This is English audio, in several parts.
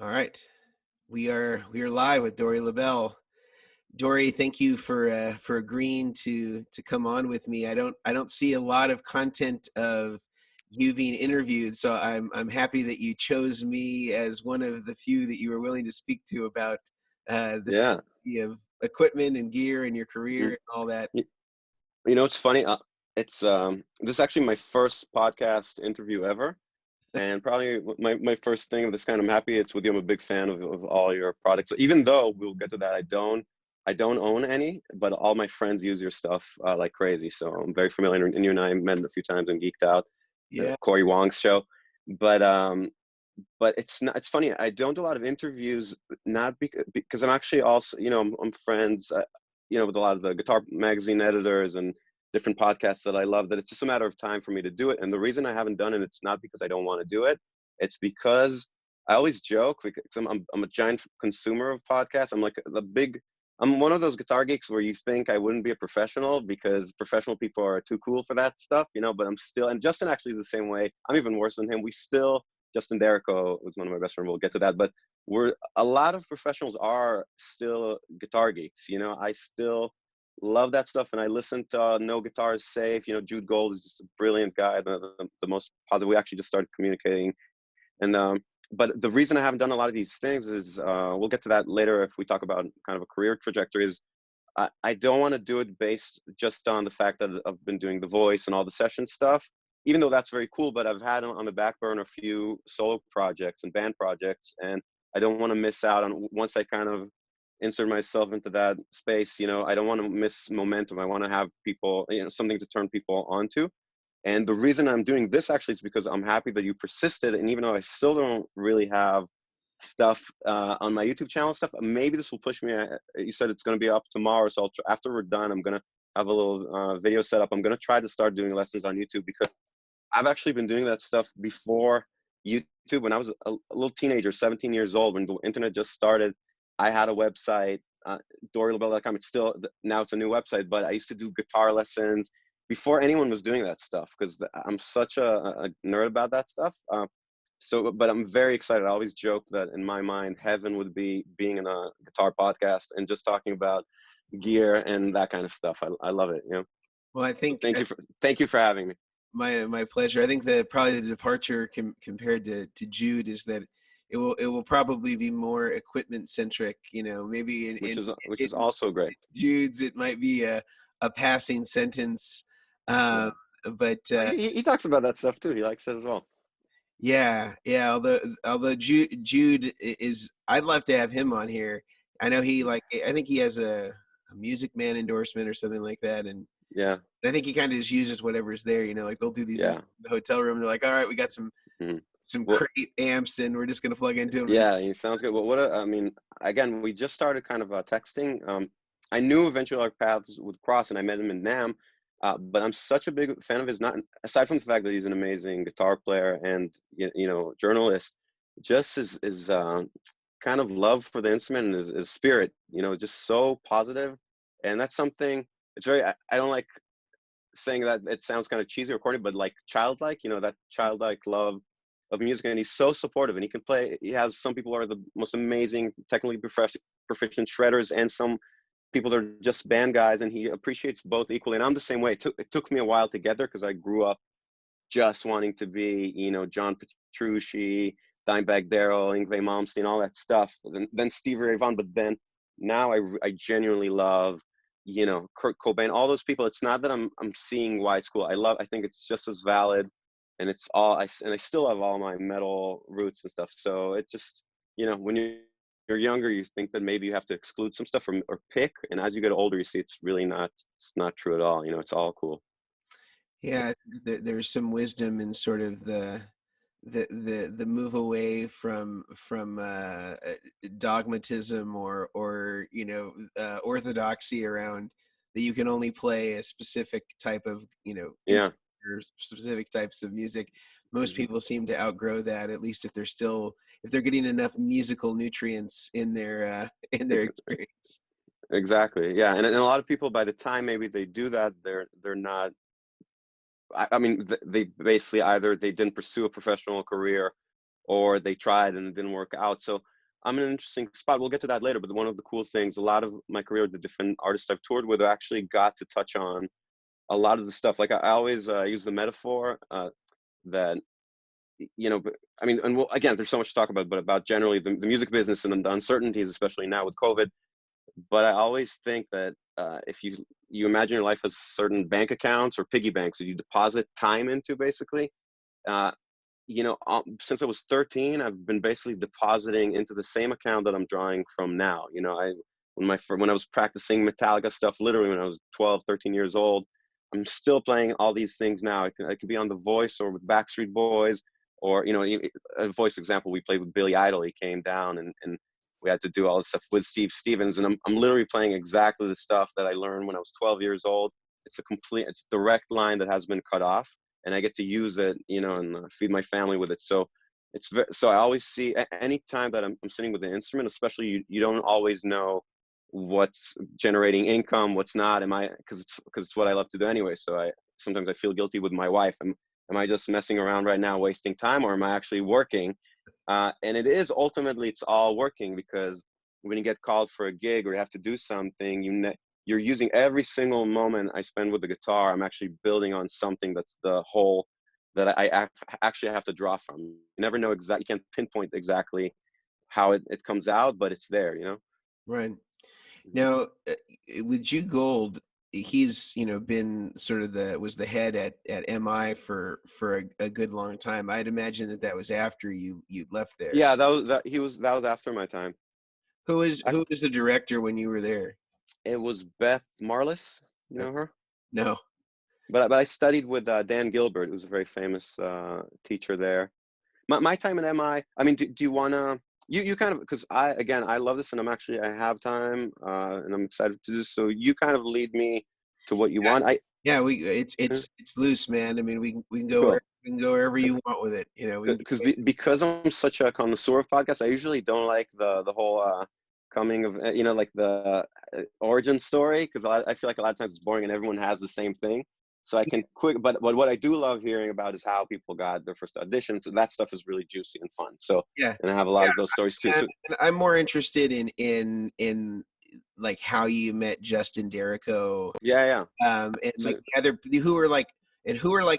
All right. We are live with Dory Lobel. Dory, thank you for agreeing to come on with me. I don't see a lot of content of you being interviewed, so I'm happy that you chose me as one of the few that you were willing to speak to about the Yeah. safety of equipment and gear and your career Mm. and all that. You, it's funny. It's this is actually my first podcast interview ever, and probably my first thing of this kind. I'm happy it's with you. I'm a big fan of all your products. Even though we'll get to that, I don't own any, but all my friends use your stuff like crazy. So I'm very familiar. And you and I met a few times and geeked out. Yeah. Corey Wong's show, but it's not. It's funny. I don't do a lot of interviews, not because I'm actually also, I'm friends, with a lot of the guitar magazine editors and different podcasts that I love. That it's just a matter of time for me to do it. And the reason I haven't done it, it's not because I don't want to do it. It's because I always joke because I'm a giant consumer of podcasts. I'm one of those guitar geeks where you think I wouldn't be a professional because professional people are too cool for that stuff, but I'm still, and Justin actually is the same way. I'm even worse than him. Justin Derrico was one of my best friends. We'll get to that, but a lot of professionals are still guitar geeks. I still love that stuff, and I listen to No Guitar is Safe. Jude Gold is just a brilliant guy, the most positive. We actually just started communicating, and but the reason I haven't done a lot of these things is we'll get to that later if we talk about kind of a career trajectory. Is I don't want to do it based just on the fact that I've been doing the voice and all the session stuff, even though that's very cool, but I've had on the back burner a few solo projects and band projects, and I don't want to miss out on once I kind of insert myself into that space. I don't want to miss momentum. I want to have people, something to turn people onto. And the reason I'm doing this actually is because I'm happy that you persisted. And even though I still don't really have stuff on my YouTube channel stuff, maybe this will push me. You said it's going to be up tomorrow. So after we're done, I'm going to have a little video set up. I'm going to try to start doing lessons on YouTube because I've actually been doing that stuff before YouTube. When I was a little teenager, 17 years old, when the internet just started, I had a website, DoryLobel.com. Now it's a new website, but I used to do guitar lessons before anyone was doing that stuff because I'm such a nerd about that stuff. But I'm very excited. I always joke that in my mind, heaven would be being in a guitar podcast and just talking about gear and that kind of stuff. I love it. Well, I So think thank you for having me. my pleasure. I think that probably the departure compared to Jude is that it will probably be more equipment centric. Maybe Which is in also great. Jude's it might be a passing sentence, um, Yeah. but He talks about that stuff too. He likes it as well. yeah. Although Jude is, I'd love to have him on here. I know I think he has a Music Man endorsement or something like that, and Yeah. I think he kind of just uses whatever's there. Like they'll do these in Yeah. the hotel room. They're like, all right, we got Mhm. some Well, great amps, and we're just gonna plug into them. yeah, it sounds good. Well, I mean, again, we just started kind of texting. I knew eventually our paths would cross, and I met him in Nam. But I'm such a big fan of his. Not aside from the fact that he's an amazing guitar player and journalist, just his kind of love for the instrument and his spirit. Just so positive, and that's something. It's very. I don't like saying that it sounds kind of cheesy or corny, but like childlike, that childlike love of music. And he's so supportive, and he can play. He has some people who are the most amazing, technically proficient shredders, and some people that are just band guys, and he appreciates both equally. And I'm the same way. It took me a while to get there because I grew up just wanting to be, John Petrucci, Dimebag Darrell, Yngwie Malmsteen, all that stuff. Then Stevie Ray Vaughan, but then now I genuinely love, Kurt Cobain, all those people. It's not that I'm seeing why it's cool. I think it's just as valid, and it's all and I still have all my metal roots and stuff. So it just, when you're younger, you think that maybe you have to exclude some stuff or pick, and as you get older, you see it's not true at all. It's all cool. Yeah, there's some wisdom in sort of the move away from dogmatism or orthodoxy around that you can only play a specific type of Yeah. or specific types of music. Most Mhm. people seem to outgrow that, at least if they're getting enough musical nutrients in their in their experience. Exactly. Yeah. And a lot of people, by the time maybe they do that, they're not. I mean, they basically either they didn't pursue a professional career, or they tried and it didn't work out. So I'm in an interesting spot. We'll get to that later, but one of the cool things, a lot of my career, the different artists I've toured with, I actually got to touch on a lot of the stuff. Like I always use the metaphor that, I mean, and again, there's so much to talk about, but about generally the music business and the uncertainties, especially now with COVID. But I always think that if you imagine your life as certain bank accounts or piggy banks that you deposit time into, basically, uh, since I was 13, I've been basically depositing into the same account that I'm drawing from now. When I was practicing Metallica stuff, literally when I was 12, 13 years old, I'm still playing all these things now. I could be on The Voice or with Backstreet Boys, or a Voice example. We played with Billy Idol. He came down and we had to do all this stuff with Steve Stevens, and I'm literally playing exactly the stuff that I learned when I was 12 years old. It's direct line that has been cut off, and I get to use it, and feed my family with it. So so I always see any time that I'm sitting with the instrument, especially you don't always know what's generating income, what's not. Because it's what I love to do anyway. So sometimes I feel guilty with my wife. Am I just messing around right now, wasting time, or am I actually working? And it's all working, because when you get called for a gig or you have to do something, you're using every single moment I spend with the guitar. I'm actually building on something that's the whole that I actually have to draw from. You never know exactly, you can't pinpoint exactly how it comes out, but it's there. Right. Mhm. Now, with Jew Gold, he's been sort of was the head at MI for a good long time. I'd imagine that was after you left there. Yeah, that was after my time. I, Who was the director when you were there? it was Beth Marlis, you Uh, know her? No. But I studied with Dan Gilbert, who's a very famous teacher there. My time at MI, I mean, do you want to, you kind of, because I love this, and I have time, and I'm excited to do this. So you kind of lead me to what you want. Yeah, Yeah, it's loose, man. I mean, we can go cool. wherever you want with it. We can, Because I'm such a connoisseur of podcasts, I usually don't like the whole coming of, like the origin story, because I feel like a lot of times it's boring and everyone has the same thing. So I can quick, but what I do love hearing about is how people got their first auditions, and that stuff is really juicy and fun. So, yeah, and I have a lot of those stories too. So and I'm more interested in like how you met Justin Derrico, yeah, yeah. and So like the other who are like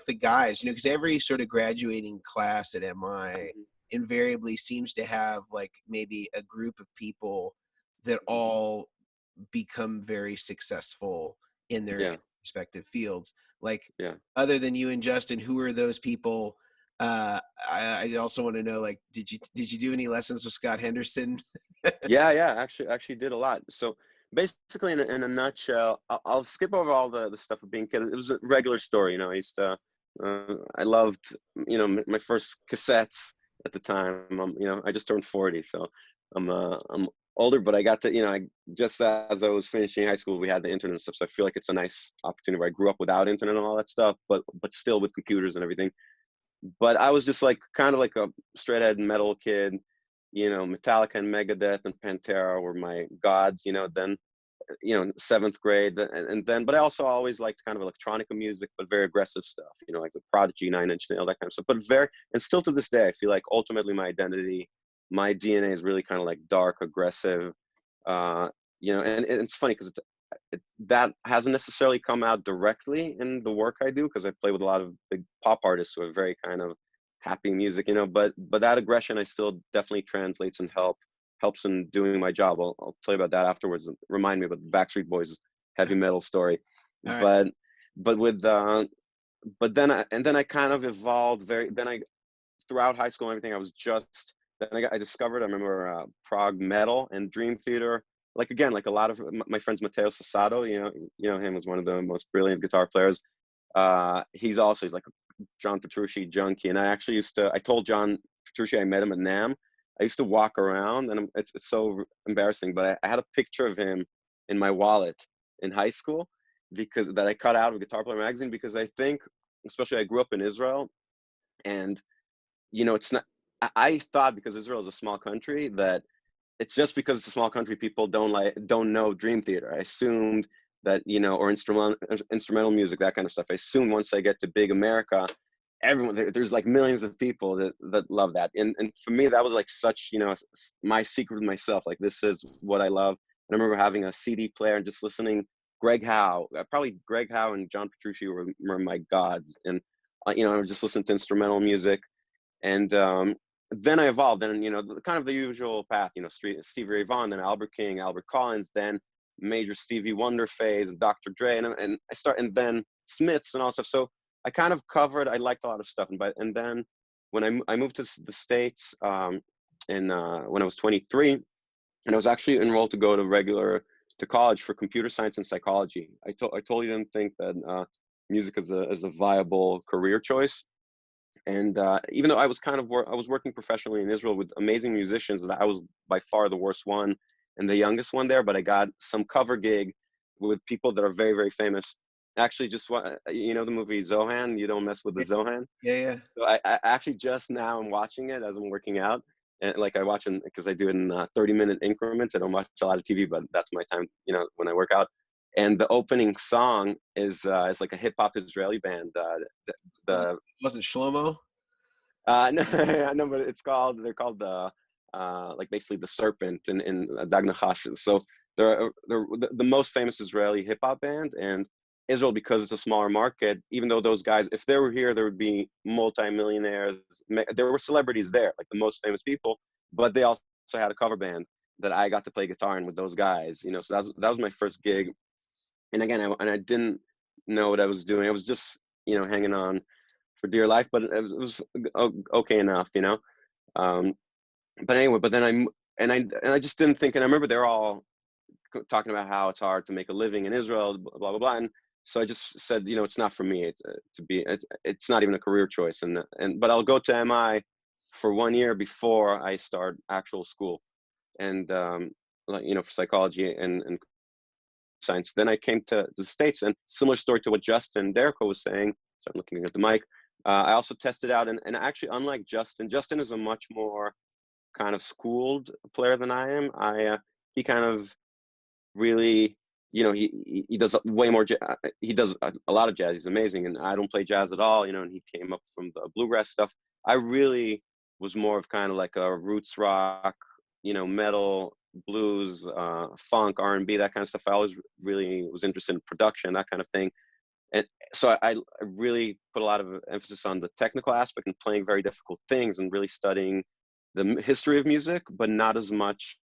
the guys, because every sort of graduating class at MI mhm, invariably seems to have like maybe a group of people that mhm. all become very successful in their Yeah, respective fields. Like, yeah. other than you and Justin, who are those people? I also want to know, like, did you do any lessons with Scott Henderson? Yeah. Actually did a lot. So basically, in a nutshell, I'll skip over all the stuff of being a kid. It was a regular story. I loved, my first cassettes at the time. I just turned 40, so I'm older, but I got to, just as I was finishing high school, we had the internet and stuff. So I feel like it's a nice opportunity where I grew up without internet and all that stuff, but still with computers and everything. But I was just like kind of like a straight ahead metal kid. Metallica and Megadeth and Pantera were my gods. Then seventh grade, and then, but I also always liked kind of electronica music, but very aggressive stuff. Like the Prodigy, Nine Inch Nail, that kind of stuff. But and still to this day, I feel like ultimately my identity, my DNA is really kind of like dark, aggressive. And it's funny because that hasn't necessarily come out directly in the work I do, because I play with a lot of big pop artists who are very kind of happy music, but that aggression I still definitely translates and helps in doing my job. I'll tell you about that afterwards and remind me about the Backstreet Boys heavy metal story. All right. But with then I kind of evolved throughout high school and everything. I discovered, I remember prog metal and Dream Theater. Like again, like a lot of my friends, Matteo Sasato, him was one of the most brilliant guitar players. He's like a John Petrucci junkie, and I told John Petrucci, I met him at NAMM. I used to walk around, and it's so embarrassing, but I had a picture of him in my wallet in high school, because that I cut out of Guitar Player magazine, because I think, especially I grew up in Israel, and it's not. I thought, because Israel is a small country, that it's just because it's a small country, people don't know Dream Theater. I assumed that, or instrumental music, that kind of stuff. I assumed once I get to big America, everyone there's like millions of people that love that, and for me that was like such, you know, my secret with myself, like this is what I love. And I remember having a CD player and just listening. Greg Howe, probably Greg Howe and John Petrucci were my gods, and you know, I would just listen to instrumental music. And then I evolved, and you know, kind of the usual path, you know, Stevie Ray Vaughan, then Albert King, Albert Collins, then major Stevie Wonder phase, and Dr. Dre, and then Smiths and all stuff. So I kind of covered. I liked a lot of stuff, and then when I moved to the States, when I was 23, and I was actually enrolled to go to college for computer science and psychology. I totally didn't think that music is a viable career choice. And even though I was I was working professionally in Israel with amazing musicians, that I was by far the worst one and the youngest one there. But I got some cover gig with people that are very, very famous. Actually, just you know the movie Zohan. You don't mess with the Zohan. Yeah, yeah. So I actually just now I'm watching it as I'm working out, and like I watch it because I do it in 30-minute increments. I don't watch a lot of TV, but that's my time, you know, when I work out. And the opening song is like a hip hop Israeli band. The Wasn't Shlomo? no, no, but they're called like basically the Serpent in Dag Nachash. So they're the most famous Israeli hip hop band, and Israel, because it's a smaller market, even though those guys, if they were here, there would be multi-millionaires. There were celebrities there, like the most famous people, but they also had a cover band that I got to play guitar in with those guys, you know. So that was my first gig. And again, I didn't know what I was doing. I was just, you know, hanging on for dear life, but it was okay enough, you know. Um, but anyway, but then I just didn't think, and I remember they're all talking about how it's hard to make a living in Israel, blah blah blah, and so I just said, you know, it's not for me. It's not even a career choice, but I'll go to MI for 1 year before I start actual school, and like, you know, for psychology and science. Then I came to the States, and similar story to what Justin Derrico was saying. So I'm looking at the mic. I also tested out, and actually, unlike Justin is a much more kind of schooled player than I am. He kind of really, you know, he does way more. He does a lot of jazz. He's amazing, and I don't play jazz at all, you know. And he came up from the bluegrass stuff. I really was more of kind of like a roots rock, you know, metal, blues, funk, R&B, that kind of stuff. I always really was interested in production, that kind of thing. And so I really put a lot of emphasis on the technical aspect and playing very difficult things and really studying the history of music, but not as much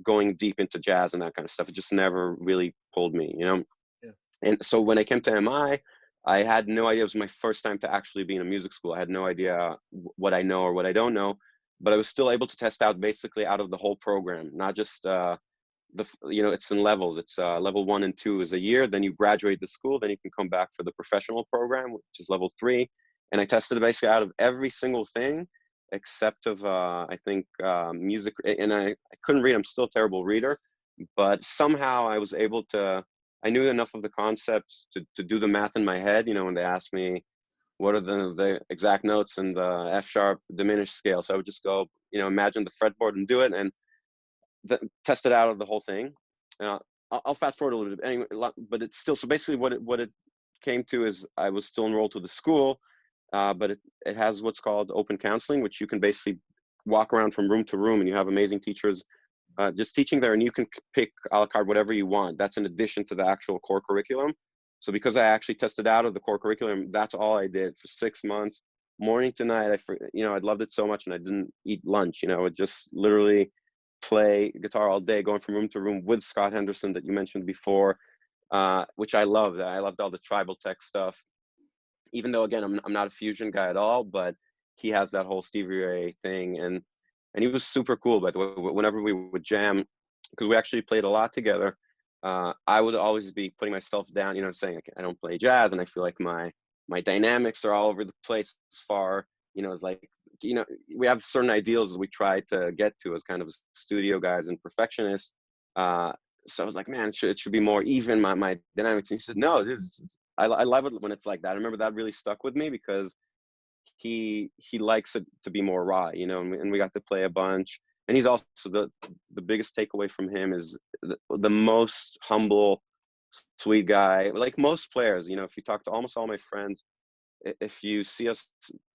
going deep into jazz and that kind of stuff. It just never really pulled me, you know? Yeah. And so when I came to MI, I had no idea. It was my first time to actually be in a music school. I had no idea what I know or what I don't know, but I was still able to test out basically out of the whole program, not just you know, it's in levels. It's level 1 and 2 is a year. Then you graduate the school. Then you can come back for the professional program, which is level 3. And I tested basically out of every single thing except of I think music. And I couldn't read. I'm still a terrible reader, but somehow I was able to. I knew enough of the concepts to do the math in my head. You know, when they asked me what are the exact notes in the F sharp diminished scale, so I would just go, you know, imagine the fretboard and do it, and test it out of the whole thing. I'll fast forward a little bit anyway, but it's still, so basically what it came to is I was still enrolled to the school, but it has what's called open counseling, which you can basically walk around from room to room, and you have amazing teachers just teaching there, and you can pick a la carte whatever you want. That's in addition to the actual core curriculum. So because I actually tested out of the core curriculum, that's all I did for 6 months, morning to night. You know, I loved it so much, and I didn't eat lunch. You know, I would just literally play guitar all day, going from room to room with Scott Henderson that you mentioned before, which I loved. I loved all the tribal tech stuff, even though again I'm not a fusion guy at all, but he has that whole Stevie Ray thing, and he was super cool. But whenever we would jam, because we actually played a lot together, I would always be putting myself down, you know, saying like, I don't play jazz, and I feel like my dynamics are all over the place as far, you know, as like, you know, we have certain ideals that we try to get to as kind of studio guys and perfectionists. So I was like, man, it should be more even, my dynamics. And he said, no, I love it when it's like that. I remember that really stuck with me because he likes it to be more raw, you know, and we got to play a bunch. And he's also the biggest takeaway from him is the most humble, sweet guy. Like most players, you know, if you talk to almost all my friends, if you see us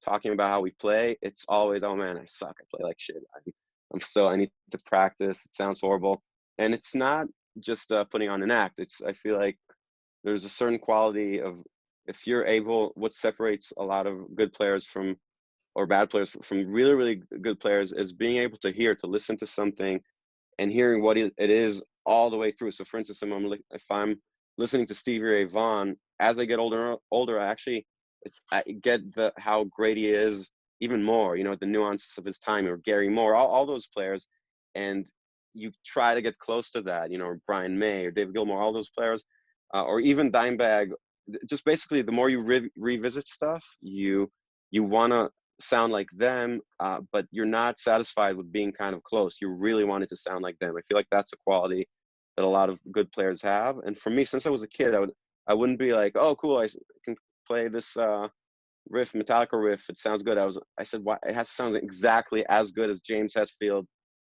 talking about how we play, it's always, oh man, I suck. I play like shit. I need to practice. It sounds horrible. And it's not just putting on an act. I feel like there's a certain quality of, if you're able, what separates a lot of good players from, or bad players from really, really good players, is being able to listen to something and hearing what it is all the way through. So for instance, if I'm listening to Stevie Ray Vaughan, as I get older, I get how great he is even more, you know, the nuances of his time, or Gary Moore, all those players. And you try to get close to that, you know, or Brian May or David Gilmour, all those players, or even Dimebag. Just basically, the more you revisit stuff, you want to sound like them, but you're not satisfied with being kind of close. You really want it to sound like them. I feel like that's a quality that a lot of good players have. And for me, since I was a kid, I wouldn't be like, oh, cool, I can play this riff, Metallica riff. It sounds good. I said, why? It has to sound exactly as good as James Hetfield,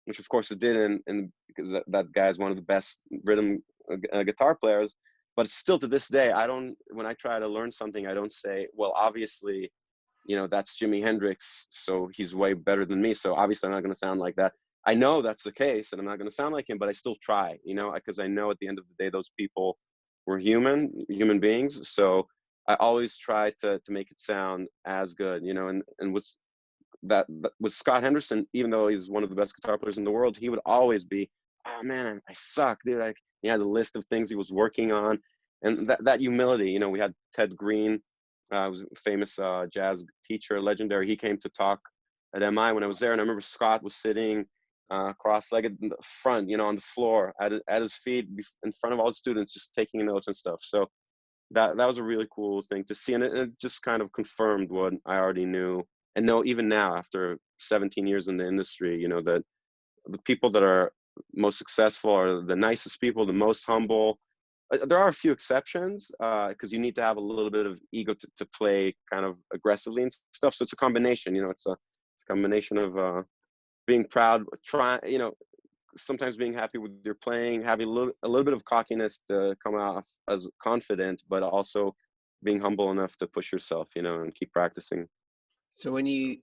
which of course it didn't, and because that guy is one of the best rhythm guitar players. But still, to this day, when I try to learn something, I don't say, well, obviously, you know, that's Jimi Hendrix, so he's way better than me, so obviously I'm not going to sound like that. I know that's the case, and I'm not going to sound like him, but I still try, you know, because I know at the end of the day, those people were human beings. So I always try to make it sound as good, you know. And with Scott Henderson, even though he's one of the best guitar players in the world, he would always be, oh man, I suck, dude. He had a list of things he was working on, and that humility, you know. We had Ted Green, was a famous jazz teacher, legendary. He came to talk at MI when I was there, and I remember Scott was sitting cross-legged in the front, you know, on the floor at his feet in front of all the students, just taking notes and stuff. So that was a really cool thing to see, and it just kind of confirmed what I already knew and know even now after 17 years in the industry, you know, that the people that are most successful are the nicest people, the most humble. There are a few exceptions, because you need to have a little bit of ego to play kind of aggressively and stuff. So it's a combination, you know, it's a combination of being proud, you know, sometimes being happy with your playing, having a little bit of cockiness to come off as confident, but also being humble enough to push yourself, you know, and keep practicing. So when you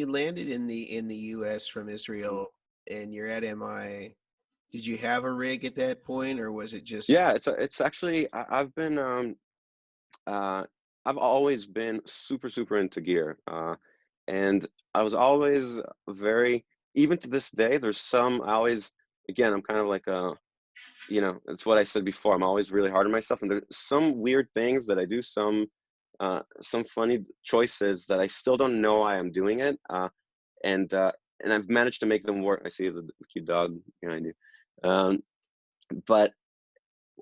landed in the US from Israel and you're at MI, did you have a rig at that point, or was it just? Yeah, it's actually, uh, I've always been super into gear, and I was always very, even to this day, there's some, I always, again, I'm kind of like a, you know, it's what I said before. I'm always really hard on myself, and there's some weird things that I do, some funny choices that I still don't know why I'm doing it, and uh, and I've managed to make them work. I see the cute dog behind you, but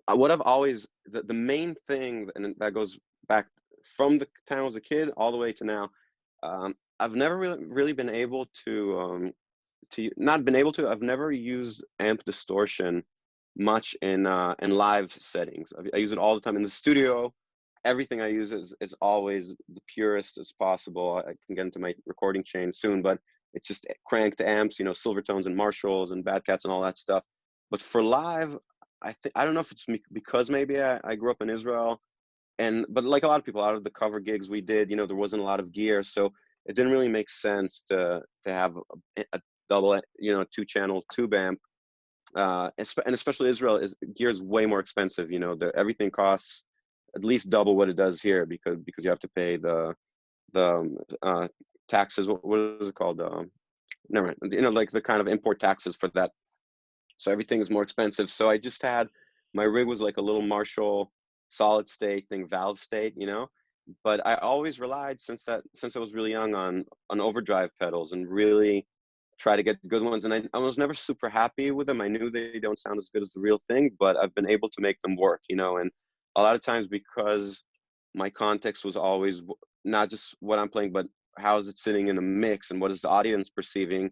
what I've always, the main thing, and that goes back from the time I was a kid all the way to now. I've never really been able to not been able to. I've never used amp distortion much in live settings. I use it all the time in the studio. Everything I use is always the purest as possible. I can get into my recording chain soon, but it's just cranked amps, you know, Silvertones and Marshalls and Bad Cats and all that stuff. But for live, I don't know if it's because maybe I grew up in Israel, but like a lot of people, out of the cover gigs we did, you know, there wasn't a lot of gear, so it didn't really make sense to have a double, you know, 2-channel tube amp, and especially Israel gear is way more expensive. You know, everything costs at least double what it does here, because you have to pay the taxes. What is it called? Never mind. You know, like the kind of import taxes for that. So everything is more expensive. So I just had, my rig was like a little Marshall solid state thing, valve state, you know. But I always relied, since I was really young, on overdrive pedals, and really try to get good ones. And I was never super happy with them. I knew they don't sound as good as the real thing, but I've been able to make them work, you know. And a lot of times, because my context was always not just what I'm playing, but how is it sitting in a mix and what is the audience perceiving,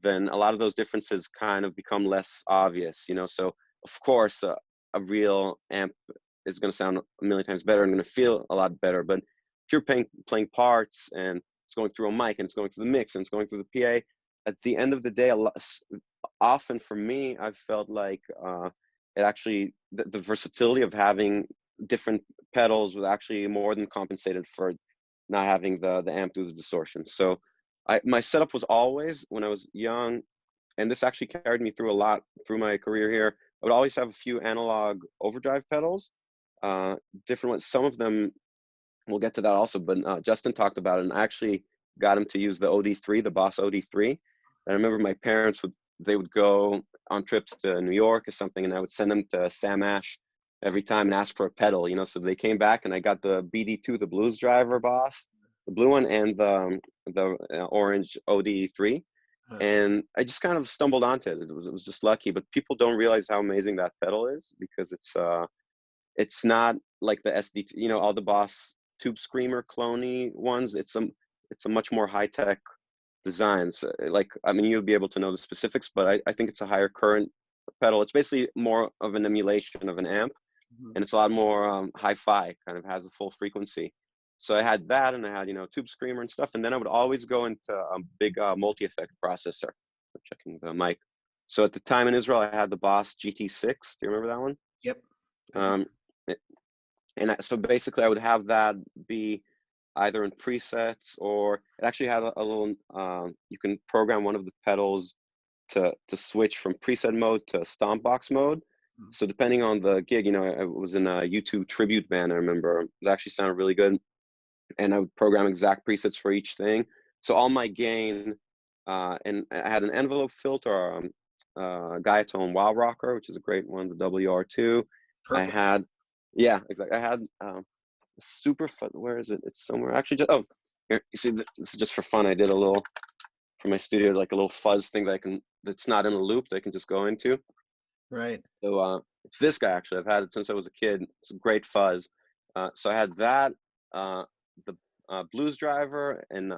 then a lot of those differences kind of become less obvious, you know. So of course, a real amp is going to sound a million times better and going to feel a lot better. But if you're playing parts, and it's going through a mic, and it's going through the mix, and it's going through the PA, at the end of the day, often for me, I've felt like it actually, the versatility of having different pedals was actually more than compensated for not having the amp do the distortion. So my setup was always, when I was young, and this actually carried me through a lot through my career here, I would always have a few analog overdrive pedals, different ones. Some of them, we'll get to that also, but Justin talked about it, and I actually got him to use the OD3, the Boss OD3. And I remember my parents they would go on trips to New York or something, and I would send them to Sam Ash every time and ask for a pedal, so they came back and I got the BD2, the Blues Driver Boss, the blue one, and the orange OD3. Huh. And I just kind of stumbled onto it. It was just lucky, but people don't realize how amazing that pedal is, because it's not like the SD, all the Boss Tube Screamer cloney ones. It's a much more high tech design. So, like, I mean, you'll be able to know the specifics, but I think it's a higher current pedal. It's basically more of an emulation of an amp, Mhm. and it's a lot more hi-fi. Kind of has a full frequency. So I had that, and I had Tube Screamer and stuff, and then I would always go into a big multi-effect processor. I'm checking the mic. So at the time in Israel, I had the Boss GT6. Do you remember that one? Yep. I do. Um, so basically, I would have that be either in presets, or it actually had a little. You can program one of the pedals to switch from preset mode to stomp box mode. Mhm. So depending on the gig, I was in a YouTube tribute band. I remember it actually sounded really good, and I would program exact presets for each thing. So all my gain, and I had an envelope filter, Guiatone Wow Rocker, which is a great one, the WR2. I Purple. had, yeah, exactly. I had super fun. Where is it? It's somewhere. Actually, just, oh, here, you see, this is just for fun. I did a little for my studio, like a little fuzz thing that's not in a loop that I can just go into. Right. So it's this guy actually. I've had it since I was a kid. It's a great fuzz. So I had that, the Blues Driver, and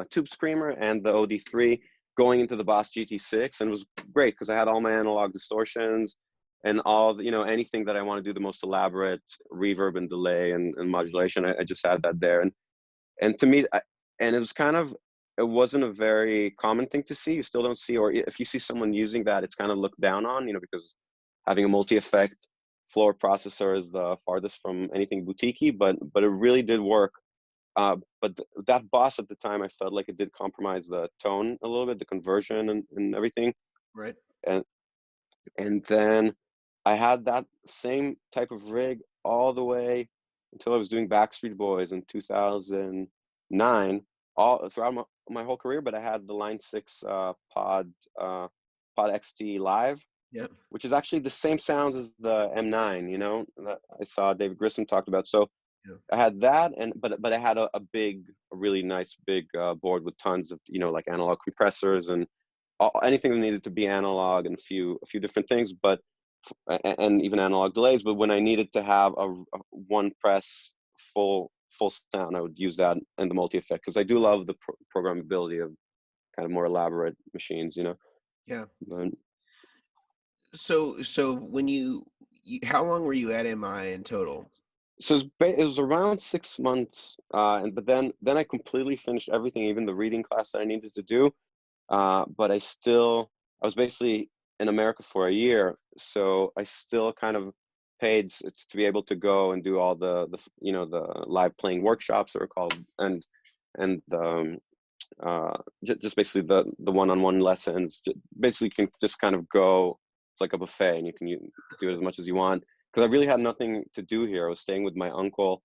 Tube Screamer, and the OD3 going into the Boss GT6, and it was great because I had all my analog distortions and all anything that I want to do the most elaborate reverb and delay and modulation. I just had that there, and to me, and it was it wasn't a very common thing to see. You still don't see, or if you see someone using that, it's kind of looked down on, because having a multi-effect floor processor is the farthest from anything boutiquey, but it really did work. But that Boss at the time, I felt like it did compromise the tone a little bit, the conversion and everything. Right. And then I had that same type of rig all the way until I was doing Backstreet Boys in 2009, all throughout my whole career. But I had the Line 6 Pod XT Live, Yep. which is actually the same sounds as the M9, that I saw David Grissom talked about. So Yeah. I had that, but I had a really nice big board with tons of like analog compressors and anything that needed to be analog, and a few different things, but and even analog delays. But when I needed to have a one press full sound, I would use that and the multi effect, because I do love the programmability of kind of more elaborate machines. Yeah. But, So when how long were you at MI in total? so it was around 6 months, but then I completely finished everything, even the reading class that I needed to do. But I was basically in America for a year, so I still kind of paid to be able to go and do all the the live playing workshops that are called, and just basically the one-on-one lessons. Basically, you can just kind of go. It's like a buffet, and you can do it as much as you want. Because I really had nothing to do here. I was staying with my uncle,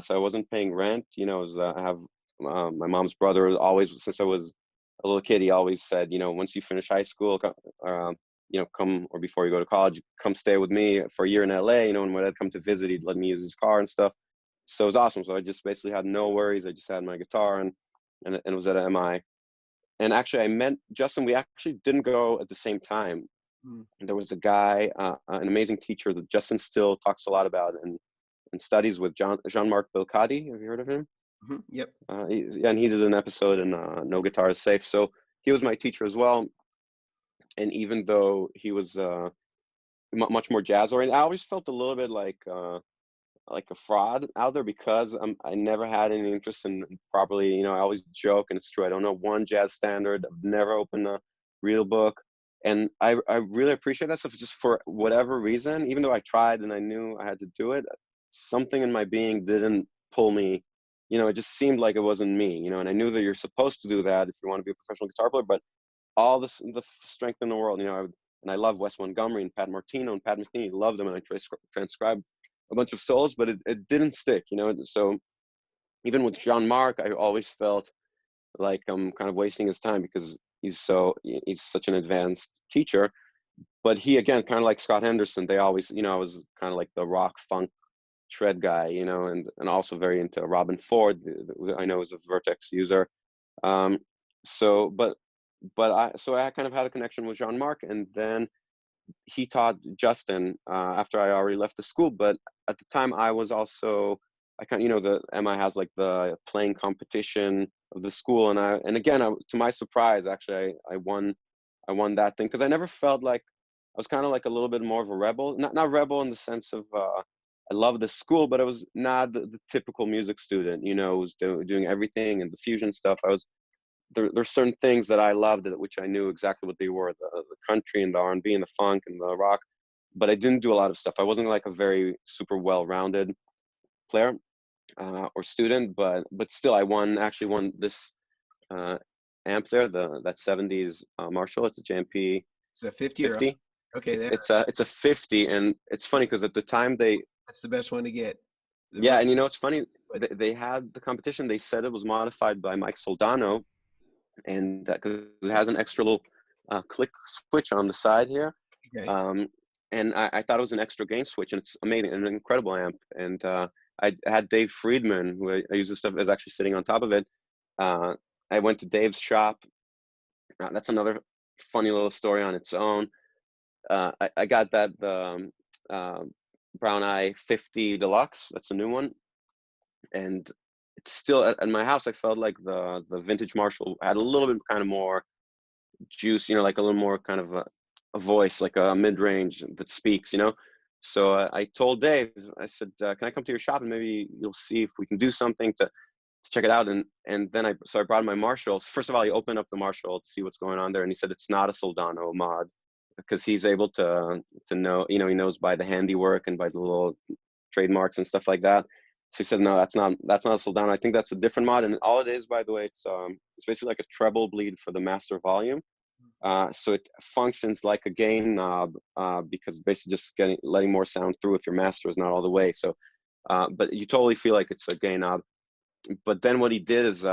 so I wasn't paying rent. I have my mom's brother. Always, since I was a little kid, he always said, once you finish high school, come, or before you go to college, come stay with me for a year in LA. And when I'd come to visit, he'd let me use his car and stuff. So it was awesome. So I just basically had no worries. I just had my guitar, and it was at MI. And actually, I met Justin. We actually didn't go at the same time. Mm. There was a guy, an amazing teacher that Justin still talks a lot about and studies with, Jean-Marc Belkadi. Have you heard of him? Mm-hmm. Yep. And he did an episode in No Guitar is Safe. So he was my teacher as well. And even though he was much more jazz oriented, I always felt a little bit like a fraud out there, because I never had any interest in properly. I always joke, and it's true, I don't know one jazz standard. I've never opened a real book, and I really appreciate that stuff. Just for whatever reason, even though I tried and I knew I had to do it, something in my being didn't pull me it just seemed like it wasn't me, and I knew that you're supposed to do that if you want to be a professional guitar player, but all the strength in the world, and I love Wes Montgomery and Pat Martino and Pat Metheny, loved them, and I transcribed a bunch of solos, but it didn't stick, so even with Jean-Marc, I always felt like I'm kind of wasting his time because he's such an advanced teacher. But he, again, kind of like Scott Henderson, they always, I was kind of like the rock funk shred guy, and also very into Robin Ford, I know is a Vertex user. Um, so, but I kind of had a connection with Jean-Marc, and then he taught Justin after I already left the school. But at the time, I was also, I kind of, the MI has like the playing competition of the school, and again, to my surprise, actually, I won that thing because I never felt like I was kind of like a little bit more of a rebel, not rebel in the sense of I love the school, but I was not the typical music student, who was doing everything and the fusion stuff. There's certain things that I loved, which I knew exactly what they were, the country and the R&B and the funk and the rock, but I didn't do a lot of stuff. I wasn't like a very super well-rounded player or student, but still, I actually won this amp there, that 70s Marshall. It's a JMP Is it a 50 or 50. okay? There, It's a 50, and it's funny because at the time that's the best one to get. yeah, and it's funny, they had the competition. They said it was modified by Mike Soldano, and because it has an extra little click switch on the side here. Okay. And I thought it was an extra gain switch, and it's amazing, an incredible amp. And I had Dave Friedman, who I use this stuff, is actually sitting on top of it. I went to Dave's shop. That's another funny little story on its own. I got the Brown Eye 50 Deluxe. That's a new one, and it's still at my house. I felt like the vintage Marshall had a little bit kind of more juice, like a little more kind of a voice, like a mid-range that speaks, So I told Dave, I said, can I come to your shop and maybe you'll see if we can do something to check it out? And then I brought my Marshall. First of all, he opened up the Marshall to see what's going on there, and he said it's not a Soldano mod because he's able to know, he knows by the handiwork and by the little trademarks and stuff like that. So he said, no, that's not a Soldano. I think that's a different mod. And all it is, by the way, it's basically like a treble bleed for the master volume. So it functions like a gain knob because basically just letting more sound through if your master is not all the way. So, but you totally feel like it's a gain knob. But then what he did is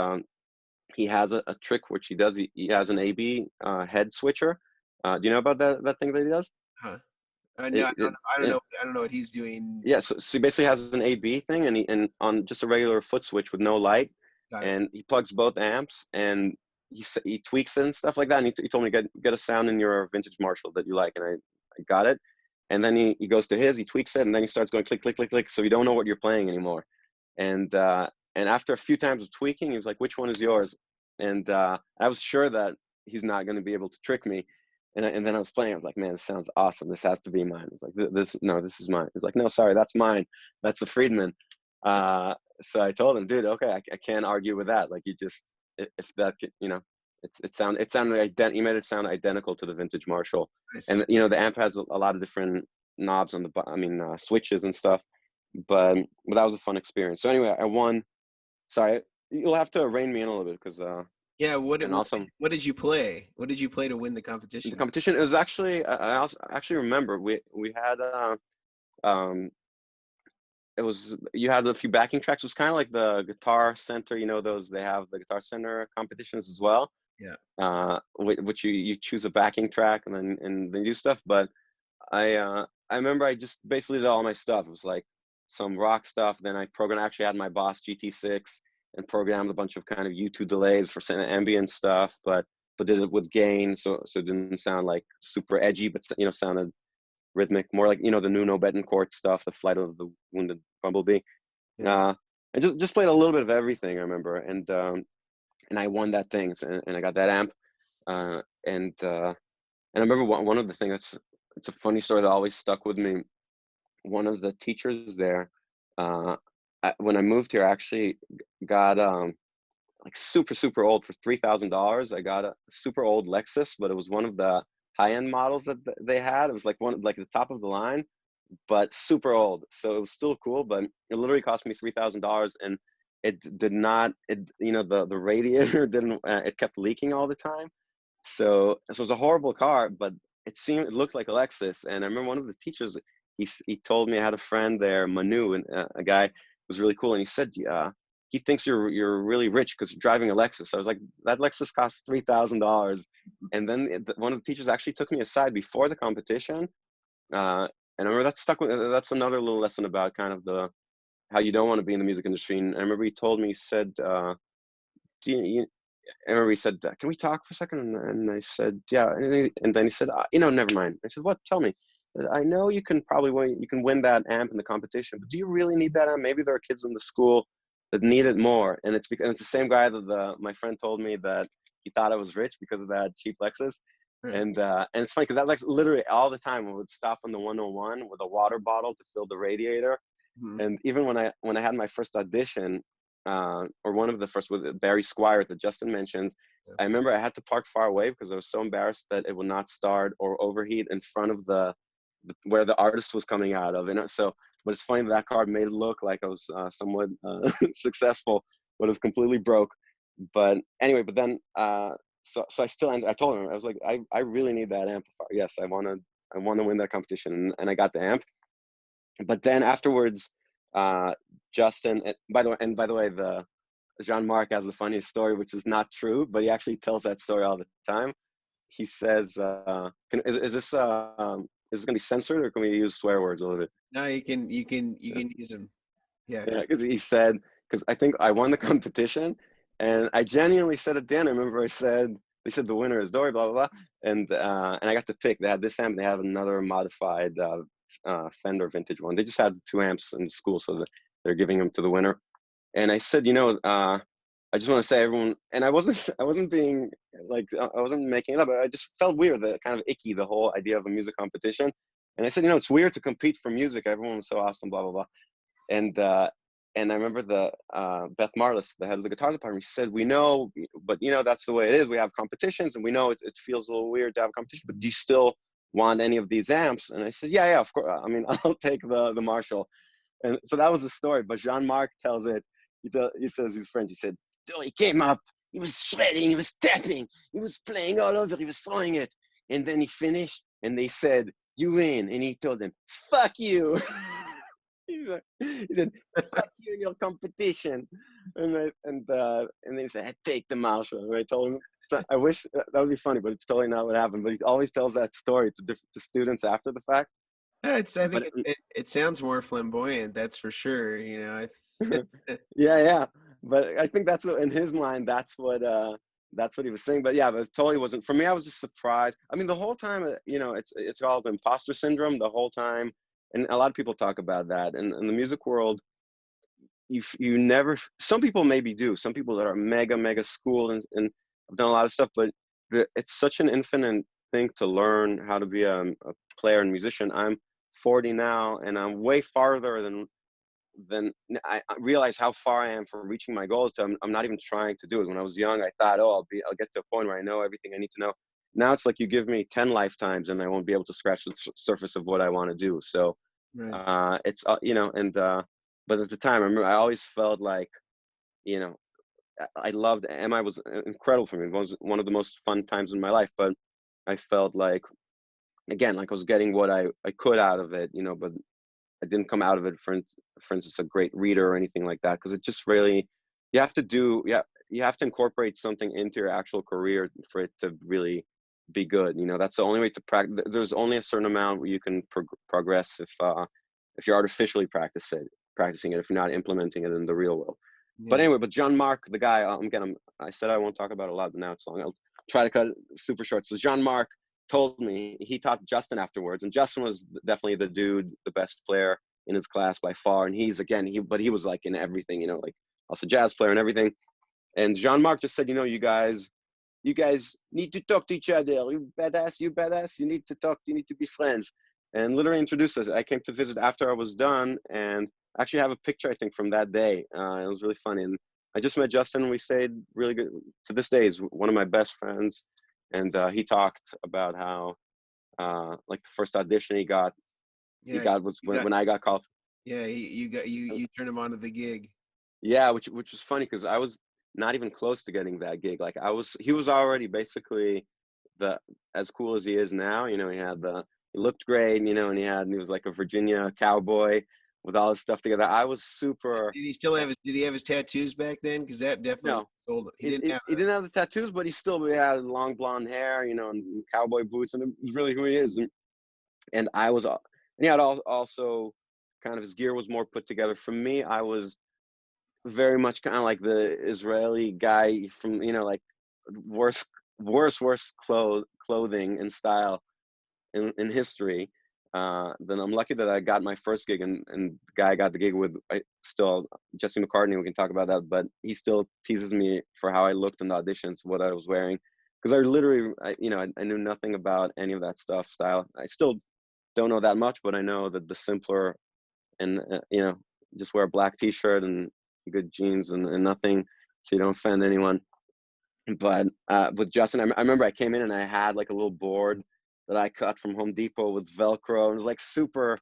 he has a trick which he does. He has an AB head switcher. Do you know about that thing that he does? Huh. No, I don't know. I don't know what he's doing. Yeah, so he basically has an AB thing, and on just a regular foot switch with no light, and he plugs both amps, and he tweaks it and stuff like that. And he told me get a sound in your vintage Marshall that you like, and I got it. And then he goes to he tweaks it, and then he starts going click click click click, so you don't know what you're playing anymore. And after a few times of tweaking, he was like, "Which one is yours?" And I was sure that he's not going to be able to trick me. And then I was playing. I was like, "Man, this sounds awesome. This has to be mine." I was like, "This is mine." He was like, "No, sorry, that's mine. That's the Friedman." So I told him, "Dude, okay, I can't argue with that. Like, you just if that it sounded you made it sound identical to the vintage Marshall." Nice. And the amp has a lot of different knobs on the switches and stuff. But that was a fun experience. So anyway, I won. Sorry, you'll have to rein me in a little bit because yeah. What did you play? What did you play to win the competition? The competition, it was actually, I also actually remember we had it was, you had a few backing tracks. It was kind of like the Guitar Center, they have the Guitar Center competitions as well. Yeah. Which you choose a backing track and then do stuff. But I remember I just basically did all my stuff. It was like some rock stuff. Then I actually had my Boss GT6 and programmed a bunch of kind of U2 delays for some ambient stuff, but did it with gain, so it didn't sound like super edgy, but sounded rhythmic, more like the Nuno Betancourt stuff, the Flight of the Wounded Bumblebee. Yeah. And just played a little bit of everything, I remember, and I won that thing, and I got that amp, and I remember one of the things it's a funny story that always stuck with me. One of the teachers there, when I moved here, I actually got like super old for $3,000. I got a super old Lexus, but it was one of the high-end models that they had. It was like the top of the line, but super old. So it was still cool, but it literally cost me $3,000. And it did not, the radiator didn't, it kept leaking all the time. So it was a horrible car, but it looked like a Lexus. And I remember one of the teachers, he told me, I had a friend there, Manu, and a guy who was really cool, and he said, he thinks you're really rich because you're driving a Lexus. So I was like, that Lexus costs $3,000. And then one of the teachers actually took me aside before the competition, and I remember that stuck with. That's another little lesson about kind of the how you don't want to be in the music industry. And I remember he told me, he said, do you, I remember he said, "Can we talk for a second?" And I said, "Yeah." And then he said, never mind." I said, "What? Tell me." He said, "I know you can probably win. You can win that amp in the competition, but do you really need that amp? Maybe there are kids in the school that need it more." And it's because it's the same guy that my friend told me that he thought I was rich because of that cheap Lexus. Right. And it's funny because that Lexus literally all the time we would stop on the 101 with a water bottle to fill the radiator. Mhm. And even when I had my first audition, or one of the first with Barry Squire that Justin mentioned, Yeah. I remember I had to park far away because I was so embarrassed that it would not start or overheat in front of where the artist was coming out of. And so, but it's funny that car made it look like I was somewhat successful, but it was completely broke. But anyway, but then so I told him, I was like, I really need that amplifier. Yes, I want to win that competition, and I got the amp. But then afterwards, Justin, by the way, the Jean-Marc has the funniest story, which is not true, but he actually tells that story all the time. He says, is this going to be censored, or can we use swear words a little bit? No, you can use them. Yeah. Yeah, because he said, because I think I won the competition, and I genuinely said at the end, I remember they said the winner is Dory, blah blah blah, and I got to pick. They had this amp, they have another modified Fender vintage one. They just had 2 amps in school, so they're giving them to the winner. And I said, I just want to say everyone, and I wasn't being like, I wasn't making it up. I just felt weird, that kind of icky, the whole idea of a music competition. And I said, it's weird to compete for music. Everyone was so awesome, blah blah blah. And I remember Beth Marlis, the head of the guitar department, she said, "We know, but that's the way it is. We have competitions, and we know it feels a little weird to have a competition. But do you still want any of these amps?" And I said, "Yeah, of course. I mean, I'll take the Marshall." And so that was the story. But Jean-Marc tells it. He says he's French. He said, "He came up. He was shredding. He was tapping. He was playing all over. He was throwing it. And then he finished, and they said, 'You win.' And he told them, 'Fuck you.'" He said, "Fuck you and your competition." And then he said, "I take the Marshall." And I told him, so I wish that would be funny, but it's totally not what happened. But he always tells that story to students after the fact. Yeah, I think But it sounds more flamboyant. That's for sure. yeah. But I think in his mind, that's what he was saying. But yeah, but it totally wasn't for me. I was just surprised. I mean, the whole time, it's called imposter syndrome the whole time, and a lot of people talk about that. And in the music world, you never. Some people maybe do. Some people that are mega schooled and have done a lot of stuff, but it's such an infinite thing to learn how to be a player and musician. I'm 40 now, and I'm way farther than I realize how far I am from reaching my goals. I'm not even trying to do it. When I was young, I thought, oh, I'll get to a point where I know everything I need to know. Now it's like you give me 10 lifetimes and I won't be able to scratch the surface of what I want to do. So Right. it's but at the time, I remember I always felt like, you know, I loved MI was incredible for me. It was one of the most fun times in my life. But I felt like, again, like I was getting what I could out of it, but I didn't come out of it, for instance, a great reader or anything like that, because it just really, you have to incorporate something into your actual career for it to really be good. That's the only way to practice. There's only a certain amount where you can progress if you're artificially practicing it, if you're not implementing it in the real world. But Yeah. anyway, but Jean-Marc, the guy, I said I won't talk about it a lot, but now it's long. I'll try to cut it super short. So Jean-Marc told me, he taught Justin afterwards, and Justin was definitely the dude, the best player in his class by far. And but he was like in everything, like also jazz player and everything. And Jean-Marc just said, you guys need to talk to each other. You badass, you need to talk, you need to be friends. And literally introduced us. I came to visit after I was done, and actually have a picture, I think, from that day. It was really funny. And I just met Justin, and we stayed really good. To this day, he's one of my best friends. And he talked about how, like the first audition he Yeah. got was You got when I got called. yeah, you got you turned him on to the gig. Yeah, which was funny because I was not even close to getting that gig. Like he was already basically the as cool as he is now. You know, he looked great, you know, and he was like a Virginia cowboy with all his stuff together. I was super. Did he still have did he have his tattoos back then? Because that definitely No, sold it. He didn't have he didn't have the tattoos, but he had long blonde hair, you know, and cowboy boots, and it was really who he is. And I was, and he had also kind of his gear was more put together. For me, I was very much kind of like the Israeli guy from, you know, like worst, worst clothing and style in history. Then I'm lucky that I got my first gig, and the guy I got the gig with, Jesse McCartney. We can talk about that, but he still teases me for how I looked in the auditions, what I was wearing, because I knew nothing about any of that stuff style. I still don't know that much, but I know that the simpler and just wear a black t-shirt and good jeans and nothing, so you don't offend anyone. But with Justin, I remember I came in and I had like a little board that I cut from Home Depot with Velcro, and it was like super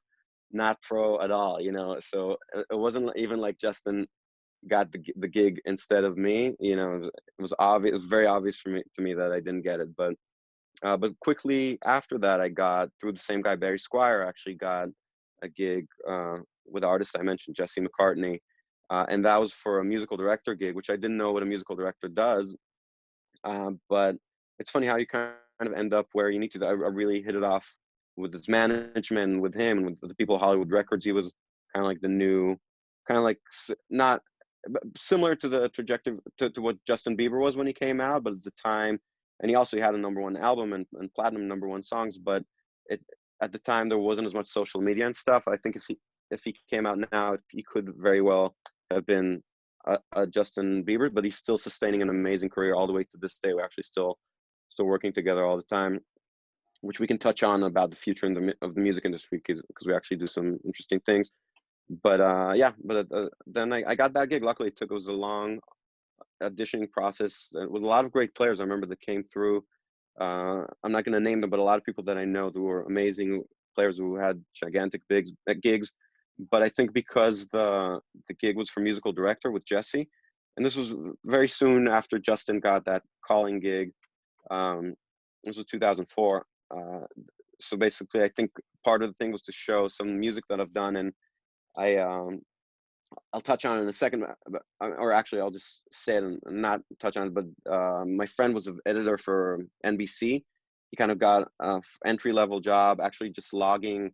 not pro at all, you know. So it wasn't even like Justin got the gig instead of me, you know. It was obvious. It was very obvious to me that I didn't get it. But quickly after that, I got through the same guy, Barry Squire, actually got a gig with the artist I mentioned, Jesse McCartney, and that was for a musical director gig, which I didn't know what a musical director does. But it's funny how you kind of end up where you need to. I really hit it off with his management, with him, and with the people at Hollywood Records. He was kind of like the new, kind of like not similar to the trajectory to what Justin Bieber was when he came out, but at the time, and he also had a #1 album and platinum #1 songs. But it at the time there wasn't as much social media and stuff. I think if he came out now, he could very well have been Justin Bieber, but he's still sustaining an amazing career all the way to this day. We're actually still working together all the time, which we can touch on about the future of the music industry because we actually do some interesting things. But yeah, but then I got that gig. Luckily, it was a long auditioning process with a lot of great players. I remember that came through. I'm not going to name them, but a lot of people that I know who were amazing players who had gigantic gigs. But I think because the gig was for musical director with Jesse, and this was very soon after Justin got that calling gig. This was 2004. So basically, I think part of the thing was to show some music that I've done, and I I'll touch on it in a second, or actually I'll just say it and not touch on it. But my friend was an editor for NBC. He kind of got an entry-level job, actually just logging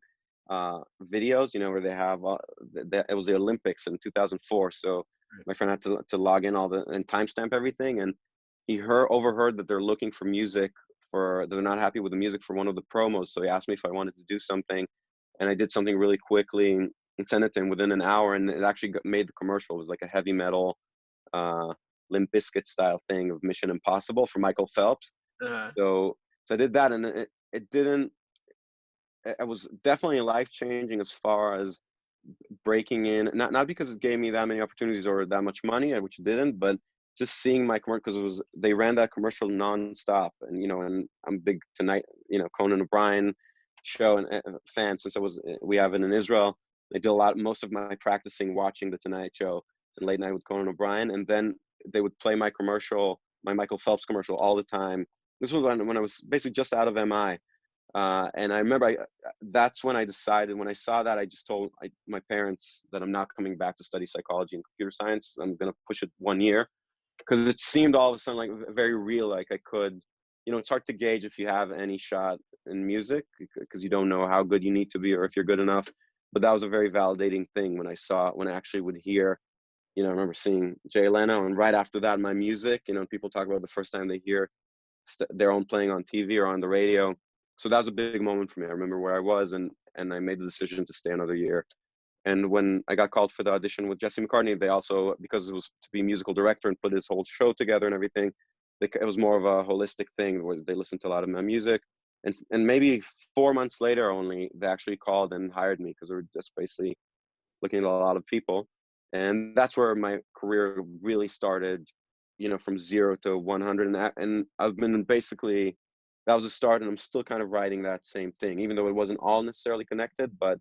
videos, you know, where they have, it was the Olympics in 2004. So my friend had to log in and timestamp everything. And he overheard that they're looking for music they're not happy with the music for one of the promos. So he asked me if I wanted to do something. And I did something really quickly and sent it to him within an hour, and it actually made the commercial. It was like a heavy metal, Limp Bizkit style thing of Mission Impossible for Michael Phelps. Uh-huh. So I did that, and it didn't. It was definitely life changing as far as breaking in. Not because it gave me that many opportunities or that much money, which it didn't, but just seeing my commercial, because they ran that commercial nonstop, and and I'm big Tonight, Conan O'Brien show and fan, since we have it in Israel. I did most of my practicing watching the Tonight Show and Late Night with Conan O'Brien, and then they would play my Michael Phelps commercial all the time. This was when I was basically just out of MI, and I remember that's when I decided. When I saw that, I just told my parents that I'm not coming back to study psychology and computer science. I'm going to push it 1 year, because it seemed all of a sudden like very real. Like I could, it's hard to gauge if you have any shot in music because you don't know how good you need to be or if you're good enough. But that was a very validating thing when I actually would hear, I remember seeing Jay Leno, and right after that, my music, people talk about the first time they hear their own playing on TV or on the radio. So that was a big moment for me. I remember where I was, and I made the decision to stay another year. And when I got called for the audition with Jesse McCartney, they also, because it was to be musical director and put his whole show together and everything, it was more of a holistic thing where they listened to a lot of my music. And maybe 4 months later only, they actually called and hired me, because they were just basically looking at a lot of people. And that's where my career really started, from 0 to 100. And I've been basically, that was a start, and I'm still kind of writing that same thing, even though it wasn't all necessarily connected, but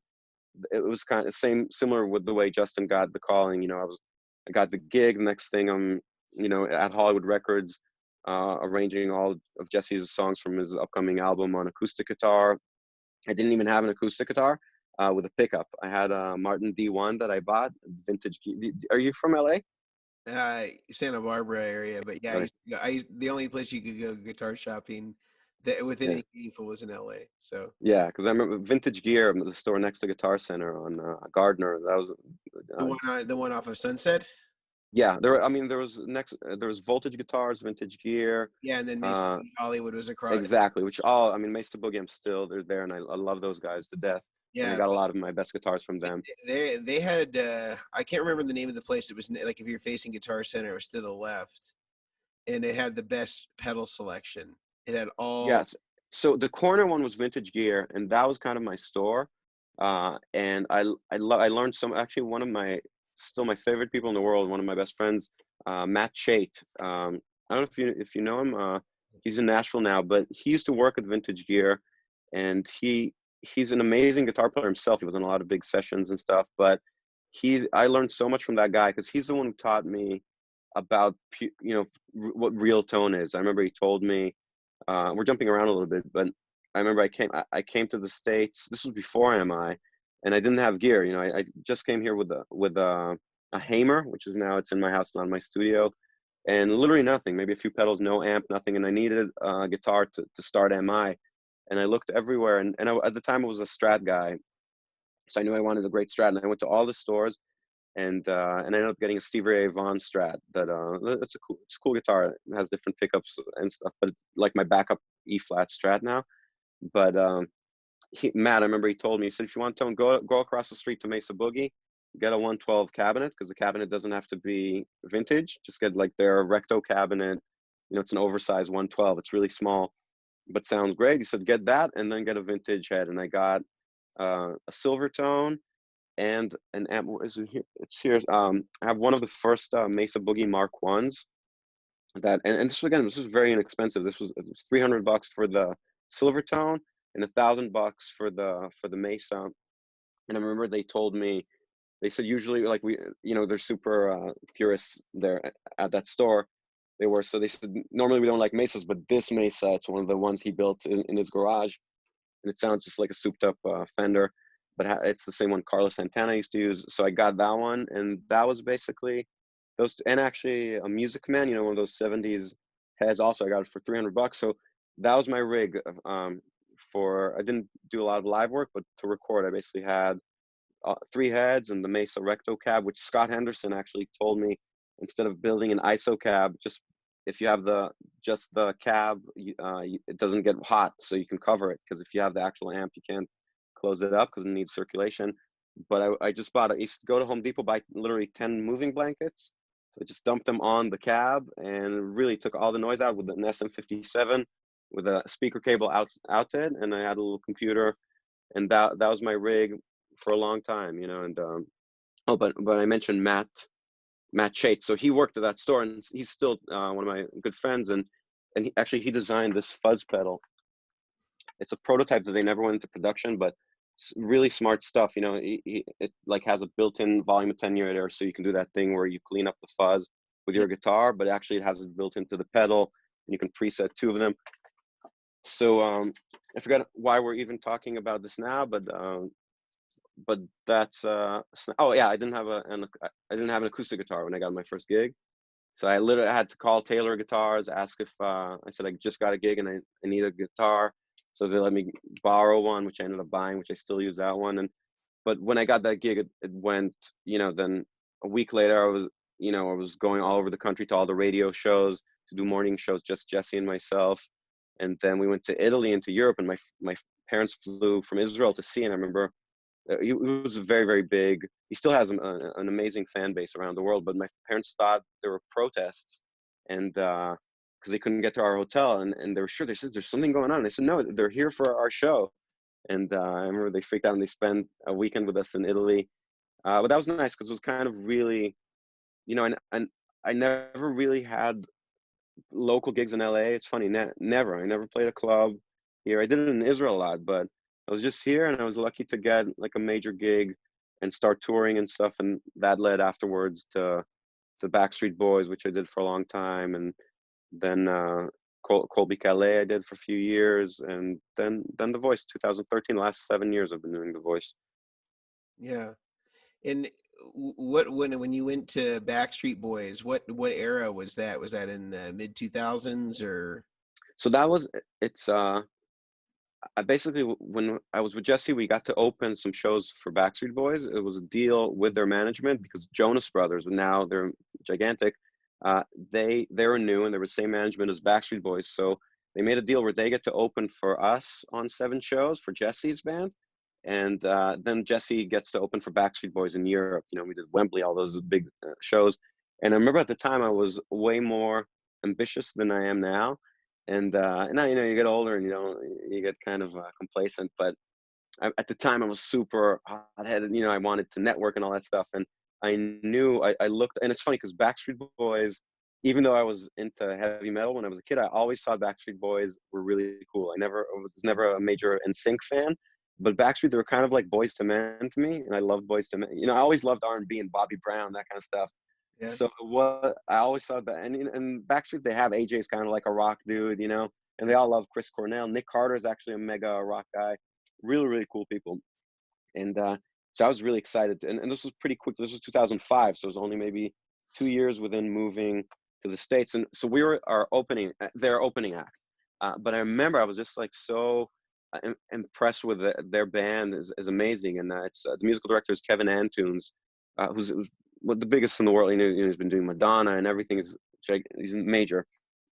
it was kind of similar with the way Justin got the calling. I got the gig. The next thing I'm, you know, at Hollywood Records, arranging all of Jesse's songs from his upcoming album on acoustic guitar. I didn't even have an acoustic guitar with a pickup. I had a Martin D1 that I bought, vintage. Are you from LA? Santa Barbara area, but yeah, Okay. the only place you could go guitar shopping that with Yeah. anything meaningful was in LA. So Yeah, because I remember Vintage Gear, the store next to Guitar Center on Gardner. That was, uh, the one off of Sunset. yeah. There, I mean, there was next, there was Voltage Guitars, Vintage Gear, Yeah, and then Mesa uh, Hollywood was across. exactly. Which all, I mean, Mesa Boogie, I'm still they're there, and I love those guys to death. And I Yeah, got a lot of my best guitars from them. they had I can't remember the name of the place. It was like if you're facing Guitar Center, it was to the left, and it had the best pedal selection. It had all. Yes. So the corner one was Vintage Gear, and that was kind of my store. And I learned some, actually one of my, still my favorite people in the world, one of my best friends, Matt Chait. I don't know if you know him. He's in Nashville now, but he used to work at Vintage Gear, and he's an amazing guitar player himself. He was on a lot of big sessions and stuff, but I learned so much from that guy because he's the one who taught me about what real tone is. I remember he told me, we're jumping around a little bit, but I remember I came to the States. This was before IMI, and I didn't have gear. You know, I just came here with a Hamer, which is now it's in my house, not in my studio, and literally nothing. Maybe a few pedals, no amp, nothing. And I needed a guitar to start MI, and I looked everywhere. At the time I was a Strat guy, so I knew I wanted a great Strat, and I went to all the stores. And I ended up getting a Stevie Ray Vaughan Strat. It's a cool guitar. It has different pickups and stuff, but it's like my backup E flat Strat now. But Matt, I remember he told me, he said, if you want tone, go across the street to Mesa Boogie, get a 112 cabinet, because the cabinet doesn't have to be vintage. Just get like their recto cabinet. You know, it's an oversized 112. It's really small, but sounds great. He said, get that and then get a vintage head. And I got a silver tone and an amp. Is it here? It's here. I have one of the first Mesa Boogie Mark Ones. And this was very inexpensive. It was $300 for the silver tone and $1,000 for the Mesa. And I remember they told me, they said usually like they're super purists there at that store. They were, so they said normally we don't like Mesas, but this Mesa, it's one of the ones he built in his garage, and it sounds just like a souped up Fender, but it's the same one Carlos Santana used to use. So I got that one, and that was basically those. And actually, a Music Man, one of those '70s heads. Also, I got it for $300. So that was my rig. I didn't do a lot of live work, but to record, I basically had 3 heads and the Mesa Recto cab, which Scott Henderson actually told me, instead of building an ISO cab, just if you have just the cab, it doesn't get hot, so you can cover it. Because if you have the actual amp, you can't close it up because it needs circulation. But I just bought it. I used to go to Home Depot, buy literally 10 moving blankets. So I just dumped them on the cab and really took all the noise out with an SM57 with a speaker cable outed, and I had a little computer, and that was my rig for a long time, And but I mentioned Matt Chait. So he worked at that store, and he's still one of my good friends. And he designed this fuzz pedal. It's a prototype that they never went into production, but really smart stuff. It like has a built-in volume attenuator, so you can do that thing where you clean up the fuzz with your guitar, but actually it has it built into the pedal, and you can preset 2 of them. So I forgot why we're even talking about this now, but that's oh yeah, I didn't have an acoustic guitar when I got my first gig. So I literally had to call Taylor Guitars, ask if I said I just got a gig and I need a guitar. So they let me borrow one, which I ended up buying, which I still use that one. But when I got that gig, it went, then a week later I was going all over the country to all the radio shows, to do morning shows, just Jesse and myself. And then we went to Italy and to Europe, and my parents flew from Israel to see, and I remember he was very, very big. He still has an amazing fan base around the world. But my parents thought there were protests, and because they couldn't get to our hotel, and they were sure. They said there's something going on. And they said no, they're here for our show. And I remember they freaked out, and they spent a weekend with us in Italy. But that was nice because it was kind of really, and I never really had local gigs in LA. It's funny, never. I never played a club here. I did it in Israel a lot, but I was just here, and I was lucky to get like a major gig and start touring and stuff. And that led afterwards to the Backstreet Boys, which I did for a long time, and then Colby Calais I did for a few years, and then The Voice 2013. The last 7 years I've been doing The Voice. Yeah. And what when you went to Backstreet Boys, what era was that? Was that in the mid 2000s or? So that was it's I basically, when I was with Jesse, we got to open some shows for Backstreet Boys. It was a deal with their management because Jonas Brothers, now they're gigantic. Uh, they were new and they were the same management as Backstreet Boys, so they made a deal where they get to open for us on 7 shows for Jesse's band, and then Jesse gets to open for Backstreet Boys in Europe. You know, we did Wembley, all those big shows, and I remember at the time I was way more ambitious than I am now, and now, you know, you get older and you get kind of complacent. But at the time I was super hot-headed. You know, I wanted to network and all that stuff, and I knew I looked. And it's funny because Backstreet Boys, even though I was into heavy metal when I was a kid, I always thought Backstreet Boys were really cool. I was never a major NSYNC fan, but Backstreet, they were kind of like Boys to Men to me, and I loved Boys to Men. You know, I always loved R&B and Bobby Brown, that kind of stuff. Yeah. So what I always thought that, and Backstreet, they have AJ's kind of like a rock dude, you know, and they all love Chris Cornell. Nick Carter is actually a mega rock guy. Really, really cool people. And so I was really excited. And this was pretty quick. This was 2005, so it was only maybe 2 years within moving to the States. And so we were their opening act. But I remember I was just like so impressed with their band is amazing. And it's the musical director is Kevin Antunes, who's the biggest in the world. You know, he's been doing Madonna and everything. He's major,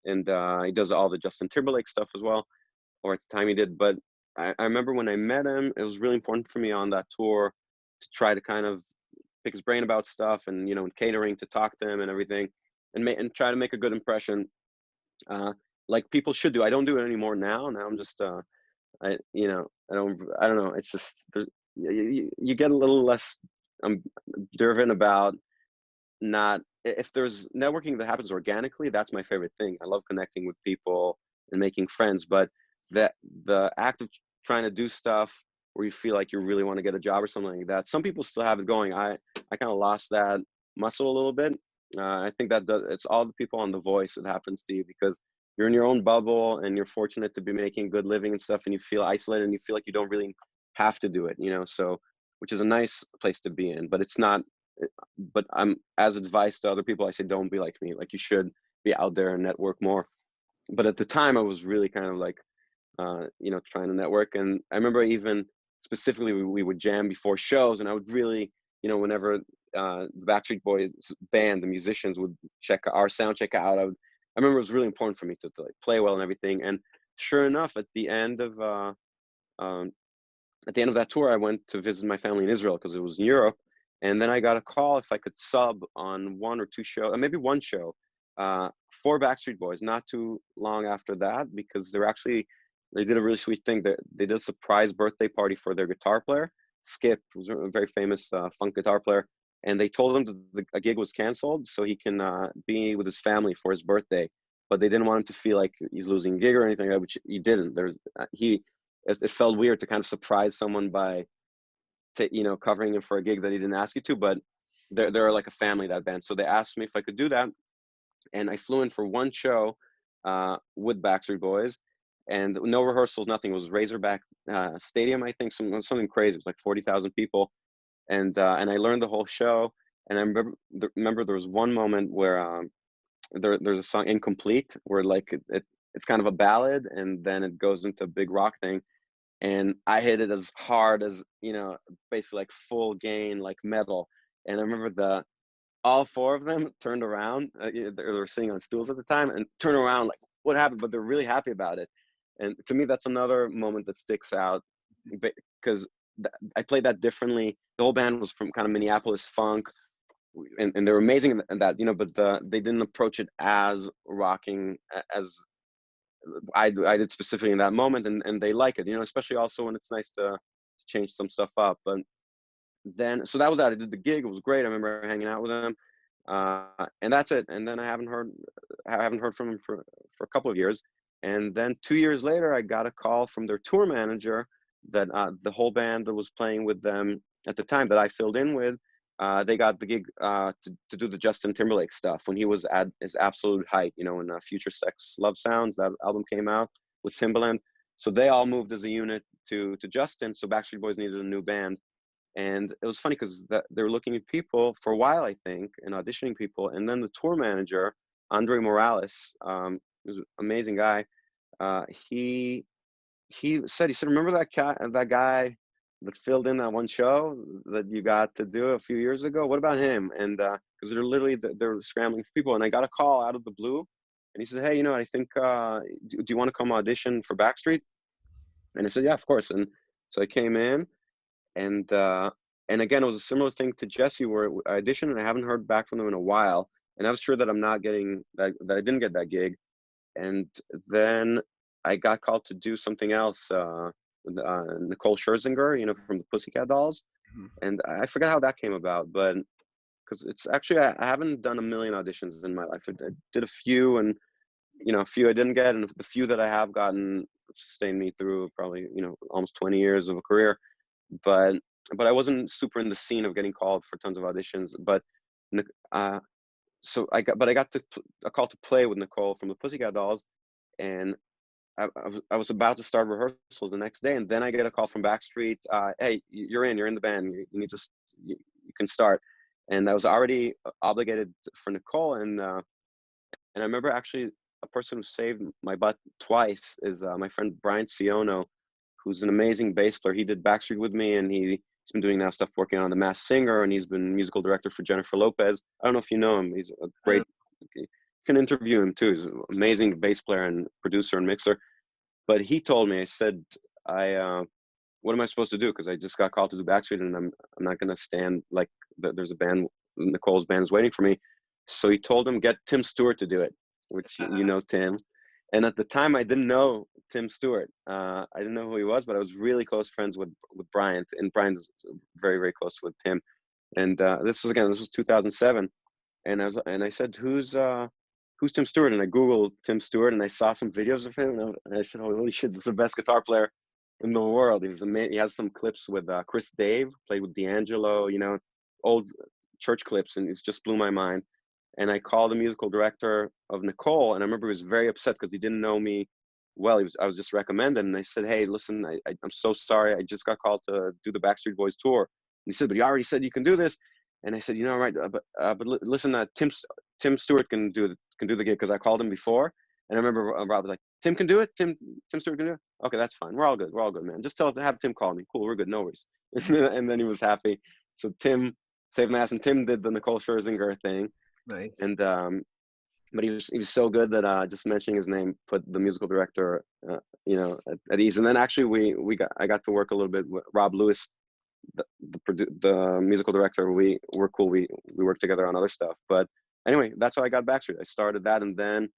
and he does all the Justin Timberlake stuff as well, or at the time he did. But I remember when I met him, it was really important for me on that tour to try to kind of pick his brain about stuff, and you know, and catering, to talk to him and everything, and try to make a good impression, like people should do. I don't do it anymore now. Now I'm just I don't know. It's just you get a little less driven about not, if there's networking that happens organically, that's my favorite thing. I love connecting with people and making friends, but that the act of trying to do stuff where you feel like you really want to get a job or something like that, some people still have it going. I kind of lost that muscle a little bit. I think it's all the people on The Voice that happens to you, because you're in your own bubble and you're fortunate to be making good living and stuff, and you feel isolated and you feel like you don't really have to do it, you know, so, which is a nice place to be in, but it's not. But I'm, as advice to other people, I say don't be like me. Like, you should be out there and network more. But at the time, I was really kind of like, you know, trying to network. And I remember even specifically, we would jam before shows, and I would really, you know, whenever the Backstreet Boys band, the musicians would check our sound check out, I remember it was really important for me to like play well and everything. And sure enough, um, at the end of that tour, I went to visit my family in Israel because it was in Europe. And then I got a call if I could sub on 1 or 2 shows, maybe one show, for Backstreet Boys. Not too long after that, because they did a really sweet thing. They did a surprise birthday party for their guitar player, Skip, who's a very famous funk guitar player. And they told him that a gig was canceled so he can be with his family for his birthday. But they didn't want him to feel like he's losing a gig or anything, which he didn't. It felt weird to kind of surprise someone by, you know, covering him for a gig that he didn't ask you to, but they're like a family, that band. So they asked me if I could do that, and I flew in for one show with Backstreet Boys, and no rehearsals, nothing. It was Razorback Stadium, I think, something crazy. It was like 40,000 people, and I learned the whole show. And I remember there was one moment where there's a song, Incomplete, where like it's kind of a ballad, and then it goes into a big rock thing, and I hit it as hard as, you know, basically like full gain, like metal. And I remember all 4 of them turned around. They were sitting on stools at the time, and turned around like, what happened? But they're really happy about it. And to me, that's another moment that sticks out, because I played that differently. The whole band was from kind of Minneapolis funk, and they were amazing in that, you know, but they didn't approach it as rocking as I did specifically in that moment, and they like it, you know, especially also when it's nice to change some stuff up. But then, so that was that. I did the gig. It was great. I remember hanging out with them, and that's it. And then I haven't heard from him for a couple of years. And then 2 years later, I got a call from their tour manager that the whole band that was playing with them at the time that I filled in with they got the gig to do the Justin Timberlake stuff when he was at his absolute height, you know, when Future Sex Love Sounds, that album came out with Timbaland. So they all moved as a unit to Justin. So Backstreet Boys needed a new band. And it was funny because they were looking at people for a while, I think, and auditioning people. And then the tour manager, Andre Morales, was an amazing guy. Uh, he he said, remember that guy that filled in that one show that you got to do a few years ago? What about him? And because they're scrambling for people, and I got a call out of the blue, and he said, hey, you know, I think do you want to come audition for Backstreet? And I said, yeah, of course. And so I came in, and again, it was a similar thing to Jesse, where I auditioned and I haven't heard back from them in a while, and I was sure that I'm not getting that I didn't get that gig. And then I got called to do something else with Nicole Scherzinger, you know, from the Pussycat Dolls. Mhm. And I forget how that came about, but because it's actually, I haven't done a million auditions in my life. I did a few, and, you know, a few I didn't get, and the few that I have gotten sustained me through probably, you know, almost 20 years of a career. But I wasn't super in the scene of getting called for tons of auditions. But uh, so I got a call to play with Nicole from the Pussycat Dolls, and I was about to start rehearsals the next day, and then I get a call from Backstreet. Hey, you're in the band. You need to, you can start. And I was already obligated for Nicole, and I remember actually a person who saved my butt twice is my friend Brian Siono, who's an amazing bass player. He did Backstreet with me, and he's been doing now stuff working on The Masked Singer, and he's been musical director for Jennifer Lopez. I don't know if you know him. He's a great. You can interview him too. He's an amazing bass player and producer and mixer. But he told me, I said, what am I supposed to do? Because I just got called to do Backstreet, and I'm not gonna stand like there's a band, Nicole's band is waiting for me. So he told him, get Tim Stewart to do it, which you know Tim. And at the time, I didn't know Tim Stewart. I didn't know who he was, but I was really close friends with Bryant, and Bryant's very, very close with Tim. And this was 2007, and I said, who's Tim Stewart? And I Googled Tim Stewart, and I saw some videos of him, and I said, holy shit, this is the best guitar player in the world. He was amazing. He has some clips with Chris Dave, played with D'Angelo, you know, old church clips, and it just blew my mind. And I called the musical director of Nicole, and I remember he was very upset because he didn't know me well. I was just recommended, and I said, hey, listen, I'm so sorry. I just got called to do the Backstreet Boys tour. And he said, but you already said you can do this. And I said, you know, right, but listen, Tim Stewart can do the gig, because I called him before. And I remember Rob was like, Tim can do it. Tim Stewart can do it. Okay, that's fine. We're all good, man. Just have Tim call me. Cool, we're good. No worries. And then he was happy. So Tim saved my ass, and Tim did the Nicole Scherzinger thing. Nice. And but he was so good that just mentioning his name put the musical director, you know, at ease. And then actually I got to work a little bit with Rob Lewis, the musical director. We were cool. We worked together on other stuff. But anyway, that's how I got Backstreet. I started that, and then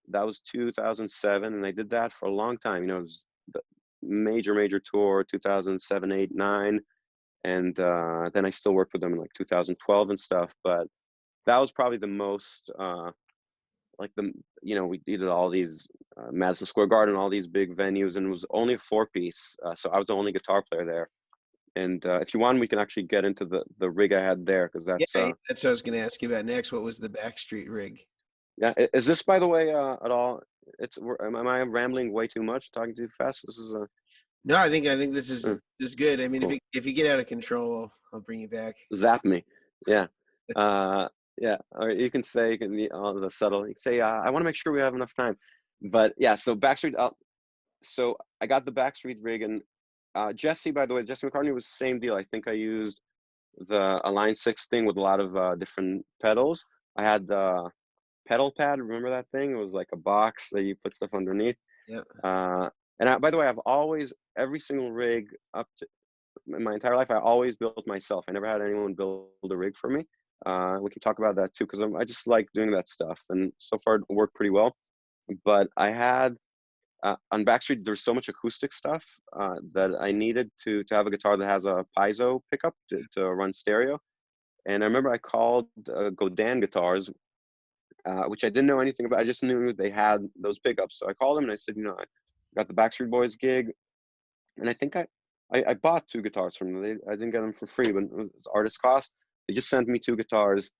that was 2007, and I did that for a long time. You know, it was the major tour, 2007, 8, 9, and then I still worked with them in like 2012 and stuff. But that was probably the most like we did all these Madison Square Garden, all these big venues, and it was only a 4-piece, so I was the only guitar player there. And if you want, we can actually get into the rig I had there, because Yeah, that's what I was going to ask you about next. What was the Backstreet rig? yeah. Is this, by the way, at all? Am I rambling way too much, talking too fast? This is No, I think this is good. I mean, cool. if you get out of control, I'll bring you back. Zap me, yeah. Yeah, or you can say, all the subtle. You can say, I want to make sure we have enough time. But yeah, so Backstreet. So I got the Backstreet rig, and Jesse, by the way, Jesse McCartney was the same deal. I think I used the Align 6 thing with a lot of different pedals. I had the pedal pad. Remember that thing? It was like a box that you put stuff underneath. Yep. And by the way, I've always, every single rig up to in my entire life, I always built myself. I never had anyone build a rig for me. We can talk about that too, because I just like doing that stuff, and so far it worked pretty well. But I had on Backstreet, there's so much acoustic stuff that I needed to have a guitar that has a piezo pickup to run stereo. And I remember I called Godin Guitars, which I didn't know anything about. I just knew they had those pickups. So I called them and I said, I got the Backstreet Boys gig, and I think I bought 2 guitars from them. I didn't get them for free, but it was artist cost. They just sent me 2 guitars,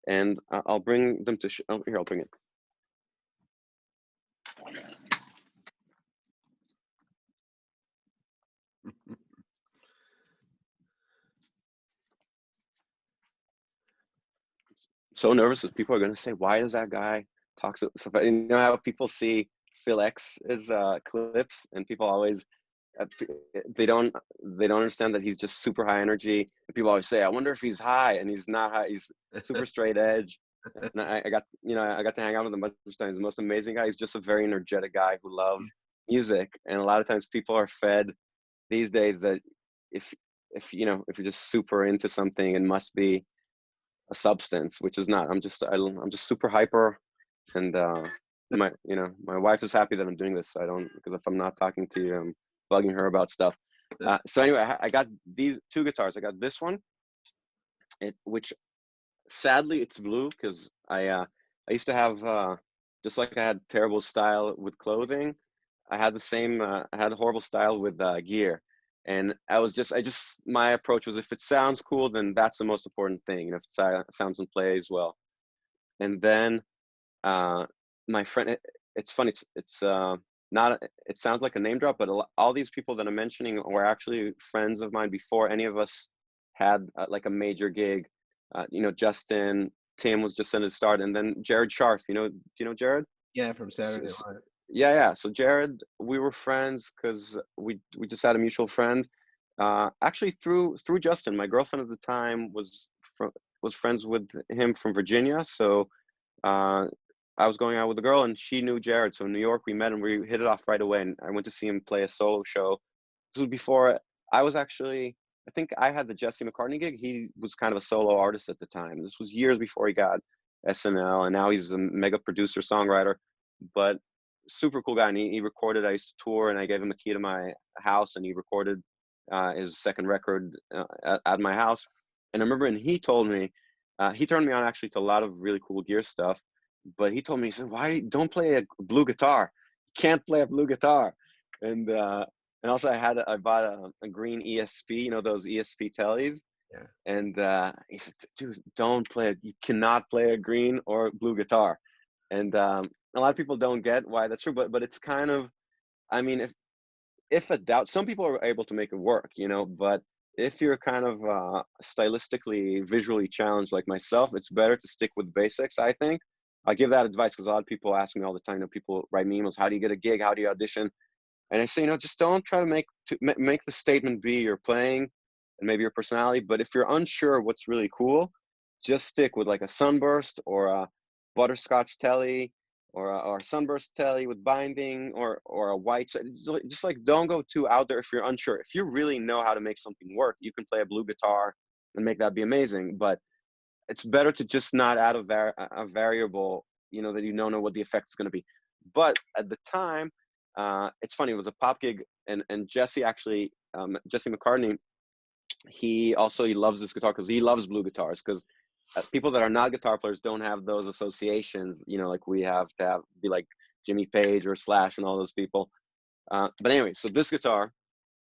and I'll bring them to oh, here, I'll bring it. So nervous that people are going to say, why does that guy talk so you know how people see Phil X's clips, and people always uh, they don't understand that he's just super high energy. And people always say, I wonder if he's high, and he's not high. He's super straight edge. And I got, you know, I got to hang out with him a bunch of times. The most amazing guy. He's just a very energetic guy who loves music. And a lot of times people are fed these days that if you know, if you're just super into something, it must be a substance, which is not. I'm just super hyper, and my my wife is happy that I'm doing this. I don't, because if I'm not talking to you, I'm bugging her about stuff. So anyway, I got these 2 guitars. I got this one, which sadly it's blue, because I used to have just like I had terrible style with clothing, I had the same I had horrible style with gear. And I just my approach was, if it sounds cool, then that's the most important thing. And if it sounds and plays well. And then my friend, it's funny, it's not, it sounds like a name drop, but all these people that I'm mentioning were actually friends of mine before any of us had like a major gig. You know, Justin, Tim was just in his start, and then Jared Scharf, do you know Jared? Yeah, from Saturday Night Live. Yeah. So Jared, we were friends because we just had a mutual friend. Actually, through Justin, my girlfriend at the time was friends with him from Virginia. So I was going out with a girl, and she knew Jared. So in New York, we met, and we hit it off right away. And I went to see him play a solo show. This was before I was actually. I think I had the Jesse McCartney gig. He was kind of a solo artist at the time. This was years before he got SNL, and now he's a mega producer, songwriter. But super cool guy, and he recorded. I used to tour, and I gave him a key to my house, and he recorded his second record at my house. And I remember, and he told me, he turned me on actually to a lot of really cool gear stuff. But he told me, he said, "Why don't play a blue guitar? You can't play a blue guitar." And also I bought a green ESP, those ESP tellies. Yeah. And he said, "Dude, don't play it. You cannot play a green or blue guitar." And a lot of people don't get why that's true, but it's kind of, I mean, if a doubt, some people are able to make it work, but if you're kind of stylistically, visually challenged like myself, it's better to stick with basics, I think. I give that advice because a lot of people ask me all the time, people write me emails, how do you get a gig? How do you audition? And I say, just don't try to make the statement be your playing and maybe your personality. But if you're unsure what's really cool, just stick with like a sunburst or a butterscotch telly or a sunburst telly with binding or a white. Just like don't go too out there if you're unsure. If you really know how to make something work, you can play a blue guitar and make that be amazing. But it's better to just not add a variable, that you don't know what the effect is going to be. But at the time, it's funny, it was a pop gig, and Jesse actually, Jesse McCartney, he loves this guitar because he loves blue guitars, because people that are not guitar players don't have those associations, like we have to be like Jimmy Page or Slash and all those people. But anyway, so this guitar,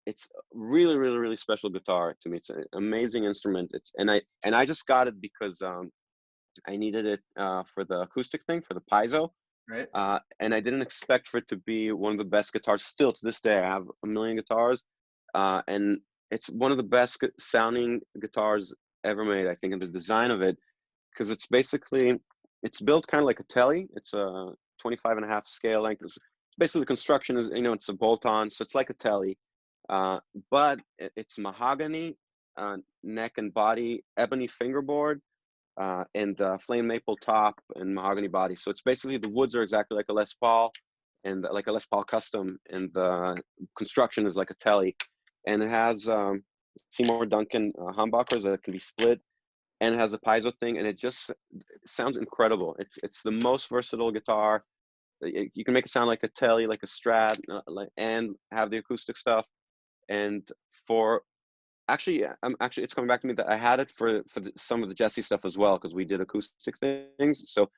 it's really, really, really special guitar to me. It's an amazing instrument. And I just got it because I needed it for the acoustic thing, for the piezo. Right. And I didn't expect for it to be one of the best guitars. Still to this day, I have a million guitars, and it's one of the best sounding guitars ever made, I think, in the design of it, because it's built kind of like a telly. It's a 25.5 scale length. It's basically, the construction is, it's a bolt-on, so it's like a telly, but it's mahogany neck and body, ebony fingerboard, and flame maple top and mahogany body. So it's basically, the woods are exactly like a Les Paul, and like a Les Paul custom, and the construction is like a telly, and it has Seymour Duncan humbuckers that can be split, and it has a piezo thing, and it sounds incredible. It's the most versatile guitar. You can make it sound like a telly, like a Strat, and have the acoustic stuff. And for actually, it's coming back to me that I had it for some of the Jesse stuff as well, because we did acoustic things. So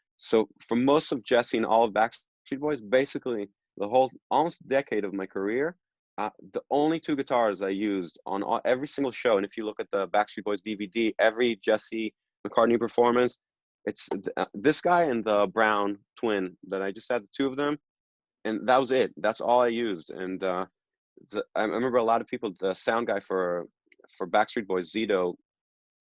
for most of Jesse and all of Backstreet Boys, basically the whole almost decade of my career, The only two guitars I used on every single show, and if you look at the Backstreet Boys DVD, every Jesse McCartney performance, it's this guy and the Brown twin that I just had, the two of them, and that was it. That's all I used. And I remember a lot of people, the sound guy for Backstreet Boys, Zito,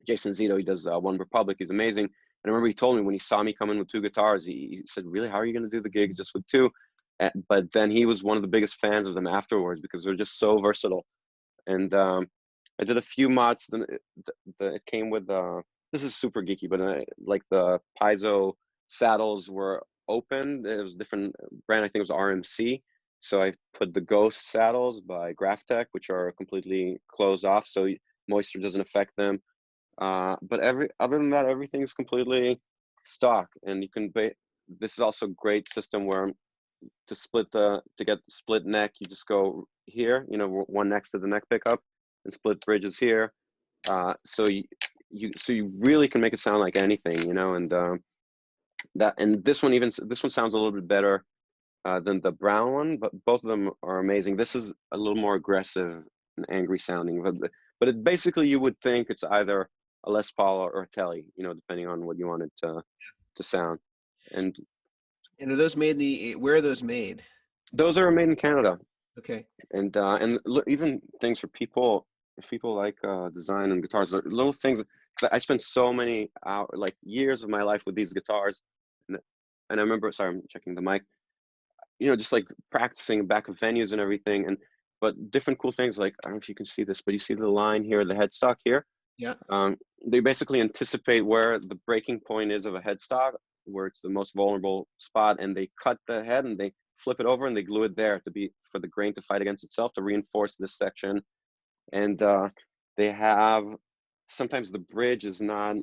Jason Zito, he does One Republic. He's amazing. And I remember he told me when he saw me come in with two guitars, he said, "Really, how are you going to do the gig just with two?" But then he was one of the biggest fans of them afterwards because they're just so versatile. And I did a few mods. Then it came with this is super geeky, but like the piezo saddles were open. It was a different brand. I think it was RMC. So I put the Ghost saddles by Graphtec, which are completely closed off, so moisture doesn't affect them. But other than that, everything's completely stock, and you can. This is also a great system where to get the split neck, you just go here, one next to the neck pickup, and split bridges here. So you really can make it sound like anything, and this one sounds a little bit better than the brown one, but both of them are amazing. This is a little more aggressive and angry sounding, but it basically, you would think it's either a Les Paul or a Tele, depending on what you want it to sound. And are those made where are those made? those are made in Canada. Okay. And even things for people, if people like design and guitars, little things. Cause I spent so many hours, like years of my life with these guitars, and I remember. Sorry, I'm checking the mic. Just like practicing back of venues and everything, but different cool things. Like, I don't know if you can see this, but you see the line here, the headstock here. Yeah. They basically anticipate where the breaking point is of a headstock, where it's the most vulnerable spot, and they cut the head and they flip it over and they glue it there for the grain to fight against itself, to reinforce this section. And they have, sometimes the bridge is not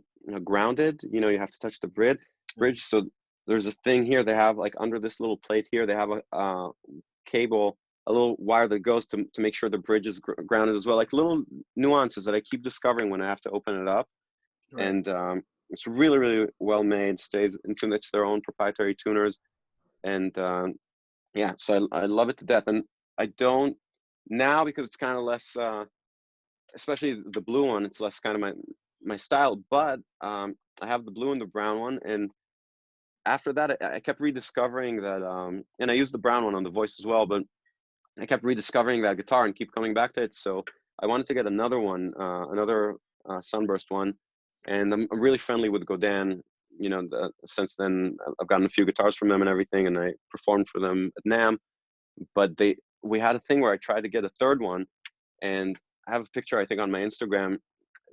grounded, you have to touch the bridge. So there's a thing here they have, like under this little plate here, they have a cable, a little wire that goes to make sure the bridge is grounded as well. Like little nuances that I keep discovering when I have to open it up. Right. And it's really, really well made, stays in tune. It's their own proprietary tuners. And yeah, so I love it to death. And I don't now, because it's kind of less, especially the blue one, it's less kind of my style. But I have the blue and the brown one, and after that, I kept rediscovering that, and I used the brown one on the voice as well. But I kept rediscovering that guitar and keep coming back to it. So I wanted to get another one, another Sunburst one, and I'm really friendly with Godin. Since then I've gotten a few guitars from them and everything, and I performed for them at NAMM. But we had a thing where I tried to get a third one, and I have a picture, I think, on my Instagram.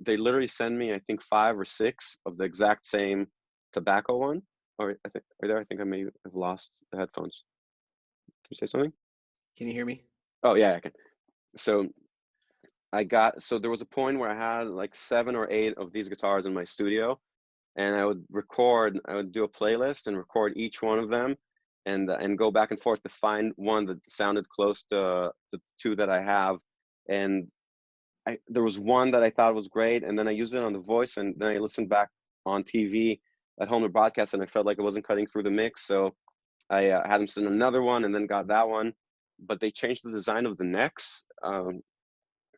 They literally send me, I think, 5 or 6 of the exact same tobacco one. Or I think right there, I think I may have lost the headphones. Can you say something? Can you hear me? Oh yeah, I can. So there was a point where I had like 7 or 8 of these guitars in my studio, and I would do a playlist and record each one of them, and go back and forth to find one that sounded close to the 2 that I have. And there was one that I thought was great, and then I used it on the voice, and then I listened back on TV at home to broadcast, and I felt like it wasn't cutting through the mix. So I had them send another one, and then got that one. But they changed the design of the necks.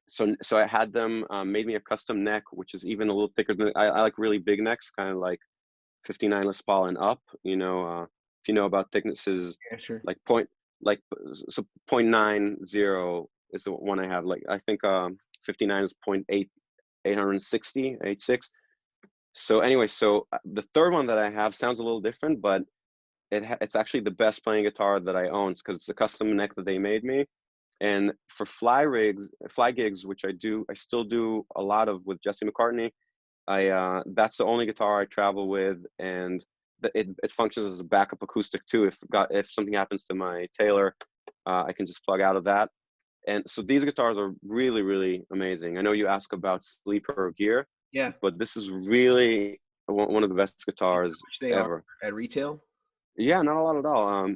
So I had them made me a custom neck, which is even a little thicker than I like really big necks, kind of like 59 Les Paul and up. If you know about thicknesses, Yeah, sure. like like so 0.90 is the one I have. Like I think 59 is 860, 86. So anyway, the third one that I have sounds a little different, but it's actually the best playing guitar that I own, because it's a custom neck that they made me. And for fly gigs, which I still do a lot of with Jesse McCartney. That's the only guitar I travel with, and it functions as a backup acoustic too. If something happens to my Taylor, I can just plug out of that. And so these guitars are really, really amazing. I know you ask about sleeper gear, Yeah. but this is really one of the best guitars They ever. are at retail? Yeah, not a lot at all.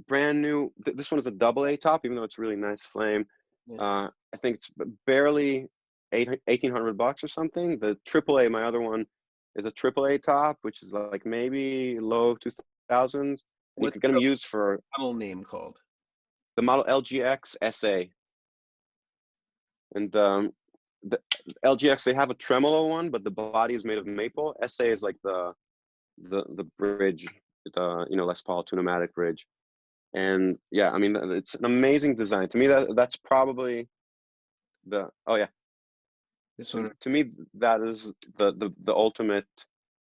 Brand new. This one is a double A top, even though it's really nice flame. Yeah. I think it's barely $1,800 or something. The triple A, my other one, is a triple A top, which is like maybe low 2000s. You What's can get them the used for model name called? the model LGX SA, and the LGX, they have a tremolo one, but the body is made of maple. SA is like the bridge, the Les Paul Tune-o-matic bridge. And yeah, I mean, it's an amazing design. To me, that's probably oh yeah, This one. to me that is the ultimate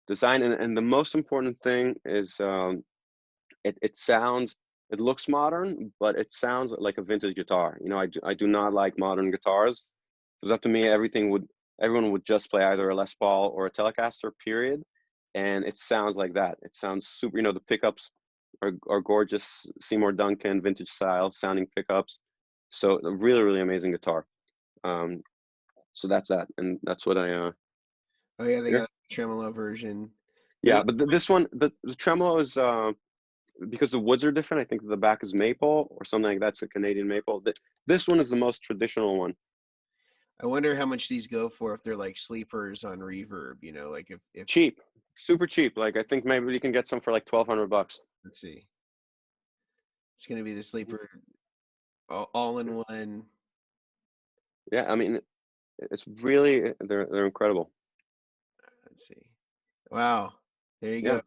design. And the most important thing is it looks modern, but it sounds like a vintage guitar. I do not like modern guitars. If it was up to me, everyone would just play either a Les Paul or a Telecaster, period. And it sounds like that. It sounds super. The pickups are gorgeous, Seymour Duncan vintage style sounding pickups. So a really, really amazing guitar. So that's that, and that's what I Oh yeah, they here. got a tremolo version. Yeah, but this one, the tremolo is because the woods are different. I think the back is maple or something like that's a Canadian maple. This one is the most traditional one. I wonder how much these go for if they're like sleepers on Reverb. Like if Cheap, super cheap. Like I think maybe you can get some for like $1,200. let's see, it's gonna be the sleeper all in one. Yeah, I mean, it's really they're incredible. Let's see. Wow, there you Yeah. go.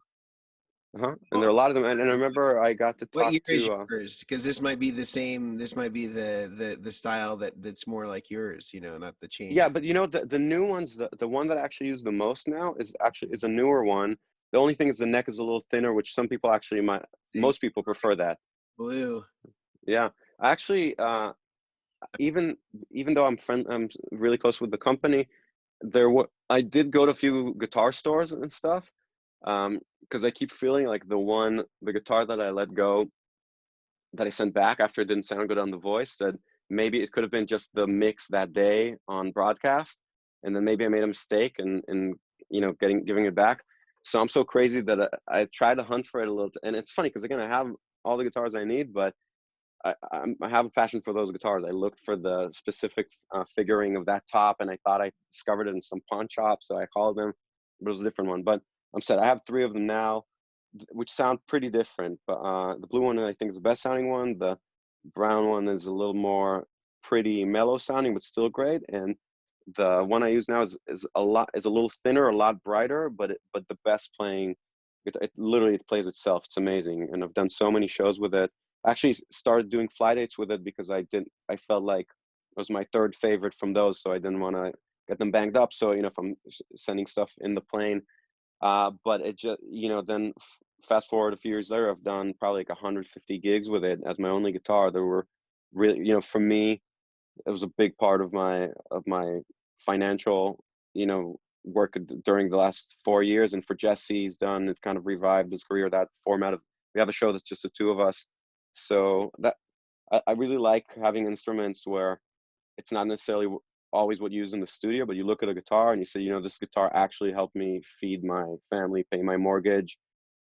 And there are a lot of them. And I remember I got to What talk year is to yours? Because this might be the same. This might be the style that's more like yours. Not the change. yeah, but the new ones, the one that I actually use the most now is a newer one. The only thing is the neck is a little thinner, which some people actually The most people prefer that. blue. Yeah. Actually, even though I'm really close with the company, I did go to a few guitar stores and stuff, because I keep feeling like the guitar that I let go, that I sent back after it didn't sound good on the voice, that maybe it could have been just the mix that day on broadcast, and then maybe I made a mistake and giving it back. So I'm so crazy that I tried to hunt for it a little, and it's funny because again I have all the guitars I need, but I have a passion for those guitars. I looked for the specific figuring of that top, and I thought I discovered it in some pawn shop, so I called them, but it was a different one. But I'm said I have 3 of them now, which sound pretty different. But the blue one I think is the best sounding one. The brown one is a little more pretty mellow sounding, but still great. And the one I use now is a little thinner, a lot brighter, but the best playing. It literally plays itself. It's amazing, and I've done so many shows with it. I actually started doing fly dates with it because I felt like it was my 3rd favorite from those, so I didn't want to get them banged up. So if I'm sending stuff in the plane, but it just then fast forward a few years later, I've done probably like 150 gigs with it as my only guitar. There were really, for me, it was a big part of my financial work during the last 4 years. And for Jesse, he's done it, kind of revived his career, that format of we have a show that's just the 2 of us. So that I really like having instruments where it's not necessarily always what you use in the studio, but you look at a guitar and you say, this guitar actually helped me feed my family, pay my mortgage.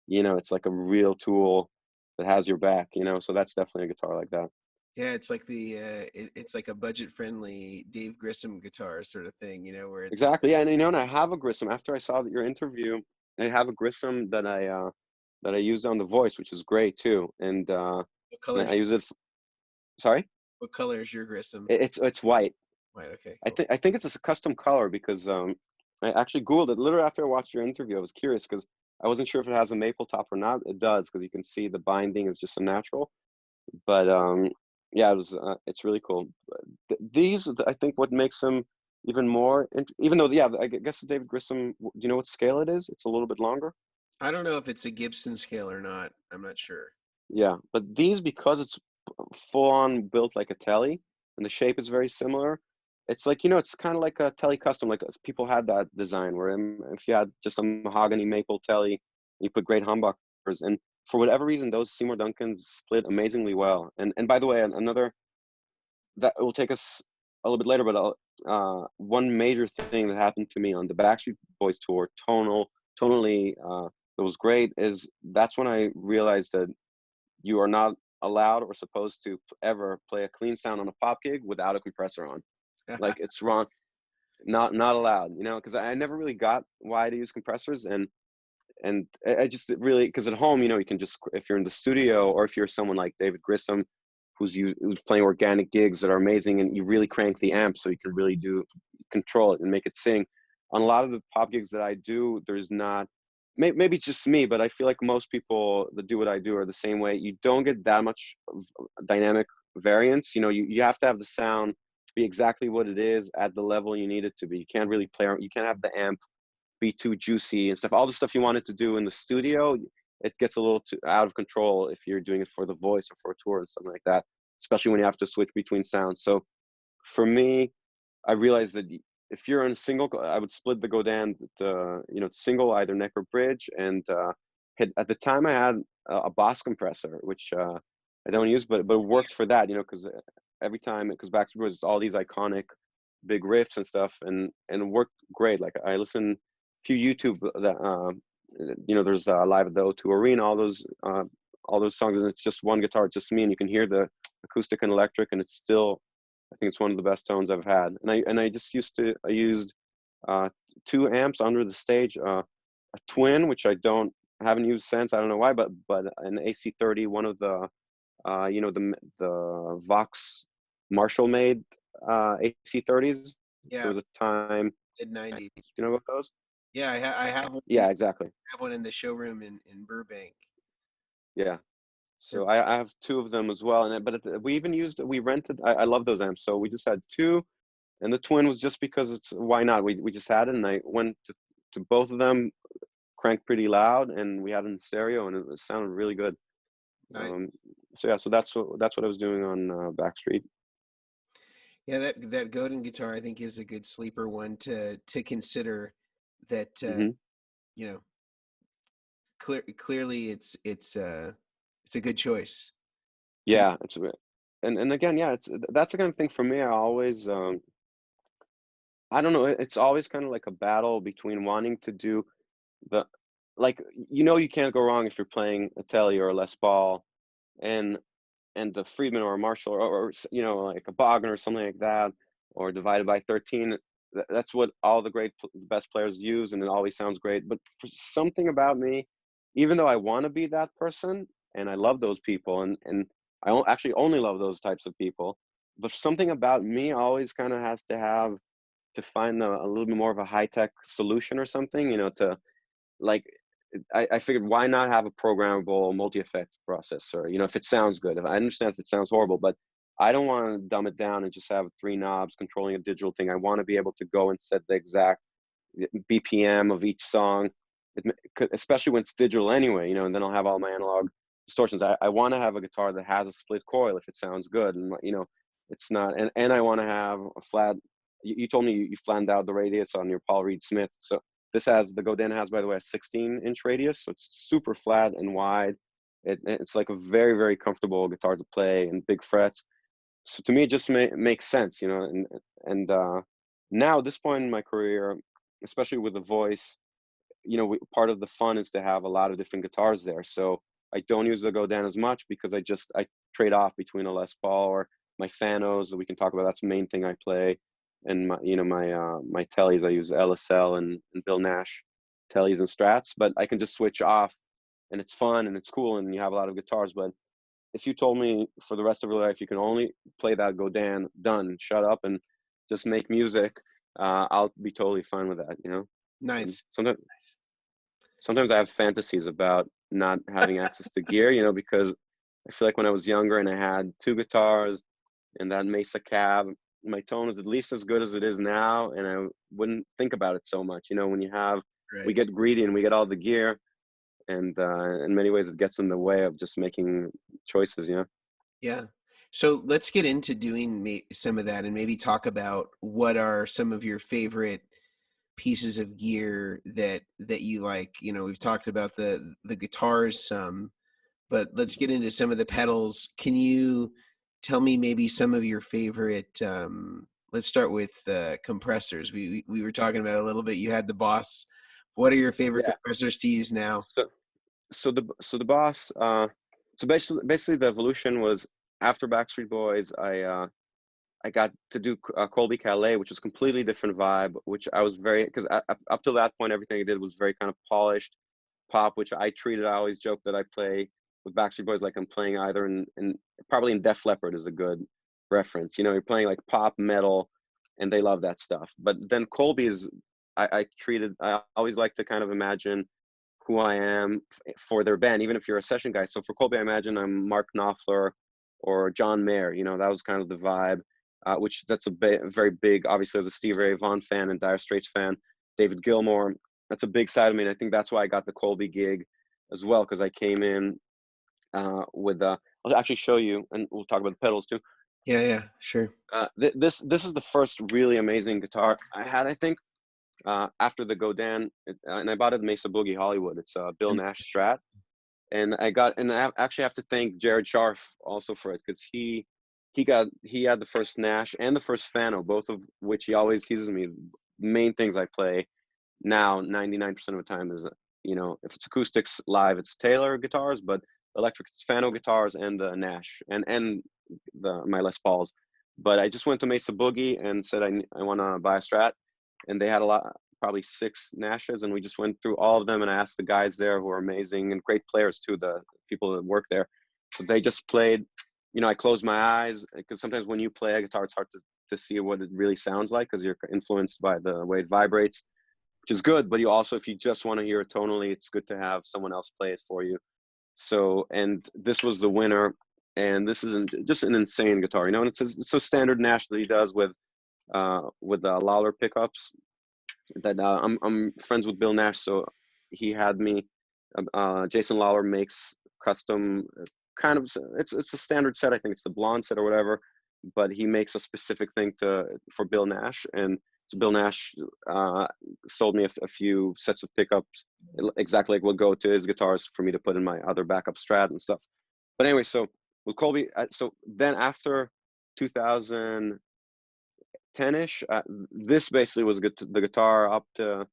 It's like a real tool that has your back, so that's definitely a guitar like that. Yeah, it's like it's like a budget-friendly Dave Grissom guitar sort of thing, where it's Exactly. Yeah. And I have a Grissom. After I saw your interview, I have a Grissom that I used on the voice, which is great too. And what color? I use it. Sorry? What color is your Grissom? It's white. White. Okay, I cool. think it's a custom color because I actually Googled it literally after I watched your interview. I was curious because I wasn't sure if it has a maple top or not. It does, because you can see the binding is just a natural. But yeah, it's really cool. These, I think, what makes them even more, even though, yeah, I guess the David Grissom. Do you know what scale it is? It's a little bit longer. I don't know if it's a Gibson scale or not. I'm not sure. Yeah, but these, because it's full on built like a Tele, and the shape is very similar. It's like, it's kind of like a Tele custom. Like people had that design where if you had just a mahogany maple Tele, you put great humbuckers. And for whatever reason, those Seymour Duncans split amazingly well. And by the way, another that will take us a little bit later, but one major thing that happened to me on the Backstreet Boys tour, tonally, that was great, is that's when I realized that you are not allowed or supposed to ever play a clean sound on a pop gig without a compressor on. Like, it's wrong, not allowed. Because I never really got why to use compressors, and I just really, because at home, you can just, if you're in the studio or if you're someone like David Grissom, who's playing organic gigs that are amazing, and you really crank the amp so you can really do control it and make it sing. On a lot of the pop gigs that I do, there's not, maybe it's just me, but I feel like most people that do what I do are the same way. You don't get that much dynamic variance. You know, you have to have the sound to be exactly what it is at the level you need it to be. You can't really play, you can't have the amp be too juicy and stuff. All the stuff you wanted to do in the studio, it gets a little too out of control if you're doing it for the voice or for a tour and something like that, especially when you have to switch between sounds. So for me, I realized that if you're in a single, I would split the Godin to, you know, single, either neck or bridge. And at the time I had a Boss compressor, which I don't use, but it worked for that, you know, because every time, because Backstreet Boys, all these iconic big riffs and stuff, and it worked great. Like I listen to YouTube that you know, there's Live at the O2 Arena, all those songs, and it's just one guitar, it's just me, and you can hear the acoustic and electric, and it's still, I think it's one of the best tones I've had. And I just used 2 amps under the stage, a twin, which I haven't used since, I don't know why, but an AC30, one of the you know, the Vox Marshall made AC30s. There Yeah, was a time, mid-90s. you know about those? Yeah, I have one. Yeah, exactly. Have one in the showroom in Burbank. Yeah. They're, So I have 2 of them as well, and we rented. I love those amps, so we just had 2, and the twin was just because it's, why not? We just had it, and I went to both of them, cranked pretty loud, and we had it in stereo, and it sounded really good. nice. So yeah, so that's what I was doing on Backstreet. Yeah, that Godin guitar I think is a good sleeper one to consider. That Hmm. you know, clearly it's a good choice. It's a good, Yeah, and again, yeah, that's the kind of thing for me. I always I don't know. It's always kind of like a battle between wanting to do the, like, you know, you can't go wrong if you're playing a Telly or a Les Paul, and the Friedman or a Marshall, you know, like a Bogner or something like that, or divided by 13. That's what all the best players use, and it always sounds great. But for something about me, even though I want to be that person, and I love those people, and actually only love those types of people, but something about me always kind of has to find a little bit more of a high tech solution or something, you know, to, like, I figured, why not have a programmable multi-effect processor? You know, if it sounds good. If I understand if it sounds horrible, but I don't want to dumb it down and just have 3 knobs controlling a digital thing. I want to be able to go and set the exact BPM of each song, especially when it's digital anyway, you know, and then I'll have all my analog distortions. I want to have a guitar that has a split coil if it sounds good, and, you know, it's not, and I want to have a flat. You told me you flanned out the radius on your Paul Reed Smith, so the Godin has, by the way, a 16-inch radius, so it's super flat and wide. It's like a very, very comfortable guitar to play, and big frets. So to me, it just makes sense, you know. And now at this point in my career, especially with the voice, you know, part of the fun is to have a lot of different guitars there. So I don't use the Godin as much because I trade off between a Les Paul or my Fanos that we can talk about. That's the main thing I play, and my, you know, my tellies, I use LSL and Bill Nash tellies and Strats. But I can just switch off, and it's fun and it's cool, and you have a lot of guitars. But if you told me for the rest of your life you can only play that Godin, done, shut up and just make music, I'll be totally fine with that, you know. nice. Sometimes I have fantasies about not having access to gear, you know, because I feel like when I was younger and I had 2 guitars and that Mesa cab, my tone was at least as good as it is now, and I wouldn't think about it so much. You know, when we Right. get greedy and we get all the gear, and in many ways it gets in the way of just making choices, you know? Yeah. So let's get into doing some of that and maybe talk about what are some of your favorite pieces of gear that you like. You know, we've talked about the guitars some, but let's get into some of the pedals. Can you tell me maybe some of your favorite let's start with compressors. We were talking about it a little bit. You had the Boss. What are your favorite Yeah. compressors to use now? So so the Boss, so basically the evolution was after Backstreet Boys. I got to do Colby Calais, which was completely different vibe, which I was very, because up to that point, everything I did was very kind of polished pop, which I always joke that I play with Backstreet Boys, like I'm playing either in probably in Def Leppard is a good reference. You know, you're playing like pop metal, and they love that stuff. But then Colby is, I always like to kind of imagine who I am for their band, even if you're a session guy. So for Colby, I imagine I'm Mark Knopfler or John Mayer. You know, that was kind of the vibe. Which that's very big. Obviously, as a Stevie Ray Vaughan fan and Dire Straits fan, David Gilmour. That's a big side of me, and I think that's why I got the Colby gig as well, because I came in with. I'll actually show you, and we'll talk about the pedals too. Yeah, yeah, sure. This is the first really amazing guitar I had, I think, after the Godin, and I bought it at Mesa Boogie Hollywood. It's a Bill Nash Strat, and I actually have to thank Jared Scharf also for it, because he had the first Nash and the first Fano, both of which he always teases me. Main things I play now 99% of the time is, you know, if it's acoustics live, it's Taylor guitars, but electric, it's Fano guitars and the Nash and my Les Pauls. But I just went to Mesa Boogie and said I want to buy a Strat, and they had probably 6 Nashes, and we just went through all of them, and I asked the guys there, who are amazing and great players too, the people that work there. So they just played. You know, I closed my eyes, because sometimes when you play a guitar, it's hard to see what it really sounds like, because you're influenced by the way it vibrates, which is good. But you also, if you just want to hear it tonally, it's good to have someone else play it for you. So, and this was the winner, and this is just an insane guitar, you know. And it's a standard Nash that he does with Lawler pickups. That I'm friends with Bill Nash, so he had me. Jason Lawler makes custom kind of, it's a standard set. I think it's the blonde set or whatever, but he makes a specific thing for Bill Nash, and so Bill Nash sold me a few sets of pickups exactly like what go to his guitars for me to put in my other backup Strat and stuff. But anyway, so with Colby, so then after 2010ish, this basically was the guitar up to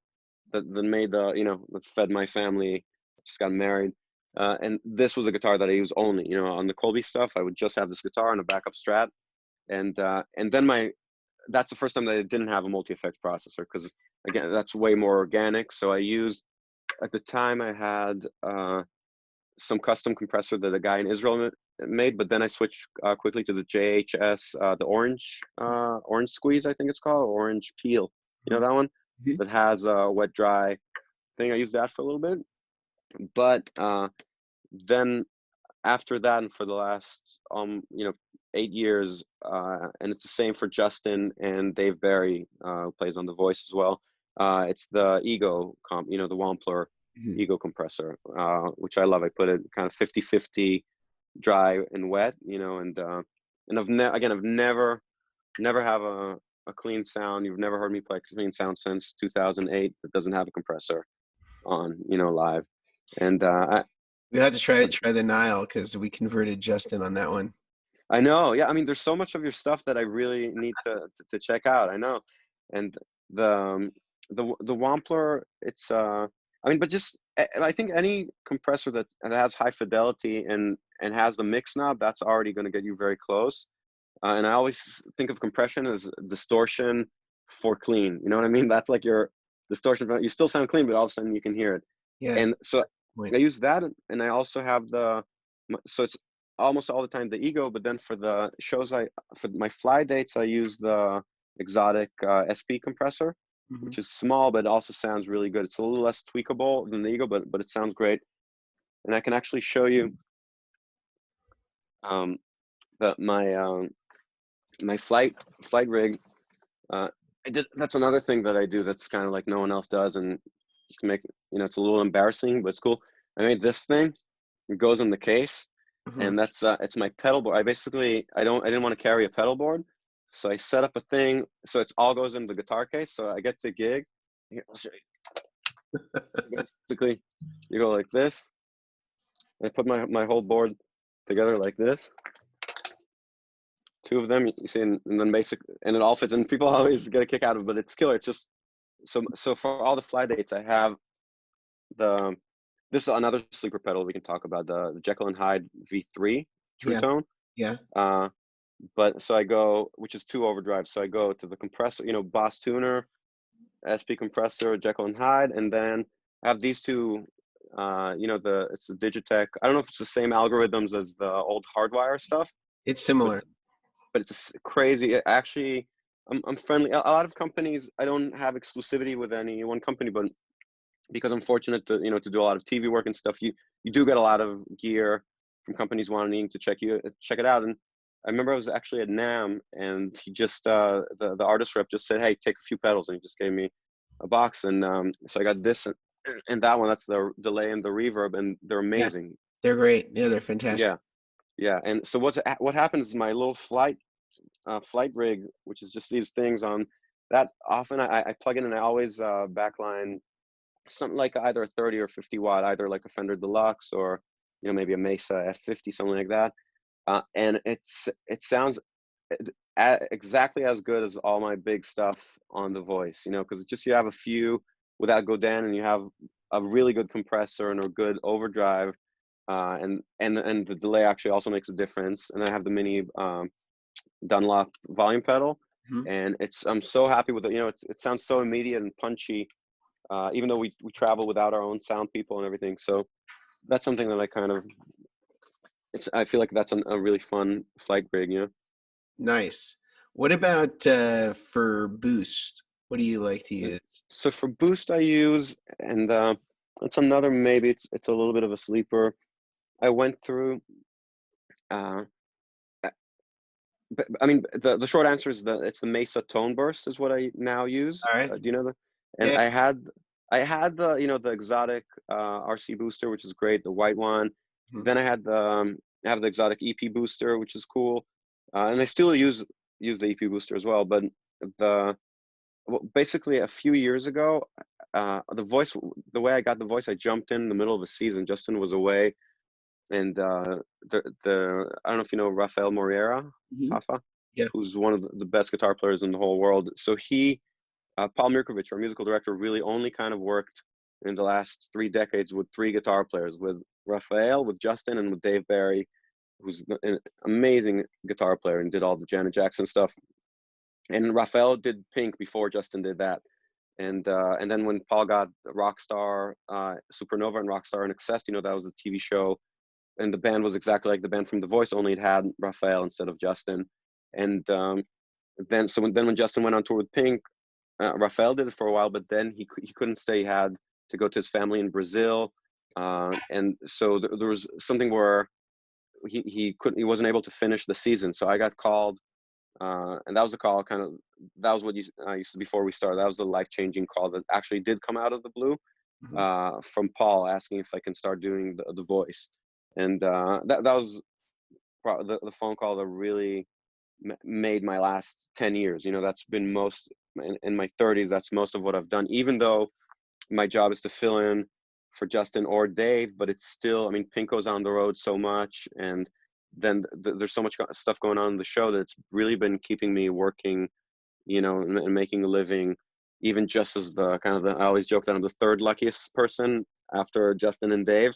that made the, you know, that fed my family. Just got married. And this was a guitar that I use only, you know, on the Colby stuff. I would just have this guitar and a backup Strat, and then that's the first time that I didn't have a multi-effect processor, because again, that's way more organic. So I used, at the time, I had some custom compressor that a guy in Israel made, but then I switched quickly to the JHS, the orange squeeze, I think it's called, orange peel. You know that one that has a wet dry thing. I used that for a little bit, but then after that, and for the last 8 years, and it's the same for Justin and Dave Barry, who plays on the voice as well. It's the Ego the Wampler Ego compressor, which I love. I put it kind of 50-50 dry and wet, you know, and I've never have a clean sound. You've never heard me play a clean sound since 2008 that doesn't have a compressor on, you know, live. And we had to try the Nile, because we converted Justin on that one. I know, yeah. I mean, there's so much of your stuff that I really need to check out. I know, and the Wampler, it's I mean, but just I think any compressor that has high fidelity and has the mix knob, that's already going to get you very close. And I always think of compression as distortion for clean. You know what I mean? That's like your distortion. You still sound clean, but all of a sudden you can hear it. Yeah. And so I use that, and I also have so it's almost all the time the Ego, but then for the shows, for my fly dates, I use the exotic SP compressor, which is small, but it also sounds really good. It's a little less tweakable than the Ego, but it sounds great. And I can actually show you that my flight rig. That's another thing that I do that's kind of like no one else does, and to make, you know, it's a little embarrassing, but it's cool. I made this thing. It goes in the case, and that's it's my pedal board. I didn't want to carry a pedal board, so I set up a thing so it all goes in the guitar case. So I get to gig. Here, I'll show you. Basically, you go like this. I put my whole board together like this. 2 of them, you see, and then and it all fits. And people always get a kick out of it, but it's killer. It's just so for all the fly dates, I have this is another sleeper pedal we can talk about, the Jekyll and Hyde V3 True Tone. Yeah. But so I go, which is 2 overdrives. So I go to the compressor, you know, Boss Tuner, SP compressor, Jekyll and Hyde, and then I have these 2 You know, it's the Digitech. I don't know if it's the same algorithms as the old hardwire stuff, It's but similar. it's crazy. Actually, I'm friendly. A lot of companies, I don't have exclusivity with any one company, but because I'm fortunate to, you know, to do a lot of TV work and stuff, you do get a lot of gear from companies wanting to check it out. And I remember I was actually at NAM, and he just the artist rep just said, "Hey, take a few pedals," and he just gave me a box, and so I got this and that one. That's the delay and the reverb, and they're Yeah, amazing. they're great. Yeah, they're fantastic. Yeah, yeah. And so what happens is my little flight rig, which is just these things on that. Often I plug in, and I always backline something like either a 30 or 50 watt, either like a Fender Deluxe or, you know, maybe a Mesa F50, something like that. And it sounds exactly as good as all my big stuff on the Voice, you know, because just you have a few without Godin, and you have a really good compressor and a good overdrive, and the delay actually also makes a difference. And I have the mini Dunlop volume pedal, Mhm. and I'm so happy with it. You know, it sounds so immediate and punchy, even though we travel without our own sound people and everything. So that's something that I kind of, I feel like that's a really fun flight rig, you know. Nice. What about for boost? What do you like to And use? so for boost I use, and that's another, maybe it's a little bit of a sleeper. I went through, uh, but I mean, the short answer is it's the Mesa Tone Burst is what I now use. All right. Do you know that? And Yeah. I had the, you know, the exotic RC booster, which is great, the white one. Mhm. Then I have the exotic EP booster, which is cool, and I still use the EP booster as well. But the basically a few years ago, the way I got the Voice, I jumped in the middle of the season. Justin was away, and I don't know if you know Rafael Moreira, Mhm. Rafa, Yeah. who's one of the best guitar players in the whole world. So Paul Mirkovich, our musical director, really only kind of worked in the last 3 decades with three guitar players, with Rafael, with Justin, and with Dave Barry, who's an amazing guitar player and did all the Janet Jackson stuff. And Rafael did Pink before Justin did that. And then when Paul got Rockstar, Supernova and Rockstar and Excess, you know, that was a TV show, and the band was exactly like the band from The Voice, only it had Rafael instead of Justin. And when Justin went on tour with Pink, Rafael did it for a while, but then he couldn't stay. He had to go to his family in Brazil, and so there was something where he wasn't able to finish the season. So I got called, and that was a call kind of, that was what used to, before we started. That was the life-changing call that actually did come out of the blue, Mhm. from Paul asking if I can start doing the Voice, and that was the phone call that really made my last 10 years. You know, that's been most in my 30s. That's most of what I've done, even though my job is to fill in for Justin or Dave, but it's still, I mean, Pinko's on the road so much, and then there's so much stuff going on in the show that it's really been keeping me working, you know, and making a living, even just as the kind of I always joke that I'm the third luckiest person after Justin and Dave.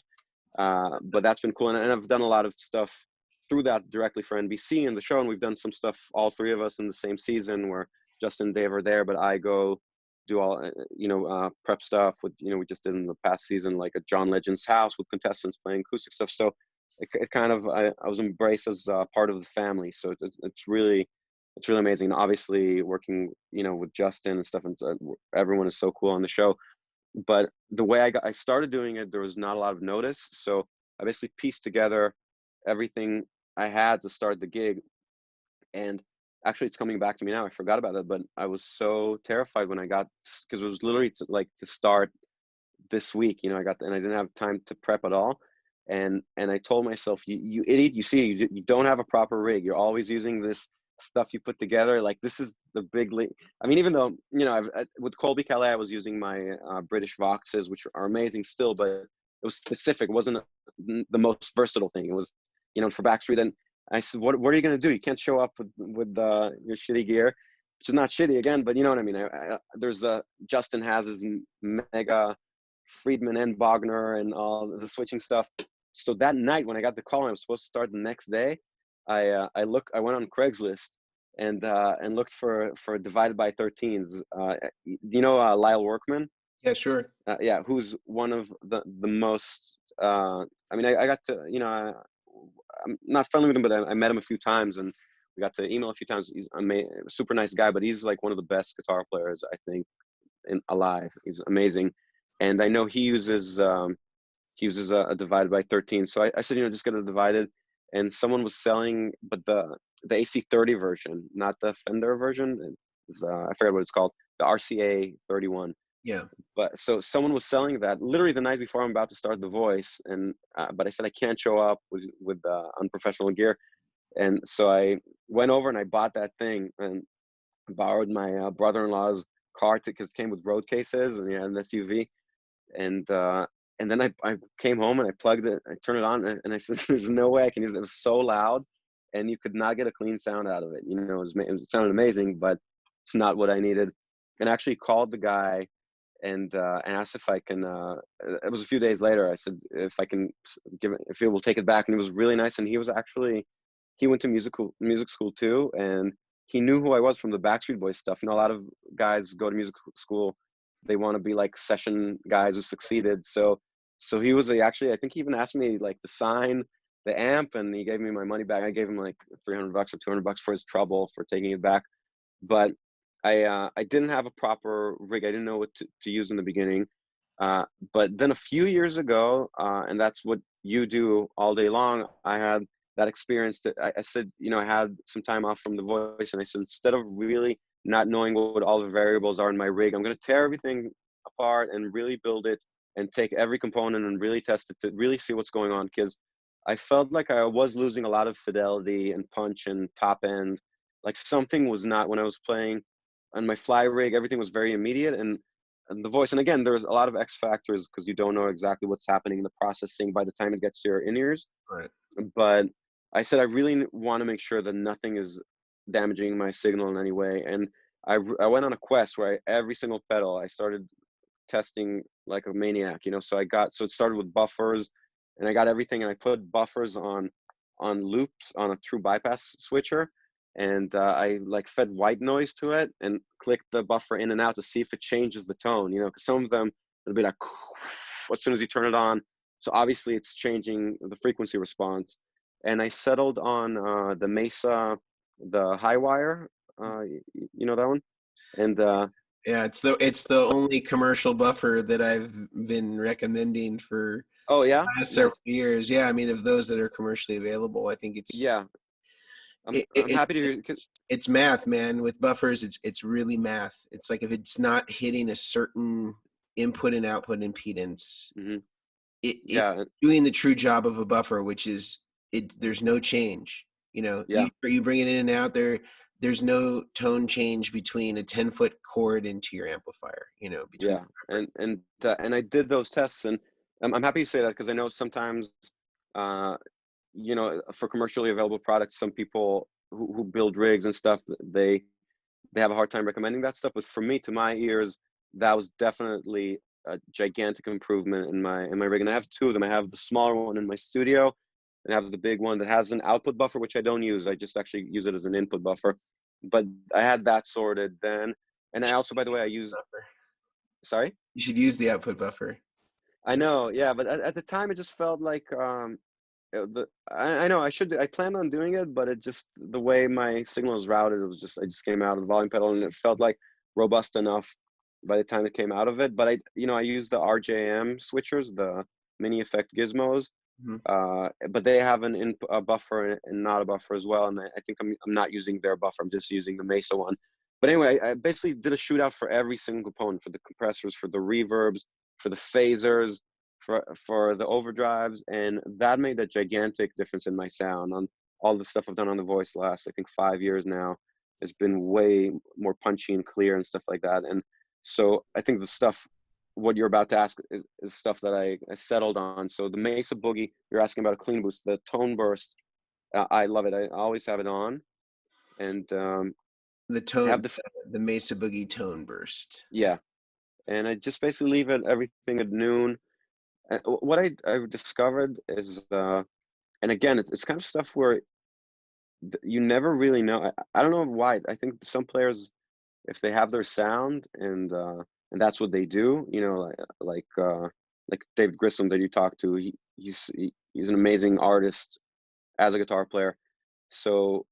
But that's been cool, and I've done a lot of stuff through that directly for NBC and the show, and we've done some stuff, all three of us, in the same season where Justin and Dave are there, but I go do all, prep stuff with, you know, we just did in the past season like at John Legend's house with contestants playing acoustic stuff. So it kind of, I was embraced as part of the family. So it's really amazing. And obviously working, you know, with Justin and stuff, and everyone is so cool on the show. But the way I started doing it, there was not a lot of notice. So I basically pieced together everything I had to start the gig. And actually, it's coming back to me now. I forgot about it, but I was so terrified when I got, because it was literally to start this week. You know, and I didn't have time to prep at all. And I told myself, you idiot, you see, you don't have a proper rig. You're always using this stuff you put together. Like, this is the big league. I mean, even though, you know, with Colby Calais, I was using my British Voxes, which are amazing still, but it was specific. It wasn't the most versatile thing. It was, you know, for Backstreet. And I said, what are you going to do? You can't show up with your shitty gear, which is not shitty again, but you know what I mean? There's Justin has his mega Friedman and Bogner and all the switching stuff. So that night when I got the call, I was supposed to start the next day. I went on Craigslist and looked for divided by 13s. You know, Lyle Workman. Yeah, sure. Yeah, who's one of the most. I mean, I got to, I'm not friendly with him, but I met him a few times, and we got to email a few times. He's a super nice guy, but he's like one of the best guitar players I think alive. He's amazing, and I know he uses a divided by 13. So I said, just get a divided, and someone was selling, but the AC30 version, not the Fender version. I forget what it's called, the RCA 31. Yeah. But so someone was selling that literally the night before I'm about to start The Voice, and but I said I can't show up with unprofessional gear, and so I went over and I bought that thing and borrowed my brother-in-law's car because it came with road cases and yeah, an SUV, and then I came home and I plugged it, I turned it on, and I said, "There's no way I can use it." It was so loud, and you could not get a clean sound out of it. It sounded amazing, but it's not what I needed. And I actually called the guy and asked if I can. It was a few days later. I said if I can if he will take it back, and he was really nice. And he went to music school too, and he knew who I was from the Backstreet Boys stuff. A lot of guys go to music school, they want to be like session guys who succeeded. So he was actually, I think he even asked me like to sign the amp, and he gave me my money back. I gave him like $300 or $200 for his trouble for taking it back. But I didn't have a proper rig. I didn't know what to use in the beginning. But then a few years ago, and that's what you do all day long, I had that experience that I said, I had some time off from The Voice, and I said, instead of really not knowing what all the variables are in my rig, I'm going to tear everything apart and really build it and take every component and really test it to really see what's going on. Because I felt like I was losing a lot of fidelity and punch and top end. Like something was not, when I was playing on my fly rig, everything was very immediate, and the voice. And again, there's a lot of X factors because you don't know exactly what's happening in the processing by the time it gets to your in-ears. Right. But I said I really want to make sure that nothing is damaging my signal in any way. And I went on a quest where every single pedal I started testing like a maniac, So it started with buffers, and I got everything, and I put buffers on loops on a true bypass switcher, and I like fed white noise to it and clicked the buffer in and out to see if it changes the tone, because some of them it'll be like as soon as you turn it on. So obviously it's changing the frequency response. And I settled on the Mesa, the high wire, that one, and Yeah, it's the only commercial buffer that I've been recommending for oh the yeah, last several nice, years. Yeah, I mean, of those that are commercially available, I think yeah. I'm it, I'm it, happy to hear. it's math, man. With buffers, it's really math. It's like if it's not hitting a certain input and output impedance, Mhm. it Yeah, doing the true job of a buffer, which is there's no change. yeah, You bring it in and out there. There's no tone change between a 10-foot cord into your amplifier. Between yeah. And I did those tests, and I'm happy to say that because I know sometimes, uh, for commercially available products, some people who build rigs and stuff, they have a hard time recommending that stuff. But for me, to my ears, that was definitely a gigantic improvement in my rig. And I have two of them. I have the smaller one in my studio, and I have the big one that has an output buffer, which I don't use. I just actually use it as an input buffer. But I had that sorted then. And you I should also, by the way, I use, buffer. sorry? You should use the output buffer. I know, yeah, but at the time it just felt like I know I planned on doing it, but it just, the way my signal is routed, it was just, I just came out of the volume pedal and it felt like robust enough by the time it came out of it. But I use the RJM switchers, the mini effect gizmos, Mhm. but they have a buffer and not a buffer as well. And I think I'm not using their buffer. I'm just using the Mesa one. But anyway, I basically did a shootout for every single component, for the compressors, for the reverbs, for the phasers, for the overdrives, and that made a gigantic difference in my sound. On all the stuff I've done on the voice last, I think 5 years now, has been way more punchy and clear and stuff like that. And so I think the stuff, what you're about to ask, is stuff that I settled on. So the Mesa Boogie, you're asking about a clean boost, the tone burst, I love it. I always have it on, and The I tone, have the the Mesa Boogie tone burst. yeah, and I just basically leave it everything at noon. And what I discovered is, and again, it's kind of stuff where you never really know. I don't know why. I think some players, if they have their sound and and that's what they do. You know, like David Grissom that you talked to. He's an amazing artist as a guitar player. So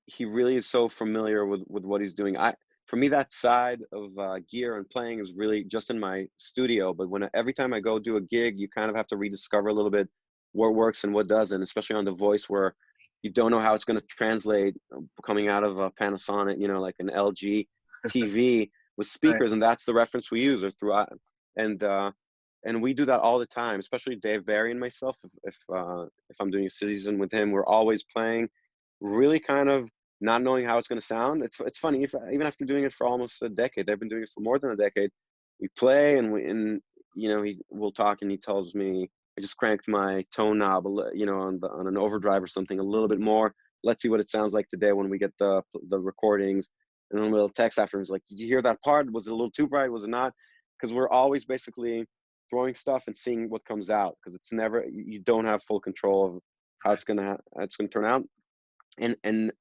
he really is so familiar with what he's doing. For me, that side of gear and playing is really just in my studio. But every time I go do a gig, you kind of have to rediscover a little bit what works and what doesn't, especially on the voice, where you don't know how it's going to translate coming out of a Panasonic, you know, like an LG TV with Right. speakers, and that's the reference we use or throughout. And and we do that all the time, especially Dave Barry and myself. If I'm doing a season with him, we're always playing, really kind of not knowing how it's going to sound. It's funny, even after doing it for almost a decade, they've been doing it for more than a decade. We play and you know, we'll talk and he tells me, I just cranked my tone knob, you know, on an overdrive or something a little bit more. Let's see what it sounds like today when we get the recordings. And then we'll text after and it's like, did you hear that part? Was it a little too bright? Was it not? Because we're always basically throwing stuff and seeing what comes out, because it's never, you don't have full control of how it's gonna turn out. And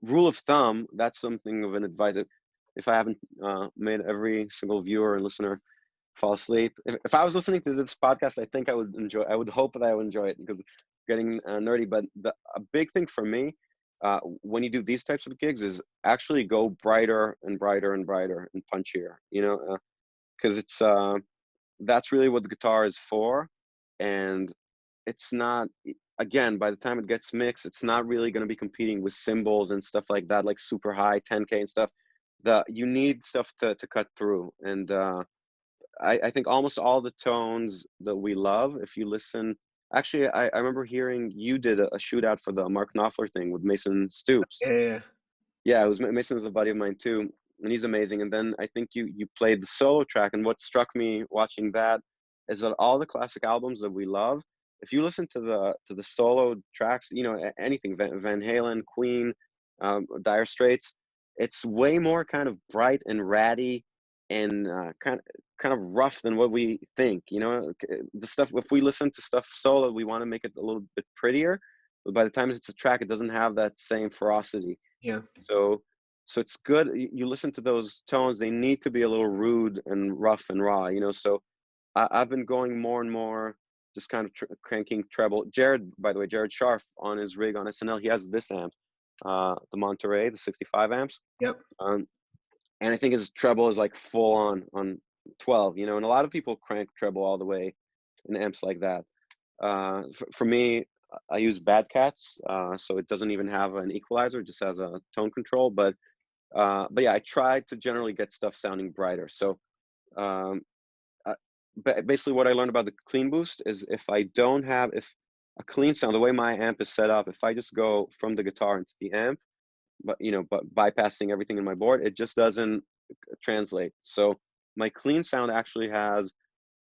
rule of thumb, that's something of an advice. If I haven't made every single viewer and listener fall asleep, if I was listening to this podcast, I think I would hope that I would enjoy it, because getting nerdy. But a big thing for me when you do these types of gigs is actually go brighter and brighter and brighter and punchier, you know, because it's that's really what the guitar is for. And it's not, again, by the time it gets mixed, it's not really going to be competing with cymbals and stuff like that, like super high 10K and stuff. You need stuff to cut through. And I think almost all the tones that we love, if you listen, actually, I remember hearing you did a shootout for the Mark Knopfler thing with Mason Stoops. Yeah, yeah, Yeah, it was Mason was a buddy of mine too, and he's amazing. And then I think you played the solo track, and what struck me watching that is that all the classic albums that we love, if you listen to the solo tracks, you know, anything Van Halen, Queen, Dire Straits, it's way more kind of bright and ratty and kind of rough than what we think. You know, the stuff, if we listen to stuff solo, we want to make it a little bit prettier, but by the time it's a track, it doesn't have that same ferocity. yeah. So it's good. You listen to those tones, they need to be a little rude and rough and raw, you know. So I've been going more and more, just kind of cranking treble. Jared, by the way, Jared Scharf, on his rig on SNL, he has this amp, the Monterey, the 65 amps. Yep. Um, and I think his treble is like full on 12, you know, and a lot of people crank treble all the way in amps like that. For me, I use Bad Cats, so it doesn't even have an equalizer; it just has a tone control. But yeah, I try to generally get stuff sounding brighter. So um, basically, what I learned about the clean boost is if a clean sound, the way my amp is set up, if I just go from the guitar into the amp, but you know, but bypassing everything in my board, it just doesn't translate. So my clean sound actually has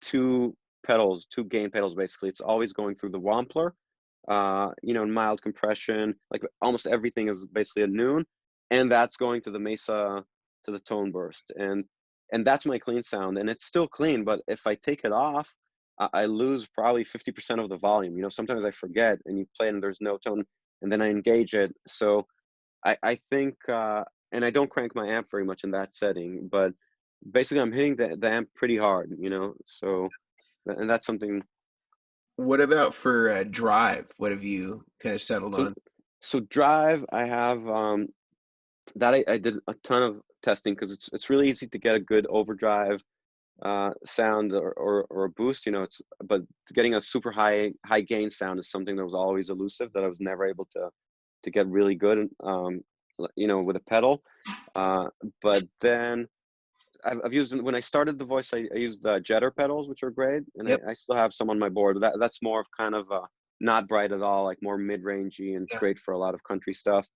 two pedals, two gain pedals. Basically, it's always going through the Wampler, you know, mild compression, like almost everything is basically a noon, and that's going to the Mesa, to the tone burst, and that's my clean sound, and it's still clean. But if I take it off, I lose probably 50% of the volume. You know, sometimes I forget, and you play and there's no tone, and then I engage it. So I think, and I don't crank my amp very much in that setting, but basically I'm hitting the amp pretty hard, you know. So and that's something. What about for drive? What have you kind of settled So on? so drive, I have that I did a ton of testing, because it's really easy to get a good overdrive sound or a boost, you know. It's but getting a super high gain sound is something that was always elusive, that I was never able to get really good, you know, with a pedal. Uh, but then I've used, when I started the voice, I used the Jetter pedals, which are great, and Yep. I still have some on my board. But that's more of kind of not bright at all, like more mid-rangey, and it's Yeah. great for a lot of country stuff.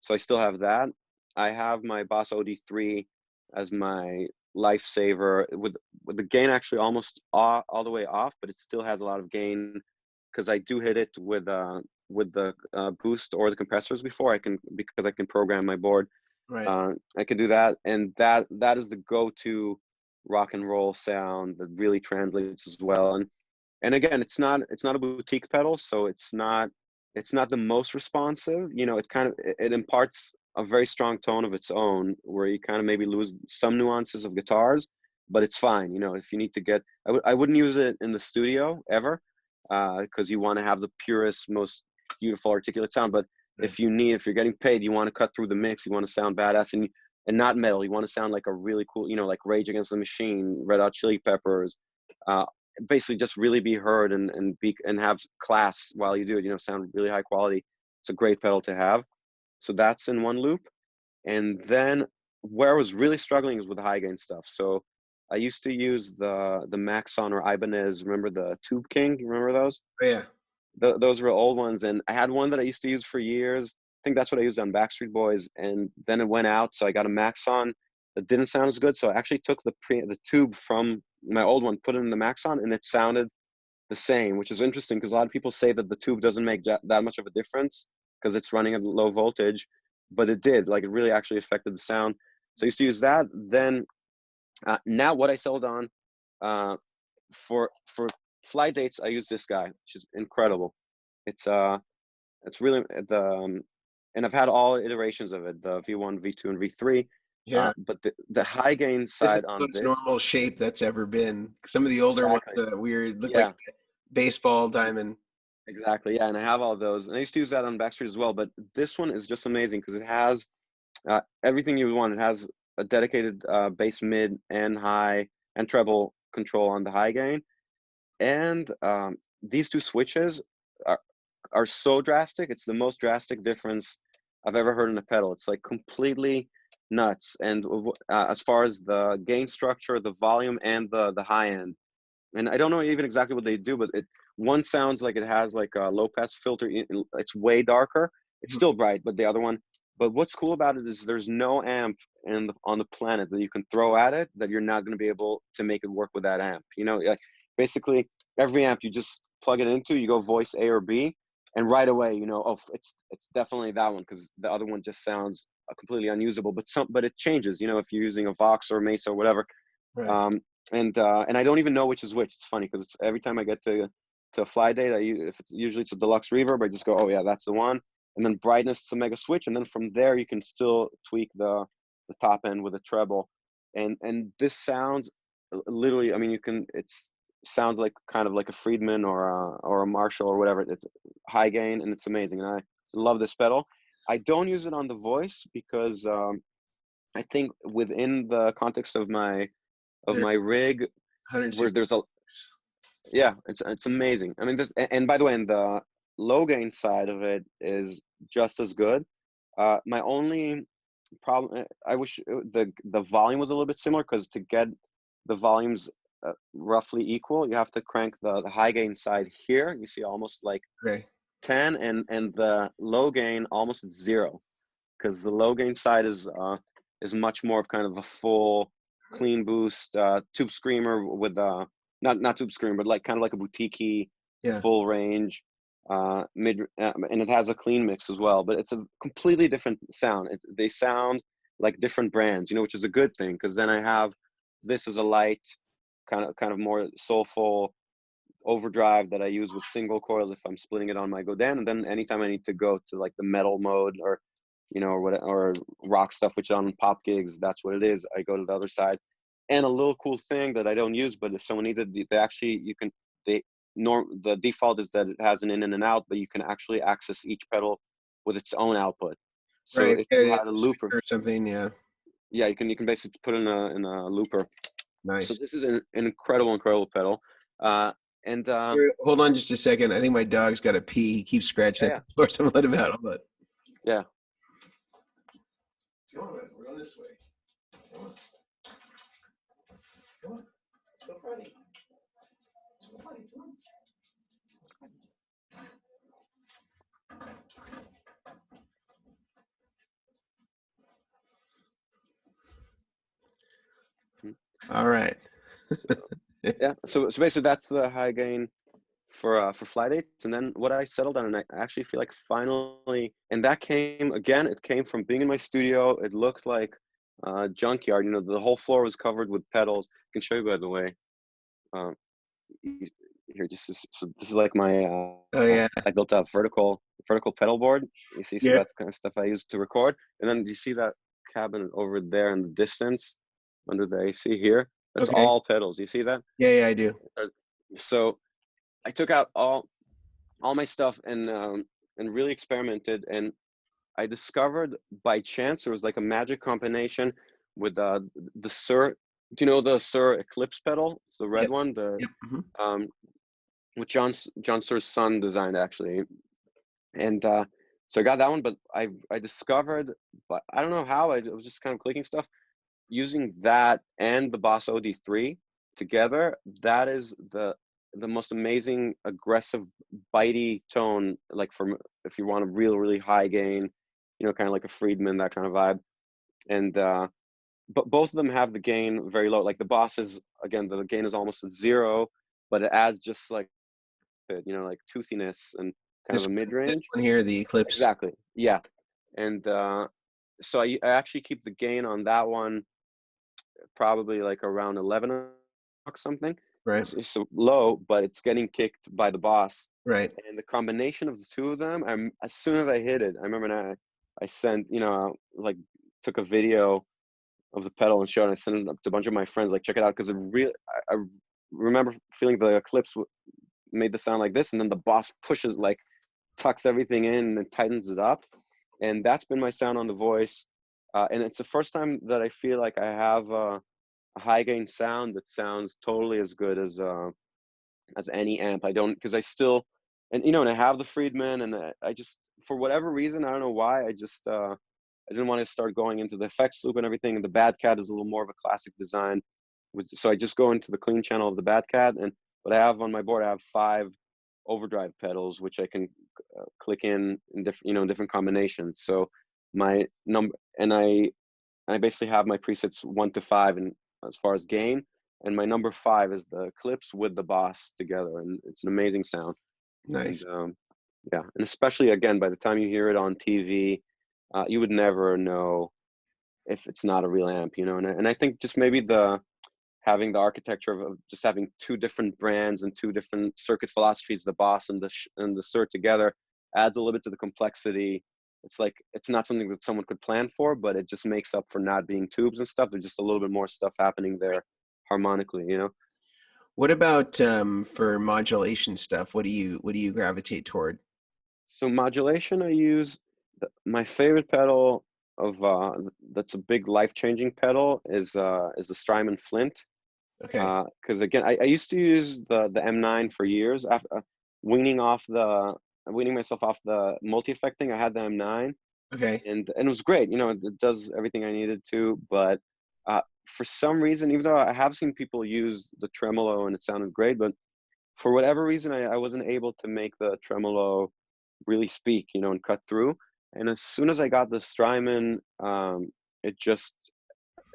So I still have that. I have my Boss OD3 as my lifesaver, with the gain actually almost all the way off, but it still has a lot of gain, because I do hit it with the boost or the compressors before, because I can program my board. Right. I can do that, and that is the go-to rock and roll sound that really translates as well. And again, it's not a boutique pedal, so it's not the most responsive. You know, it imparts a very strong tone of its own, where you kind of maybe lose some nuances of guitars, but it's fine. You know, if you need to get, I wouldn't use it in the studio ever, because you want to have the purest, most beautiful articulate sound. But if you're getting paid, you want to cut through the mix, you want to sound badass, and not metal. You want to sound like a really cool, you know, like Rage Against the Machine, Red Hot Chili Peppers, basically just really be heard and have class while you do it, you know, sound really high quality. It's a great pedal to have. So that's in one loop. And then where I was really struggling is with the high gain stuff. So I used to use the Maxon or Ibanez, remember the Tube King? You remember those? Oh, yeah. Those were old ones, and I had one that I used to use for years. I think that's what I used on Backstreet Boys, and then it went out, so I got a Maxon that didn't sound as good. So I actually took the tube from my old one, put it in the Maxon, and it sounded the same, which is interesting because a lot of people say that the tube doesn't make that much of a difference because it's running at low voltage, but it did. Like, it really actually affected the sound. So I used to use that. Then now what I sold on for flight dates, I use this guy, which is incredible. It's really and I've had all iterations of it, the V1, V2, and V3. Yeah. But the high gain side It's the on most this, normal shape that's ever been. Some of the older ones, exactly, weird, look like yeah, a baseball diamond. exactly, yeah. And I have all those, and I used to use that on Backstreet as well. But this one is just amazing because it has everything you want. It has a dedicated bass, mid, and high, and treble control on the high gain. And these two switches are so drastic. It's the most drastic difference I've ever heard in a pedal. It's like completely nuts. And as far as the gain structure, the volume, and the high end, and I don't know even exactly what they do, but one sounds like it has like a low pass filter. It's way darker. It's still bright, but the other one. But what's cool about it is there's no amp on the planet that you can throw at it that you're not going to be able to make it work with that amp. You know, like basically every amp you just plug it into, you go voice A or B, and right away you know, oh, it's definitely that one, because the other one just sounds completely unusable. But it changes. You know, if you're using a Vox or a Mesa or whatever. Right. And I don't even know which is which. It's funny because it's every time I get to a fly date, if it's usually it's a deluxe reverb, I just go, oh yeah, that's the one. And then brightness to mega switch, and then from there you can still tweak the top end with a treble, and this sounds literally. I mean, sounds like kind of like a Friedman or a Marshall or whatever. It's high gain and it's amazing, and I love this pedal. I don't use it on the voice because I think within the context of my They're rig, where 160. there's yeah, it's amazing. I mean, and by the way, and the low gain side of it is just as good. My only problem, I wish the volume was a little bit similar, because to get the volumes roughly equal, you have to crank the high gain side here. You see almost like Okay. 10, and the low gain almost at 0, because the low gain side is much more of kind of a full clean boost tube screamer with not tube screamer, but like kind of like a boutique Yeah. full range mid, and it has a clean mix as well. But it's a completely different sound. They sound like different brands, you know, which is a good thing, because then I have this as a light kind of more soulful overdrive that I use with single coils if I'm splitting it on my Godin, and then anytime I need to go to like the metal mode, or you know, or rock stuff, which on pop gigs, that's what it is, I go to the other side. And a little cool thing that I don't use, but if someone needs it, they actually, the default is that it has an in and an out, but you can actually access each pedal with its own output. So Right. if you Yeah, had a looper, or something. Yeah. yeah, you can basically put in a looper. So Nice. this is an incredible pedal. And Here, hold on just a second. I think my dog's got to pee. He keeps scratching at yeah, the floor, so I'm gonna let him out. Hold on. yeah. Come on, we're on this way. Come on. Come on. Let's go potty. Let's go potty. Come on. All right. Yeah, so basically that's the high gain for flight dates. And then what I settled on, and I actually feel like finally, and that came again, it came from being in my studio. It looked like junkyard, you know, the whole floor was covered with pedals. I can show you, by the way. Here, so this is like my Oh yeah. I built a vertical pedal board. You see, so Yeah. that's kind of stuff I use to record. And then you see that cabinet over there in the distance under the AC here. That's Okay. all pedals. You see that? Yeah, I do. Uh, So I took out all my stuff and really experimented, and I discovered by chance there was like a magic combination with the Sir. Do you know the Sir Eclipse pedal? It's the red Yes. one. The Yep. um, which John Sir's son designed actually, and so I got that one. But I discovered, but I don't know how. I was just kind of clicking stuff using that and the Boss OD3 together. That is the most amazing aggressive bitey tone, like from if you want a really high gain, kind of like a Friedman, that kind of vibe. And but both of them have the gain very low. Like the Boss is, again, the gain is almost at zero, but it adds just like like toothiness and kind of This a this mid-range. one here, the Eclipse. Exactly, yeah. And so I actually keep the gain on that one probably like around 11 o'clock something. Right. It's low, but it's getting kicked by the Boss. Right. And the combination of the two of them, as soon as I hit it, I remember now I sent, like took a video of the pedal and showed it. I sent it up to a bunch of my friends, like, check it out, because it really, I remember feeling the Eclipse made the sound like this, and then the Boss pushes, like, tucks everything in and tightens it up. And that's been my sound on the Voice. And it's the first time that I feel like I have a high gain sound that sounds totally as good as any amp. I don't, because I still, and I have the Friedman, and I just, for whatever reason, I don't know why, I didn't want to start going into the effects loop and everything. And the Bad Cat is a little more of a classic design, so I just go into the clean channel of the Bad Cat. And what I have on my board, I have 5 overdrive pedals, which I can click in different, different combinations. So my number, and I basically have my presets 1 to 5, and as far as gain, and my number 5 is the Eclipse with the Boss together, and it's an amazing sound. And Nice. yeah, and especially, again, by the time you hear it on TV, you would never know if it's not a real amp, and I think just maybe having the architecture of just having 2 different brands and 2 different circuit philosophies, the Boss and the Sir together, adds a little bit to the complexity. It's like, it's not something that someone could plan for, but it just makes up for not being tubes and stuff. There's just a little bit more stuff happening there harmonically. What about for modulation stuff? What do you gravitate toward? So modulation, I use my favorite pedal of that's a big life-changing pedal is the Strymon Flint. Okay. Because again, I used to use the M9 for years. After weaning myself off the multi-effect thing, I had the M9, Okay. and it was great. It does everything I needed to. But for some reason, even though I have seen people use the tremolo and it sounded great, but for whatever reason, I wasn't able to make the tremolo really speak, and cut through. And as soon as I got the Strymon, it just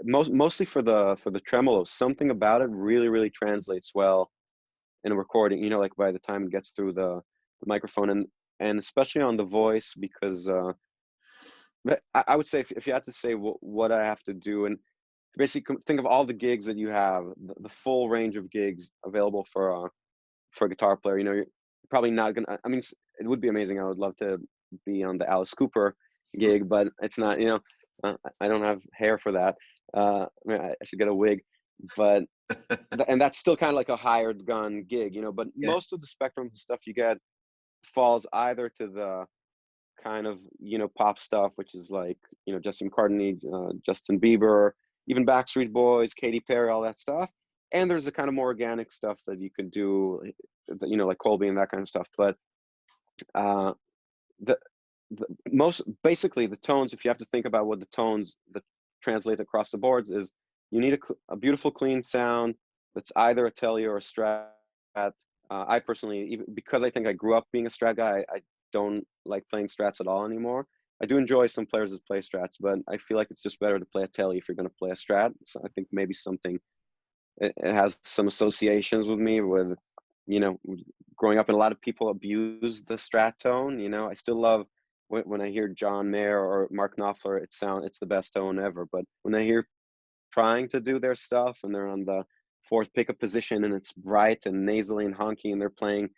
mostly for the tremolo, something about it really translates well in a recording. Like by the time it gets through the microphone, and especially on the Voice, because but I would say, if you had to say what I have to do, and basically think of all the gigs that you have, the full range of gigs available for a guitar player. You're probably not gonna. I mean, it would be amazing. I would love to be on the Alice Cooper gig, but it's not. I don't have hair for that. I should get a wig, but and that's still kind of like a hired gun gig. But Yeah. most of the spectrum of the stuff you get falls either to the kind of pop stuff, which is like Justin McCartney, Justin Bieber, even Backstreet Boys, Katy Perry, all that stuff. And there's the kind of more organic stuff that you can do, like Colby and that kind of stuff. But uh, the most basically the tones, if you have to think about what the tones that translate across the boards is, you need a beautiful clean sound that's either a Tele or a Strat. I personally, even because I think I grew up being a Strat guy, I don't like playing Strats at all anymore. I do enjoy some players that play Strats, but I feel like it's just better to play a Tele if you're going to play a Strat. So I think maybe it has some associations with me with, growing up, and a lot of people abuse the Strat tone. I still love when I hear John Mayer or Mark Knopfler, it's the best tone ever. But when I hear trying to do their stuff and they're on the 4th pickup position and it's bright and nasally and honky, and they're playing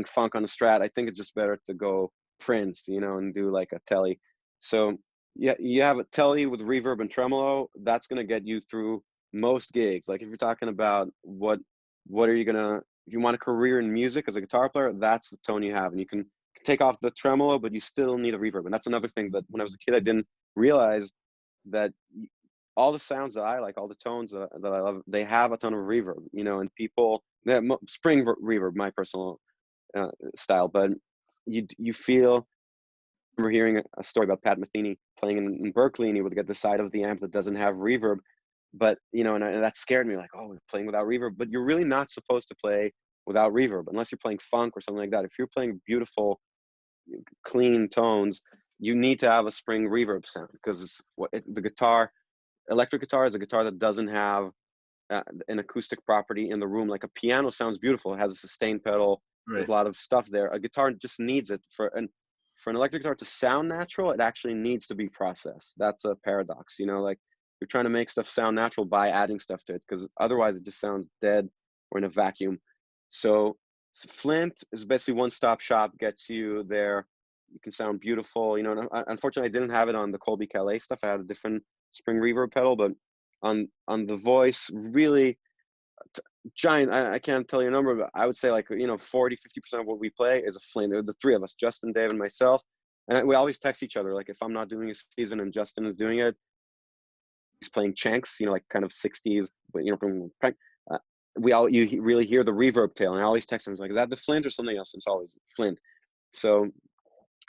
funk on a Strat, I think it's just better to go Prince, and do like a Tele. So yeah, you have a Tele with reverb and tremolo, that's going to get you through most gigs. Like if you're talking about what are you gonna, if you want a career in music as a guitar player, that's the tone you have, and you can take off the tremolo, but you still need a reverb. And that's another thing that when I was a kid I didn't realize, that all the sounds that I like, all the tones that I love, they have a ton of reverb, you know. And people, spring reverb, my personal style, but you feel. I remember hearing a story about Pat Metheny playing in Berkeley, and he would get the side of the amp that doesn't have reverb, but you know, and that scared me, like, oh, we're playing without reverb. But you're really not supposed to play without reverb unless you're playing funk or something like that. If you're playing beautiful, clean tones, you need to have a spring reverb sound, because the guitar, electric guitar, is a guitar that doesn't have an acoustic property in the room. Like a piano sounds beautiful, it has a sustain pedal, there's Right. a lot of stuff there. A guitar just needs it. For an electric guitar to sound natural, it actually needs to be processed. That's a paradox, you know. Like you're trying to make stuff sound natural by adding stuff to it, because otherwise it just sounds dead or in a vacuum. So Flint is basically one-stop shop, gets you there. You can sound beautiful, you know. And unfortunately I didn't have it on the Colby Calais stuff. I had a different spring reverb pedal, but on the voice, really giant, I can't tell you a number, but I would say, like, you know, 40-50% of what we play is a Flint. The three of us, Justin, Dave, and myself, and we always text each other. Like if I'm not doing a season and Justin is doing it, he's playing Chanks, you know, like kind of 60s, but you know, from you really hear the reverb tail, and I always text him, like, is that the Flint or something else? It's always Flint. So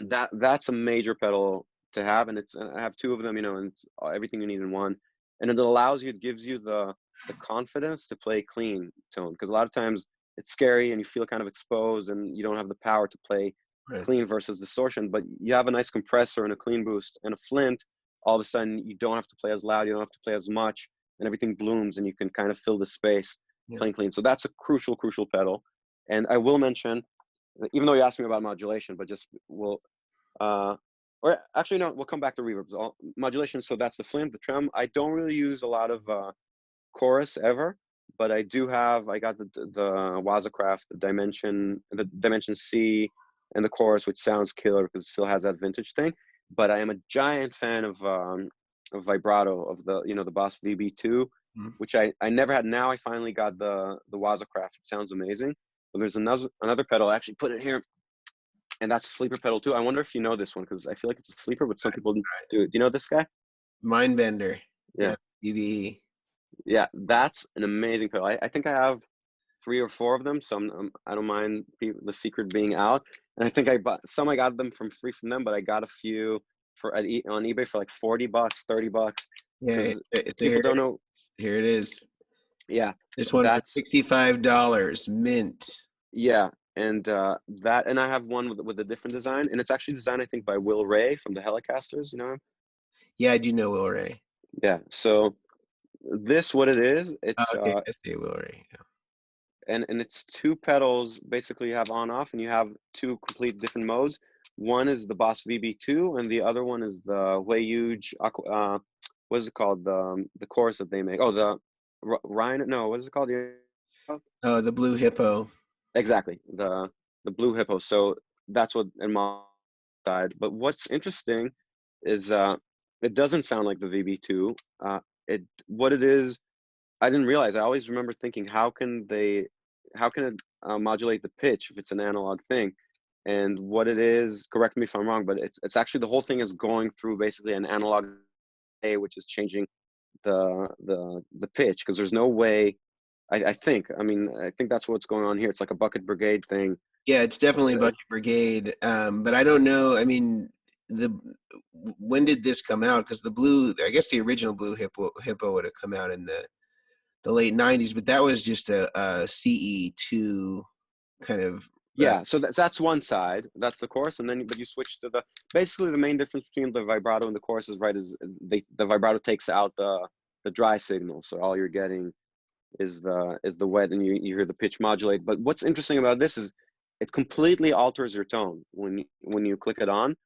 that's a major pedal to have, and I have two of them, you know, and it's everything you need in one. And it allows you, it gives you the confidence to play clean tone, because a lot of times it's scary and you feel kind of exposed and you don't have the power to play Right. clean versus distortion. But you have a nice compressor and a clean boost and a Flint, all of a sudden you don't have to play as loud, you don't have to play as much, and everything blooms and you can kind of fill the space Yeah. playing clean. So that's a crucial pedal. And I will mention, even though you asked me about modulation, but just or actually no, we'll come back to reverbs. Modulation. So that's the Flint, the trem. I don't really use a lot of chorus ever, but I do have. I got the Wazacraft, the Dimension C, and the chorus, which sounds killer because it still has that vintage thing. But I am a giant fan of vibrato, of the, you know, the Boss VB2, Mhm. which I never had. Now I finally got the Wazacraft. It sounds amazing. But there's another pedal. I actually put it here, and that's a sleeper pedal too. I wonder if you know this one, because I feel like it's a sleeper, but some people do. Do you know this guy? Mindbender. Yeah, Yeah. DVE. yeah, that's an amazing pedal. I think I have 3 or 4 of them, so I don't mind the secret being out. And I think I bought some. I got them from free from them, but I got a few on eBay for like $40, $30, Yeah. because Here, people don't know. here it is. Yeah, This one for that's $65, mint. yeah, and and I have one with a different design, and it's actually designed, I think, by Will Ray from the Helicasters. You know him? Yeah, I do know Will Ray. Yeah. So what it is, Oh, it's okay, I see Will Ray. Yeah. and it's 2 pedals, basically. You have on off, and you have 2 complete different modes. One is the Boss VB2, and the other one is the Way Huge what is it called, the chorus that they make, oh, the Ryan, no, what is it called? Oh, the Blue Hippo. Exactly, the Blue Hippo. So that's what in my side. But what's interesting is it doesn't sound like the VB2. What it is, I didn't realize. I always remember thinking, how can it modulate the pitch if it's an analog thing? And what it is, correct me if I'm wrong, but it's actually, the whole thing is going through basically an analog A, which is changing the pitch, because there's no way. I think. I mean, I think that's what's going on here. It's like a bucket brigade thing. Yeah, it's definitely Uh, Bucket Brigade. But I don't know. I mean, the when did this come out? Because the blue, I guess the original Blue Hippo would have come out in the late '90s, but that was just a CE2 kind of. Yeah, so that's one side. That's the chorus, and then but you switch to the, basically the main difference between the vibrato and the chorus is, right, is the vibrato takes out the dry signal, so all you're getting is the wet, and you hear the pitch modulate. But what's interesting about this is it completely alters your tone when you click it on.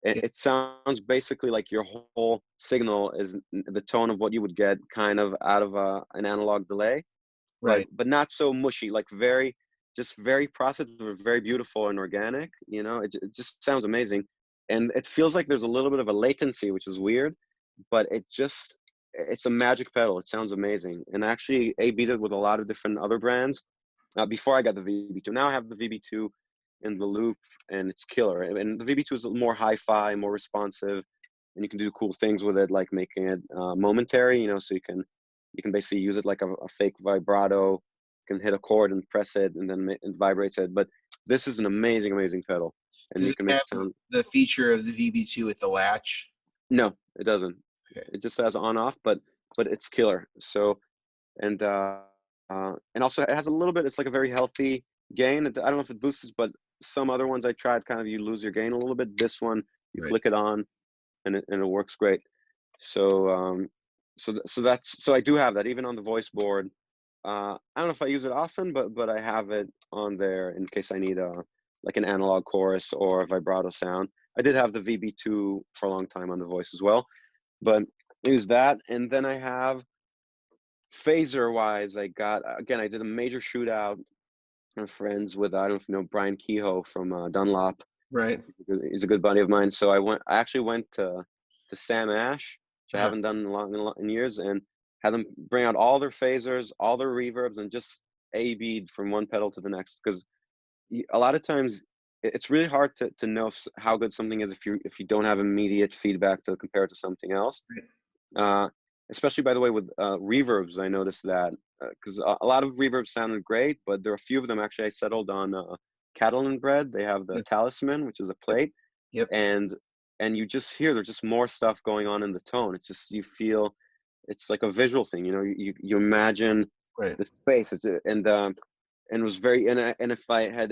Yeah, It sounds basically like your whole signal is the tone of what you would get kind of out of an analog delay, right. but not so mushy, like very processed, but very beautiful and organic. You know, it just sounds amazing, and it feels like there's a little bit of a latency, which is weird, but it's a magic pedal. It sounds amazing. And I actually A-B'd it with a lot of different other brands before I got the VB2. Now I have the VB2 in the loop, and it's killer. And the VB2 is more hi-fi, more responsive, and you can do cool things with it, like making it momentary, so you can basically use it like a fake vibrato. You can hit a chord and press it, and then it vibrates it. But this is an amazing, amazing pedal, and Does you it can make have it sound. the feature of the VB2 with the latch? No, it doesn't. Okay. It just says on off, but it's killer. So and also it has a little bit. It's like a very healthy gain. I don't know if it boosts, but some other ones I tried, kind of you lose your gain a little bit. This one, you Right. click it on, and it works great. So so I do have that even on the voice board. I don't know if I use it often, but I have it on there in case I need like an analog chorus or a vibrato sound. I did have the VB2 for a long time on the voice as well, but I use that. And then I have phaser wise, I did a major shootout. I'm friends with, I don't know if you know Brian Kehoe from Dunlop. Right. He's a good buddy of mine. So I actually went to Sam Ash, which I Uh-huh. haven't done in years, and had them bring out all their phasers, all their reverbs, and just A-B'd from one pedal to the next. Because a lot of times it's really hard to know how good something is if you don't have immediate feedback to compare it to something else. Uh, Especially, by the way, with reverbs, I noticed that because a lot of reverbs sounded great, but there are a few of them actually I settled on Catalan bread. They have the Yep. Talisman, which is a plate, Yep. and you just hear there's just more stuff going on in the tone. It's just you feel it's like a visual thing. You imagine Right. the space. And it was very and if I had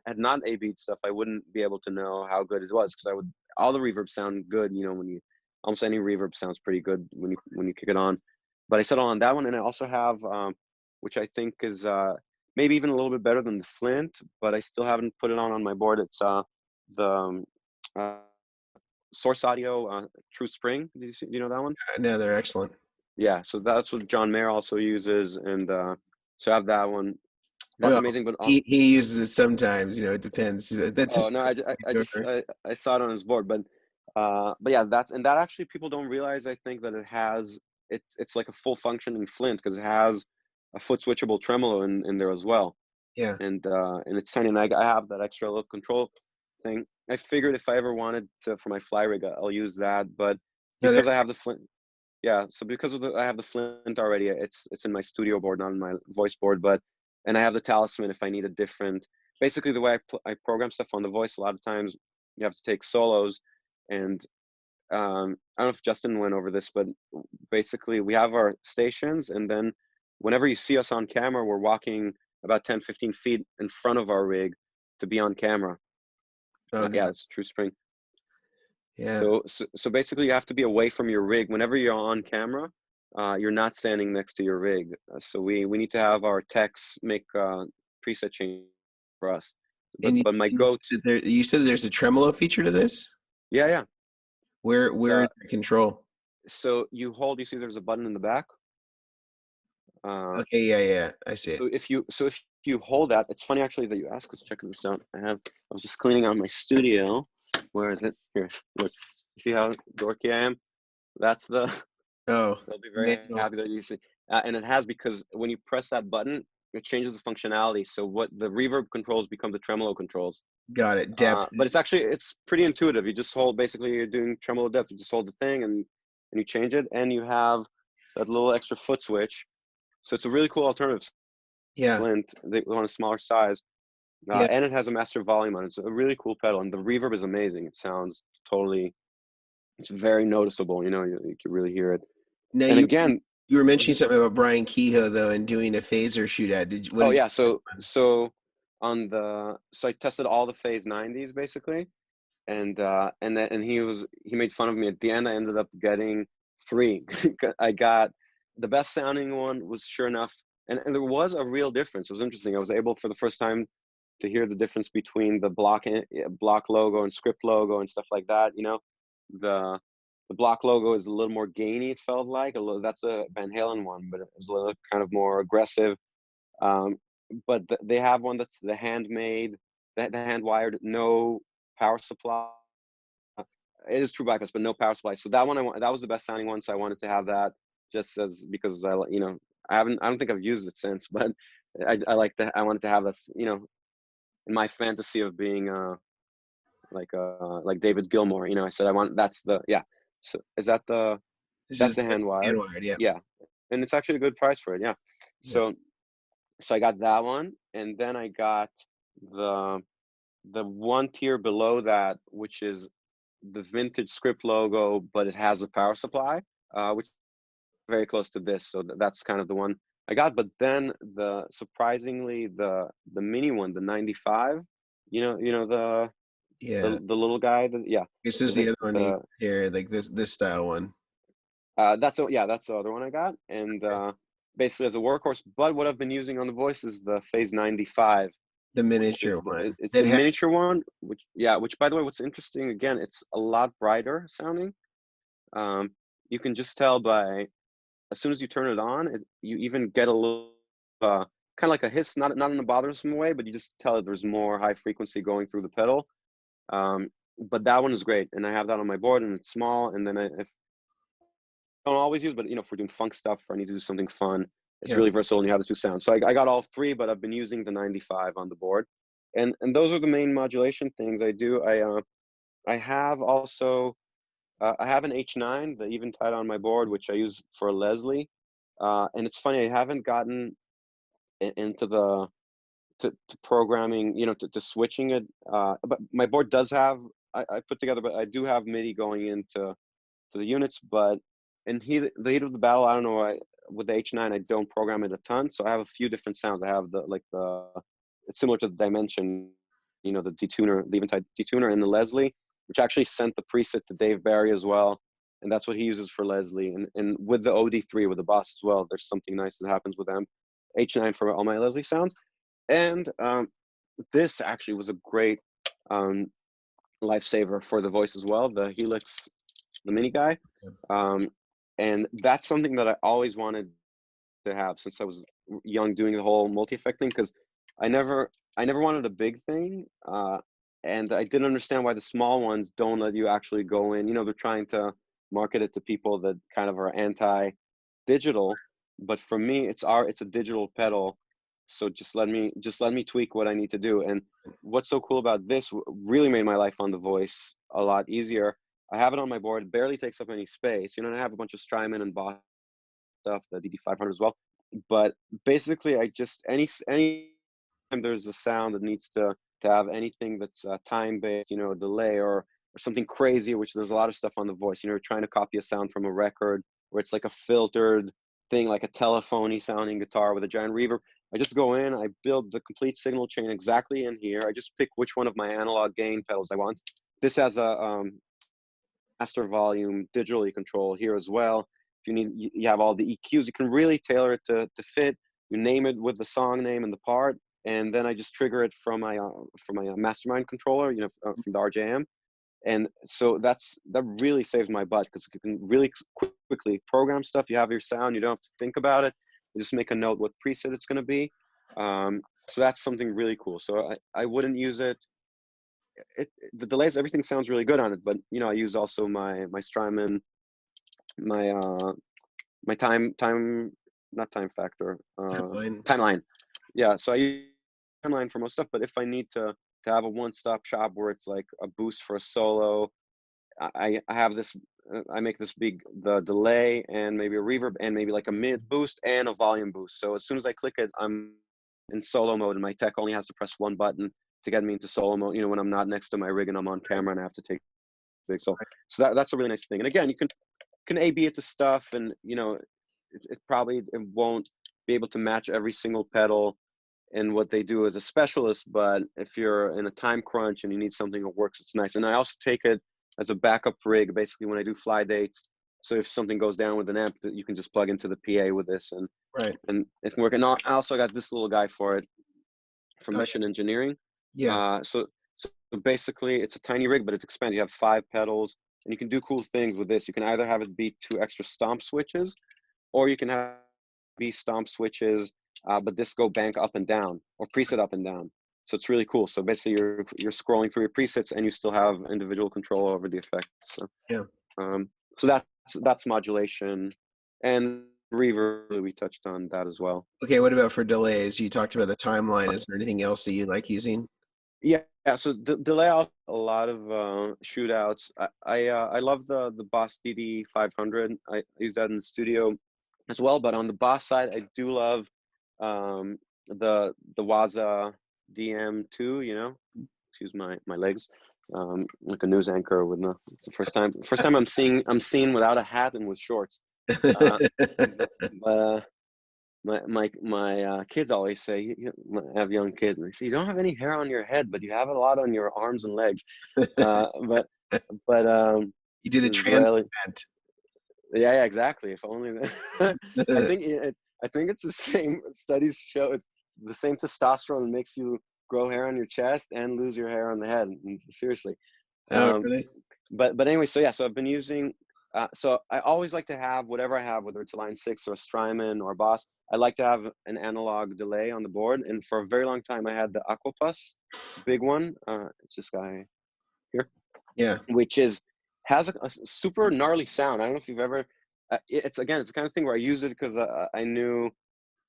had not A-B'd stuff, I wouldn't be able to know how good it was, because I would all the reverb sound good. When you almost any reverb sounds pretty good when you kick it on. But I settled on that one, and I also have which I think is maybe even a little bit better than the Flint, but I still haven't put it on my board. It's the uh, Source Audio True Spring. Do you know that one? No, they're excellent. Yeah, so that's what John Mayer also uses, and so I have that one. That's Well, amazing. But he uses it sometimes. It depends. That's oh just no, I saw it on his board, but yeah, that actually people don't realize. I think that it's like a full functioning Flint, because it has a foot switchable tremolo in there as well, yeah. and it's tiny. And I have that extra little control thing. I figured if I ever wanted to for my fly rig, I'll use that, but No, they're because I have the Flint. Yeah, so because I have the Flint already, it's in my studio board, not in my voice board, and I have the Talisman if I need a different. Basically, the way I program stuff on the voice, a lot of times you have to take solos, and I don't know if Justin went over this, but basically we have our stations, and then whenever you see us on camera, we're walking about 10, 15 feet in front of our rig to be on camera. oh no. Yeah, it's True Spring. Yeah. So basically, you have to be away from your rig whenever you're on camera. You're not standing next to your rig. So we need to have our techs make preset change for us. And But my go-to, you said there's a tremolo feature to this. yeah, yeah. Where So is the control? so you see there's a button in the back. Okay. Yeah. Yeah. I see it. So if you hold that, it's funny actually that you ask. Let's check this out. I was just cleaning out my studio. Where is it? Here, look. See how dorky I am? That's the Oh, They'll be very manual. happy that you see. And it has, because when you press that button, it changes the functionality. So what the reverb controls become the tremolo controls. Got it. Depth. But it's pretty intuitive. You just hold, basically you're doing tremolo depth. You just hold the thing and you change it, and you have that little extra foot switch. So it's a really cool alternative. Yeah. Flint, they want a smaller size, Yeah. and it has a master volume on it. It's a really cool pedal, and the reverb is amazing. It sounds totally. It's very noticeable. You can really hear it. Now And again, you were mentioning something about Brian Kehoe though, and doing a phaser shootout. What oh did yeah, so I tested all the phase 90s basically, and he made fun of me at the end. I ended up getting three. I got the best sounding one was, sure enough, and there was a real difference. It was interesting. I was able for the first time to hear the difference between the block logo and script logo and stuff like that. The the block logo is a little more gainy. It felt like that's a Van Halen one, but it was a little kind of more aggressive. Um, but they have one that's the handmade, the hand wired, no power supply. It is true bypass, but no power supply. So that one that was the best sounding one. So I wanted to have that just as, because I don't think I've used it since, but I wanted to have that, in my fantasy of being like David Gilmour, I said yeah. So This that's is the hand hand wired. wired. Yeah. Yeah. And it's actually a good price for it. Yeah. Yeah. So I got that one, and then I got the one tier below that, which is the vintage script logo, but it has a power supply, which is very close to this. So that's kind of the one I got. But then surprisingly the mini one, the 95, Yeah. the little guy, yeah. This is the other one The here, like this style one. that's the other one I got, and basically as a workhorse. But what I've been using on the voice is the Phase 95, The which miniature is one. it's the That has miniature one, which by the way, what's interesting, again, it's a lot brighter sounding. You can just tell by, as soon as you turn it on, you even get a little kind of like a hiss, not in a bothersome way, but you just tell that there's more high frequency going through the pedal. But that one is great, and I have that on my board, and it's small. And then if I don't always use, but if we're doing funk stuff or I need to do something fun, it's yeah. really versatile, and you have the two sounds. So I got all three, but I've been using the 95 on the board, and those are the main modulation things I do. I have also I have an H9, the Eventide, on my board, which I use for Leslie. And it's funny, I haven't gotten into to programming, to switching it. But my board does have, I put together, but I do have MIDI going into the units. But in the heat of the battle, I don't know, with the H9, I don't program it a ton. So I have a few different sounds. I have it's similar to the Dimension, the detuner, the Eventide detuner, and the Leslie, which actually sent the preset to Dave Barry as well. And that's what he uses for Leslie. And with the OD3, with the Boss as well, there's something nice that happens with them. H9 for all my Leslie sounds. And this actually was a great lifesaver for the voice as well, the Helix, the mini guy. And that's something that I always wanted to have since I was young, doing the whole multi-effect thing, because I never wanted a big thing, and I didn't understand why the small ones don't let you actually go in. They're trying to market it to people that kind of are anti-digital, but for me, it's a digital pedal, so just let me tweak what I need to do. And what's so cool about this, really made my life on the voice a lot easier. I have it on my board; it barely takes up any space. I have a bunch of Strymon and Boss stuff, the DD500 as well. But basically, I just any time there's a sound that needs to have anything that's time based, a delay or something crazy, which there's a lot of stuff on the voice. Trying to copy a sound from a record where it's like a filtered thing, like a telephony sounding guitar with a giant reverb. I just go in, I build the complete signal chain exactly in here. I just pick which one of my analog gain pedals I want. This has a master volume digitally control here as well. If you need, you have all the EQs. You can really tailor it to fit. You name it with the song name and the part, and then I just trigger it from my Mastermind controller, from the RJM. And so that really saves my butt, because you can really quickly program stuff. You have your sound. You don't have to think about it. You just make a note what preset it's going to be. So that's something really cool. So I wouldn't use it. The delays, everything sounds really good on it, but I use also my Strymon, my my not time factor, Timeline. timeline. Yeah, so I use timeline for most stuff, but if I need to have a one-stop shop where it's like a boost for a solo, I have this, I make this the delay and maybe a reverb and maybe like a mid boost and a volume boost. So as soon as I click it, I'm in solo mode, and my tech only has to press one button to get me into solo mode, when I'm not next to my rig and I'm on camera and I have to take big. So that's a really nice thing. And again, you can A/B it to stuff, and it probably won't be able to match every single pedal and what they do as a specialist, but if you're in a time crunch and you need something that works, it's nice. And I also take it as a backup rig, basically, when I do fly dates. So if something goes down with an amp, you can just plug into the PA with this, and Right. and it can work. And I also got this little guy for it from Mission Engineering. Yeah. So basically, it's a tiny rig, but it's expanded. You have 5 pedals, and you can do cool things with this. You can either have it be 2 extra stomp switches, or you can have be stomp switches, but this go bank up and down, or preset up and down. So it's really cool. So basically you're scrolling through your presets and you still have individual control over the effects. So, Yeah. um, so that's modulation, and reverb. We touched on that as well. Okay, what about for delays? You talked about the timeline. Is there anything else that you like using? Yeah, yeah. So delay out a lot of shootouts. I love the Boss DD 500. I use that in the studio as well. But on the Boss side, I do love the Waza DM2. You know, excuse my legs. Like a news anchor with the it's the first time I'm seen without a hat and with shorts. Uh, but, my kids always say, I have young kids, and they say, you don't have any hair on your head, but you have a lot on your arms and legs. But You did a Israeli, transplant. yeah, exactly. If only I think I think it's the same. Studies show it's the same testosterone that makes you grow hair on your chest and lose your hair on the head. Seriously. Oh, Um, really? but anyway, so yeah, so I've been using. So I always like to have whatever I have, whether it's a line 6 or a Strymon or a Boss. I like to have an analog delay on the board, and for a very long time I had the Aquapus, big one. It's this guy here, Yeah. which has a super gnarly sound. I don't know if you've ever. It's again, it's the kind of thing where I use it because I knew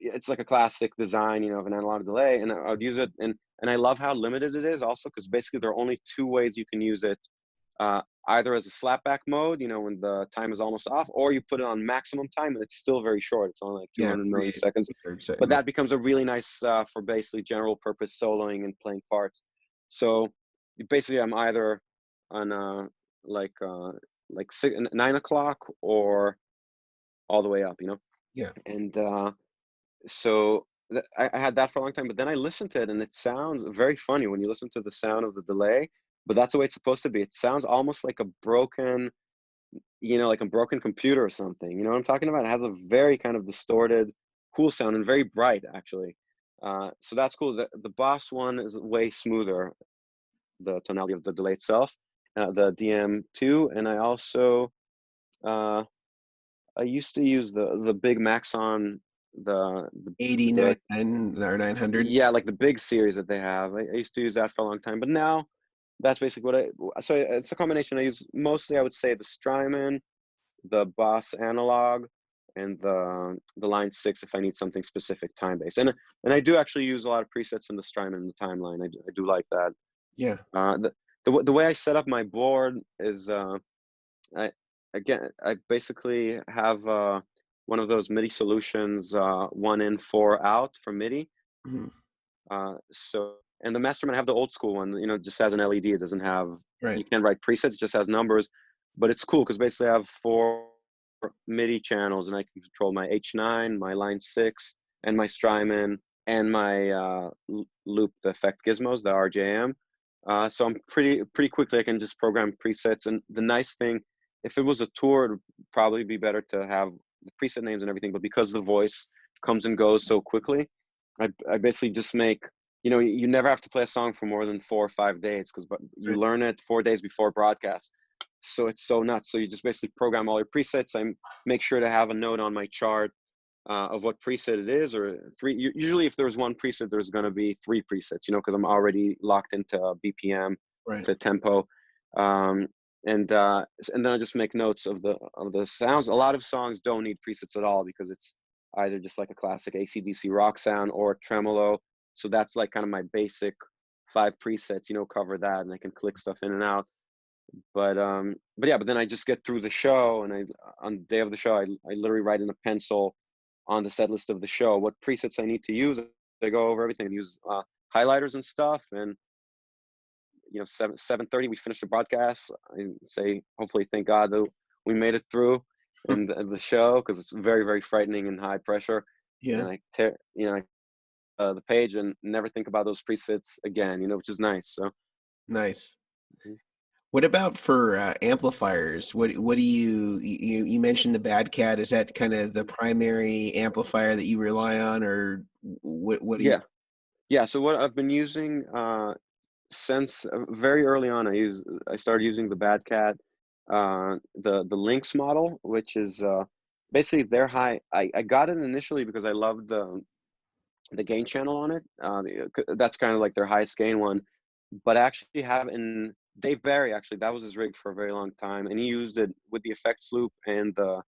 it's like a classic design, of an analog delay, and I would use it, and I love how limited it is also because basically there are only two ways you can use it. Either as a slapback mode, when the time is almost off, or you put it on maximum time and it's still very short. It's only like Yeah. 200 milliseconds. But that becomes a really nice for basically general purpose soloing and playing parts. So basically, I'm either on like 9 o'clock or all the way up, Yeah. And so I had that for a long time, but then I listened to it and it sounds very funny when you listen to the sound of the delay, but that's the way it's supposed to be. It sounds almost like a broken, like a broken computer or something. You know what I'm talking about? It has a very kind of distorted, cool sound and very bright actually. So that's cool. The Boss one is way smoother, the tonality of the delay itself, the DM2. And I also, I used to use the big Maxon, the 89 or 900. yeah, like the big series that they have. I used to use that for a long time, but now that's basically so it's a combination. I use mostly, I would say, the Strymon, the Boss analog, and the line 6 if I need something specific time based. And I do actually use a lot of presets in the Strymon and the timeline. I do like that. Yeah. The way I set up my board is I I basically have one of those MIDI solutions, 1 in 4 out for MIDI. Mhm. So, and the Masterman, I have the old school one, just has an LED. It doesn't have, Right. you can't write presets, it just has numbers, but it's cool because basically I have 4 MIDI channels and I can control my H9, my line 6, and my Strymon, and my loop, the effect gizmos, the RJM. So I'm pretty quickly, I can just program presets. And the nice thing, if it was a tour, it would probably be better to have the preset names and everything, but because the voice comes and goes so quickly, I basically just make, you never have to play a song for more than 4 or 5 days because you Right. learn it 4 days before broadcast. So it's so nuts. So you just basically program all your presets. I make sure to have a note on my chart of what preset it is, or 3. Usually if there's 1 preset, there's going to be 3 presets, because I'm already locked into BPM, Right. to tempo. And then I just make notes of the sounds. A lot of songs don't need presets at all because it's either just like a classic AC/DC rock sound or tremolo. So that's like kind of my basic 5 presets, cover that, and I can click stuff in and out. But yeah, but then I just get through the show, and on the day of the show, I literally write in a pencil on the set list of the show what presets I need to use. I go over everything and use highlighters and stuff, and 7:30 we finish the broadcast. I say, hopefully, thank God that we made it through and the show, because it's very, very frightening and high pressure. Yeah. And I tear the page and never think about those presets again, which is nice. So Nice. mhm. What about for amplifiers? What do you mentioned the Bad Cat? Is that kind of the primary amplifier that you rely on, or what do you? Yeah, so what I've been using since very early on, I started using the Bad Cat, the Lynx model, which is basically their high. I got it initially because I loved the gain channel on it. That's kind of like their highest gain one. But actually having Dave Barry, actually, that was his rig for a very long time, and he used it with the effects loop and the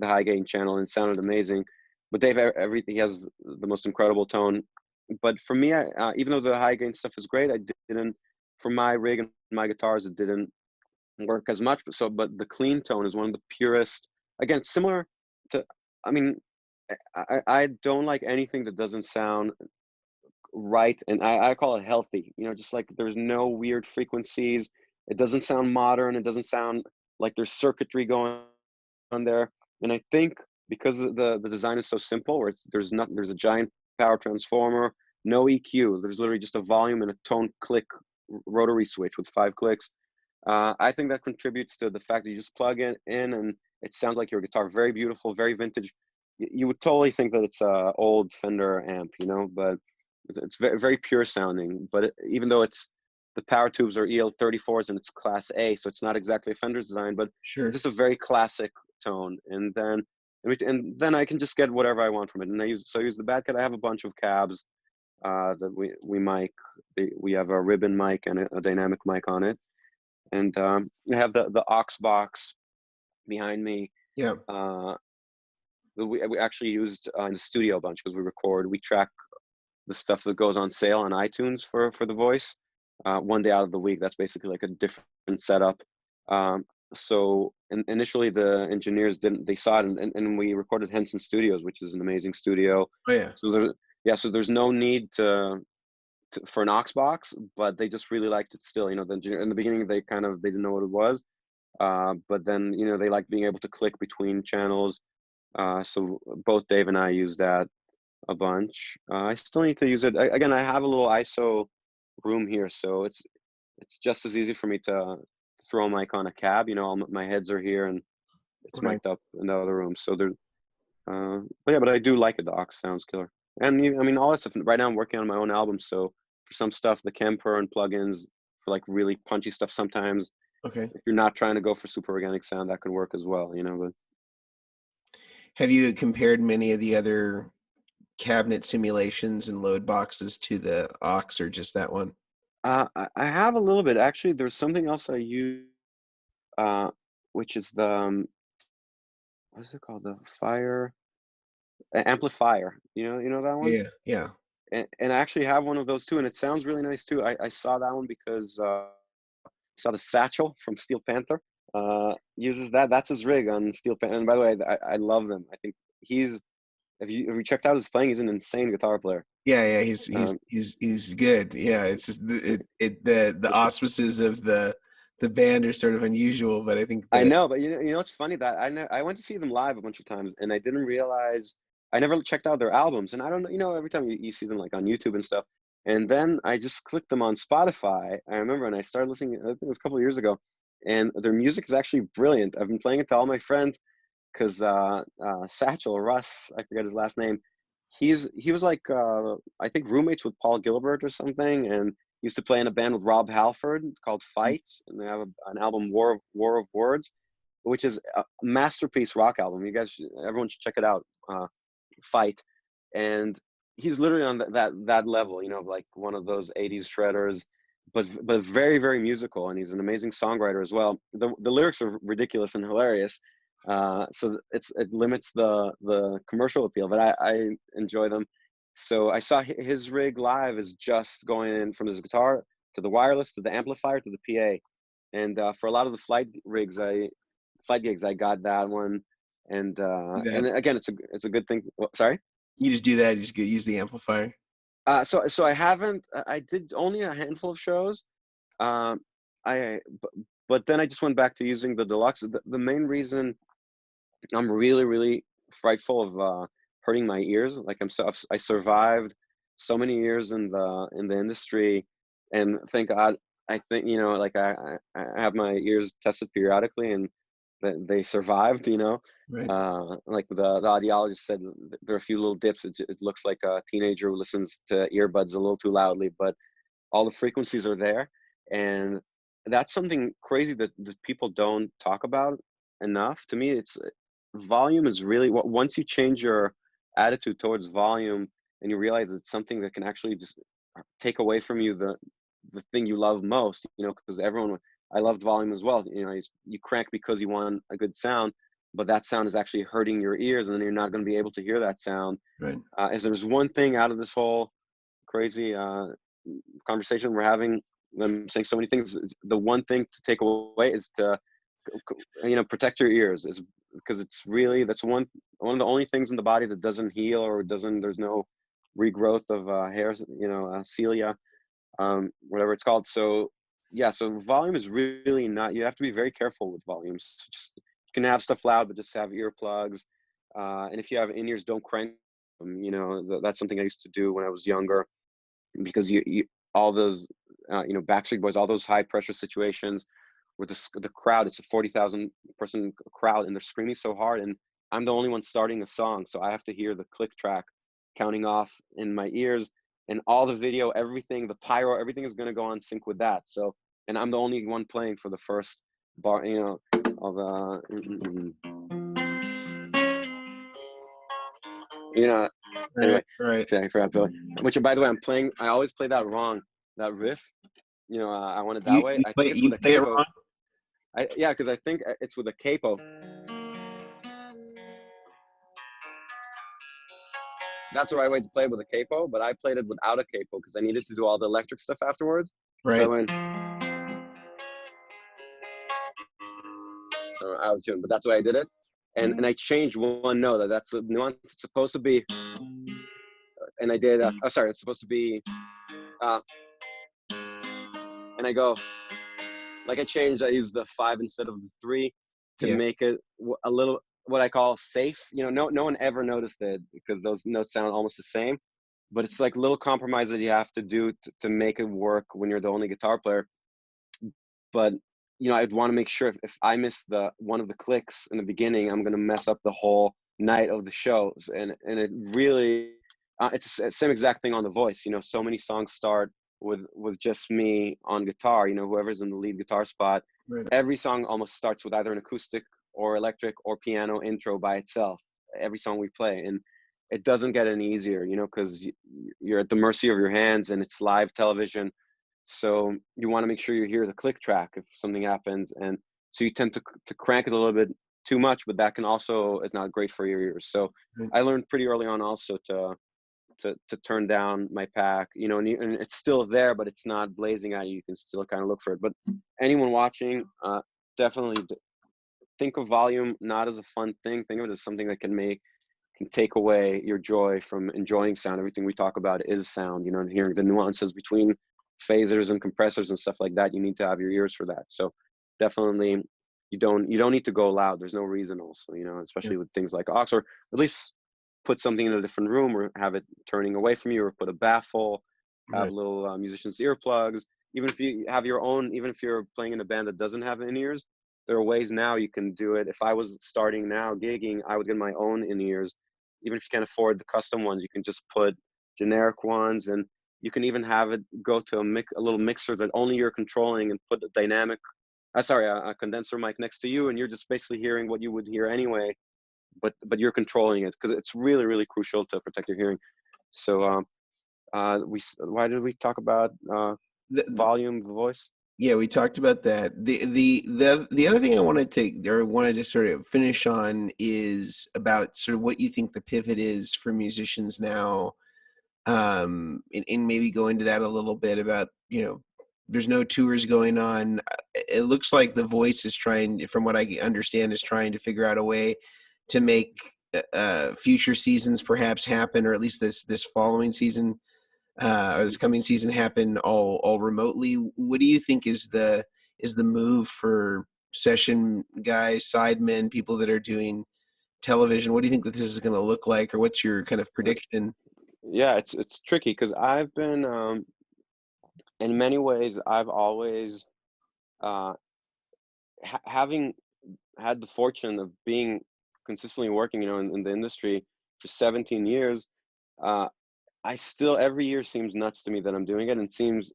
high gain channel, and it sounded amazing. But Dave, everything, he has the most incredible tone. But for me, even though the high gain stuff is great, I didn't, for my rig and my guitars, it didn't work as much. But the clean tone is one of the purest. Again, similar to, I mean, I don't like anything that doesn't sound right, and I call it healthy. Just like there's no weird frequencies. It doesn't sound modern. It doesn't sound like there's circuitry going on there. And I think because the design is so simple, where there's a giant power transformer, no EQ. There's literally just a volume and a tone click rotary switch with 5 clicks. I think that contributes to the fact that you just plug it in and it sounds like your guitar. Very beautiful, very vintage. You would totally think that it's a old Fender amp, but it's very, very pure sounding. But even though the power tubes are EL34s and it's Class A, so it's not exactly a Fender's design, but Sure. just a very classic tone. And then I can just get whatever I want from it. And I use the Bad Cat. I have a bunch of cabs that we mic. We have a ribbon mic and a dynamic mic on it. And I have the aux box behind me. Yeah. We actually used in the studio a bunch because we track the stuff that goes on sale on iTunes for the voice one day out of the week. That's basically like a different setup. So initially the engineers they saw it, and we recorded Henson Studios, which is an amazing studio. Oh yeah. So there's no need for an aux box, but they just really liked it still. The engineer in the beginning, they didn't know what it was, but then they like being able to click between channels. So both Dave and I use that a bunch. I still need to use it again. I have a little ISO room here, so it's just as easy for me to throw a mic on a cab. My heads are here and it's Right. mic'd up in the other room. So but I do like it. The aux sounds killer. And all that stuff. Right now I'm working on my own album, so for some stuff, the Kemper and plugins for like really punchy stuff. Sometimes Okay. if you're not trying to go for super organic sound, that can work as well. But Have you compared many of the other cabinet simulations and load boxes to the aux, or just that one? I have a little bit actually. There's something else I use, which is the what is it called? The Fire Amplifier. You know that one? Yeah. Yeah. And I actually have one of those too, and it sounds really nice too. I saw that one because I saw the Satchel from Steel Panther uses that. That's his rig on Steel Panther. And by the way, I love him. I think he's if you checked out his playing, he's an insane guitar player. Yeah. Yeah. He's good. Yeah. It's just the auspices of the band are sort of unusual, but I think I that know, but it's funny that I went to see them live a bunch of times, and I didn't realize I never checked out their albums, and I don't know, every time you see them like on YouTube and stuff, and then I just clicked them on Spotify. I remember, and I started listening. I think it was a couple of years ago, and their music is actually brilliant. I've been playing it to all my friends because Satchel Russ, I forget his last name. He was like I think roommates with Paul Gilbert or something, and used to play in a band with Rob Halford called Fight, and they have an album War of Words, which is a masterpiece rock album. Everyone should check it out. Fight, and he's literally on that level, like one of those '80s shredders, but very very musical, and he's an amazing songwriter as well. The lyrics are ridiculous and hilarious, so it limits the commercial appeal, but I enjoy them. So I saw his rig live is just going in from his guitar to the wireless to the amplifier to the PA, and for a lot of the flight gigs, I got that one, and that again, it's a good thing. Sorry. you just do that. You just use the amplifier. So I haven't. I did only a handful of shows. Um, but then I just went back to using the deluxe. The main reason I'm really, really frightful of hurting my ears. Like I survived so many years in the industry, and thank God. I think like I have my ears tested periodically, and they survived. Right. Like the audiologist said, there are a few little dips. It looks like a teenager who listens to earbuds a little too loudly, but all the frequencies are there, and that's something crazy that people don't talk about enough. To me, it's volume is really what once you change your attitude towards volume and you realize it's something that can actually just take away from you the thing you love most, you know, because I loved volume as well. You know, you crank because you want a good sound, but that sound is actually hurting your ears, and then you're not going to be able to hear that sound. Right. If there's one thing out of this whole crazy conversation we're having, I'm saying so many things, the one thing to take away is to, you know, protect your ears, is because it's really, that's one of the only things in the body that doesn't heal, or there's no regrowth of hairs, you know, cilia, whatever it's called. So yeah, so volume is really not, you have to be very careful with volumes. Just, you can have stuff loud, but just have earplugs. And if you have in-ears, don't crank them. You know, that's something I used to do when I was younger, because you all those, you know, Backstreet Boys, all those high pressure situations with the crowd, it's a 40,000 person crowd, and they're screaming so hard, and I'm the only one starting a song, so I have to hear the click track counting off in my ears, and all the video, everything, the pyro, everything is going to go on sync with that. So, and I'm the only one playing for the first bar, you know, of you know. Right. Anyway, Right. sorry, I forgot Billy. Which, by the way, I always play that wrong. That riff, you know, I want it that way. I think it's You with a play it capo. wrong. Yeah, because I think it's with a capo. That's the right way to play it, with a capo, but I played it without a capo because I needed to do all the electric stuff afterwards. So I Right. went, so out of tune, but that's the way I did it. And I changed one note. That's the nuance. It's supposed to be, and I did, oh, sorry, it's supposed to be, and I go, like I changed, I used the 5 instead of the 3 to Yeah. make it a little, what I call safe. You know, no one ever noticed it because those notes sound almost the same, but it's like little compromise that you have to do to make it work when you're the only guitar player. But you know, I'd want to make sure if I miss one of the clicks in the beginning, I'm gonna mess up the whole night of the shows. And it really, it's the same exact thing on The Voice. You know, so many songs start with just me on guitar. You know, whoever's in the lead guitar spot. Right. Every song almost starts with either an acoustic or electric or piano intro by itself. Every song we play, and it doesn't get any easier. You know, because you're at the mercy of your hands, and it's live television. So you want to make sure you hear the click track if something happens, and so you tend to crank it a little bit too much, but that can also is not great for your ears. So Right. I learned pretty early on also to turn down my pack, you know, and it's still there, but it's not blazing at you. You can still kind of look for it. But anyone watching, definitely think of volume not as a fun thing. Think of it as something that can take away your joy from enjoying sound. Everything we talk about is sound, you know, and hearing the nuances between phasers and compressors and stuff like that. You need to have your ears for that. So definitely you don't need to go loud. There's no reason also, you know, Yeah. especially with things like aux, or at least put something in a different room, or have it turning away from you, or put a baffle, have Right. little musicians earplugs. Even if you have your own, even if you're playing in a band that doesn't have in-ears, there are ways now you can do it. If I was starting now gigging, I would get my own in-ears. Even if you can't afford the custom ones, you can just put generic ones, and you can even have it go to a little mixer that only you're controlling, and put a dynamic, a condenser mic next to you, and you're just basically hearing what you would hear anyway, but you're controlling it, because it's really, really crucial to protect your hearing. So why did we talk about The, volume, voice? Yeah, we talked about that. The other thing I wanted to sort of finish on is about sort of what you think the pivot is for musicians now, and maybe go into that a little bit about, you know, there's no tours going on. It looks like The Voice is trying, from what I understand, is trying to figure out a way to make future seasons perhaps happen, or at least this following season, or this coming season happen all remotely. What do you think is the move for session guys, sidemen, people that are doing television? What do you think that this is going to look like, or what's your kind of prediction? Yeah, it's tricky, because I've been in many ways, I've always uh, having had the fortune of being consistently working, you know, in the industry for 17 years. uh, I still, every year seems nuts to me that I'm doing it, and seems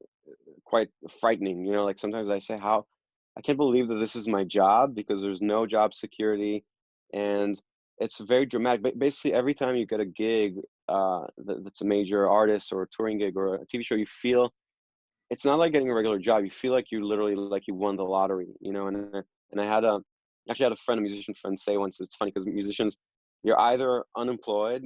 quite frightening. You know, like sometimes I say, how, I can't believe that this is my job, because there's no job security, and it's very dramatic. But basically, every time you get a gig that's a major artist or a touring gig or a TV show, you feel it's not like getting a regular job. You feel like you literally like you won the lottery, you know. And I had a actually had a friend, a musician friend, say once. It's funny because musicians, you're either unemployed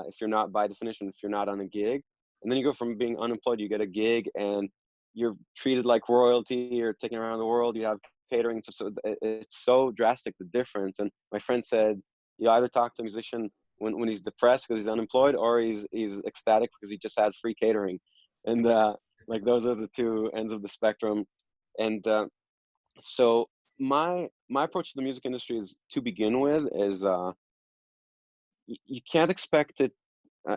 if you're not, by definition, if you're not on a gig, and then you go from being unemployed, you get a gig, and you're treated like royalty. You're taken around the world. You have catering. So it's so drastic, the difference. And my friend said, you either talk to a musician when he's depressed because he's unemployed, or he's ecstatic because he just had free catering. And like those are the two ends of the spectrum. And so my approach to the music industry is, to begin with, is you can't expect it.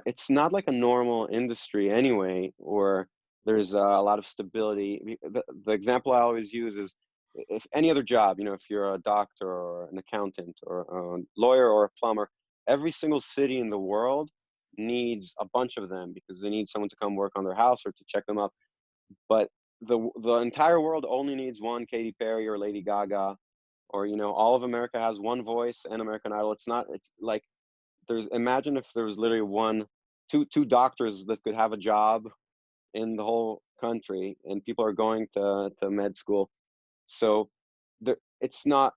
It's not like a normal industry anyway, or there's a lot of stability. The example I always use is, if any other job, you know, if you're a doctor or an accountant or a lawyer or a plumber, every single city in the world needs a bunch of them because they need someone to come work on their house or to check them up. But the entire world only needs one Katy Perry or Lady Gaga, or, you know, all of America has one Voice and American Idol. It's not. It's like, imagine if there was literally two doctors that could have a job in the whole country, and people are going to med school. So it's not.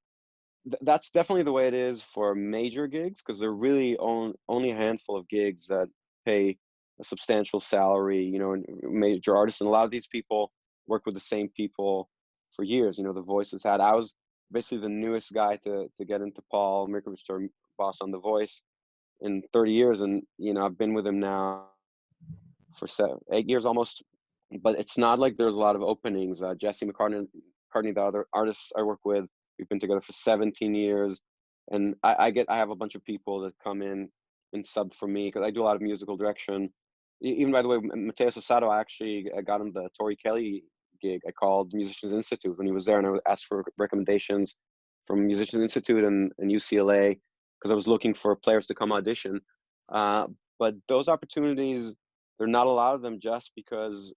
That's definitely the way it is for major gigs, because there are really only a handful of gigs that pay a substantial salary, you know, and major artists. And a lot of these people work with the same people for years. You know, the Voice has had. I was basically the newest guy to get into Paul Mirkovich, our boss on The Voice, in 30 years, and you know, I've been with him now for 8 years almost. But it's not like there's a lot of openings. Jesse McCartney, the other artist I work with, we've been together for 17 years, and I have a bunch of people that come in and sub for me because I do a lot of musical direction. Even, by the way, Mateo Sasato, I got him the Tori Kelly gig. I called Musicians Institute when he was there, and I asked for recommendations from Musicians Institute and UCLA, because I was looking for players to come audition. But those opportunities, there are not a lot of them, just because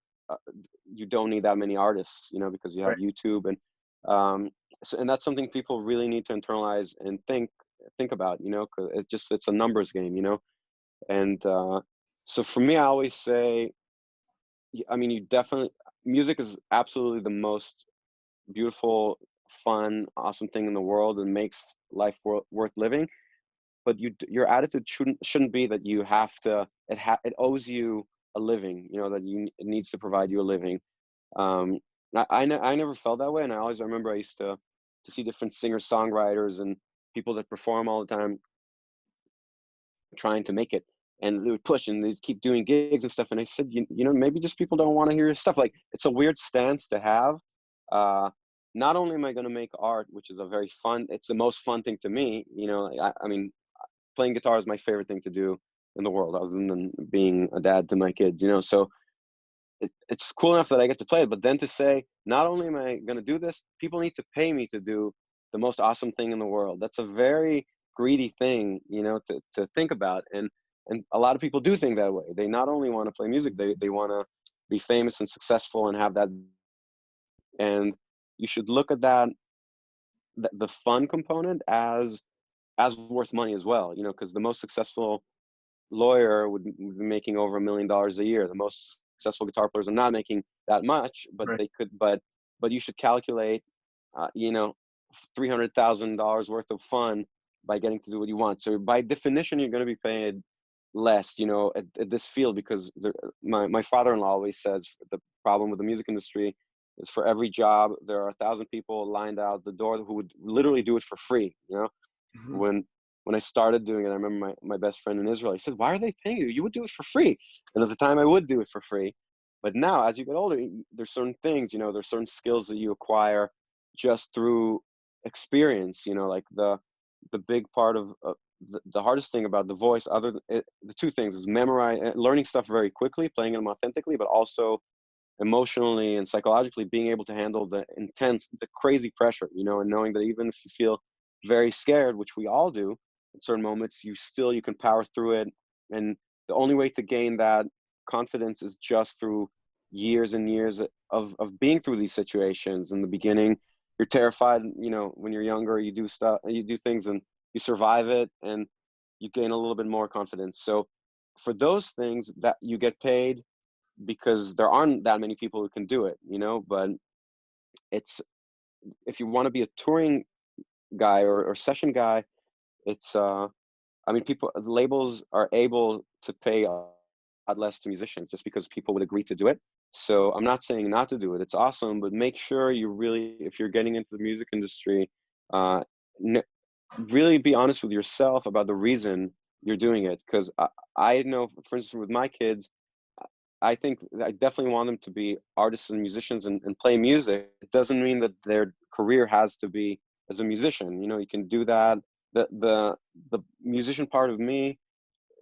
you don't need that many artists, you know, because you have YouTube. And and that's something people really need to internalize and think about, you know, because it's a numbers game, you know. And so for me, I always say, I mean, music is absolutely the most beautiful, fun, awesome thing in the world, and makes life worth living. But your attitude shouldn't be that you have to. It owes you a living. You know, that it needs to provide you a living. I never felt that way, and I remember I used to see different singer songwriters and people that perform all the time trying to make it, and they would push and they'd keep doing gigs and stuff. And I said, you know, maybe just people don't want to hear your stuff. Like, it's a weird stance to have. Not only am I going to make art, which is it's the most fun thing to me, you know. I mean, playing guitar is my favorite thing to do in the world, other than being a dad to my kids, you know. So it's cool enough that I get to play it. But then to say, not only am I going to do this, people need to pay me to do the most awesome thing in the world. That's a very greedy thing, you know, to think about. And a lot of people do think that way. They not only want to play music, they want to be famous and successful and have that. And you should look at that, the fun component, as worth money as well, you know, because the most successful lawyer would be making over $1 million a year. The most successful guitar players are not making that much, but they could. But you should calculate, you know, $300,000 worth of fun by getting to do what you want. So by definition, you're going to be paid less, you know, at this field, because my father-in-law always says the problem with the music industry is, for every job there are 1,000 people lined out the door who would literally do it for free, you know. When I started doing it, I remember my best friend in Israel, he said, why are they paying you? You would do it for free. And at the time I would do it for free. But now, as you get older, there's certain things, you know, there's certain skills that you acquire just through experience, you know, like the big part of the hardest thing about The Voice, the two things, is learning stuff very quickly, playing them authentically, but also emotionally and psychologically being able to handle the crazy pressure, you know, and knowing that even if you feel very scared, which we all do at certain moments, you can power through it. And the only way to gain that confidence is just through years and years of being through these situations. In the beginning, you're terrified, you know, when you're younger, you do things and you survive it. And you gain a little bit more confidence. So for those things that you get paid because there aren't that many people who can do it, but it's, if you want to be a touring guy or session guy, it's I mean, people, labels are able to pay a lot less to musicians just because people would agree to do it. So I'm not saying not to do it. It's awesome, but make sure you really, if you're getting into the music industry, uh, really be honest with yourself about the reason you're doing it. Because I know, for instance, with my kids, I think I definitely want them to be artists and musicians and play music. It doesn't mean that their career has to be as a musician. You can do that. The musician part of me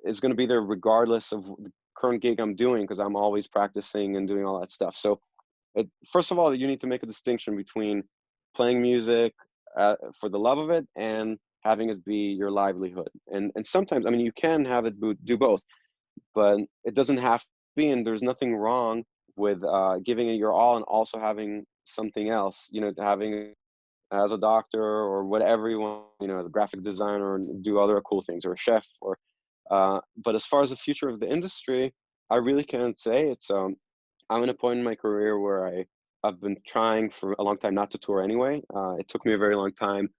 is going to be there regardless of the current gig I'm doing, because I'm always practicing and doing all that stuff. So first of all, you need to make a distinction between playing music for the love of it and having it be your livelihood. And sometimes, I mean, you can have it do both, but it doesn't have to be. And there's nothing wrong with giving it your all and also having something else. Having as a doctor or whatever you want, as a graphic designer, and do other cool things, or a chef, or but as far as the future of the industry, I really can't say. I'm at a point in my career where I've been trying for a long time not to tour anyway. It took me a very long time,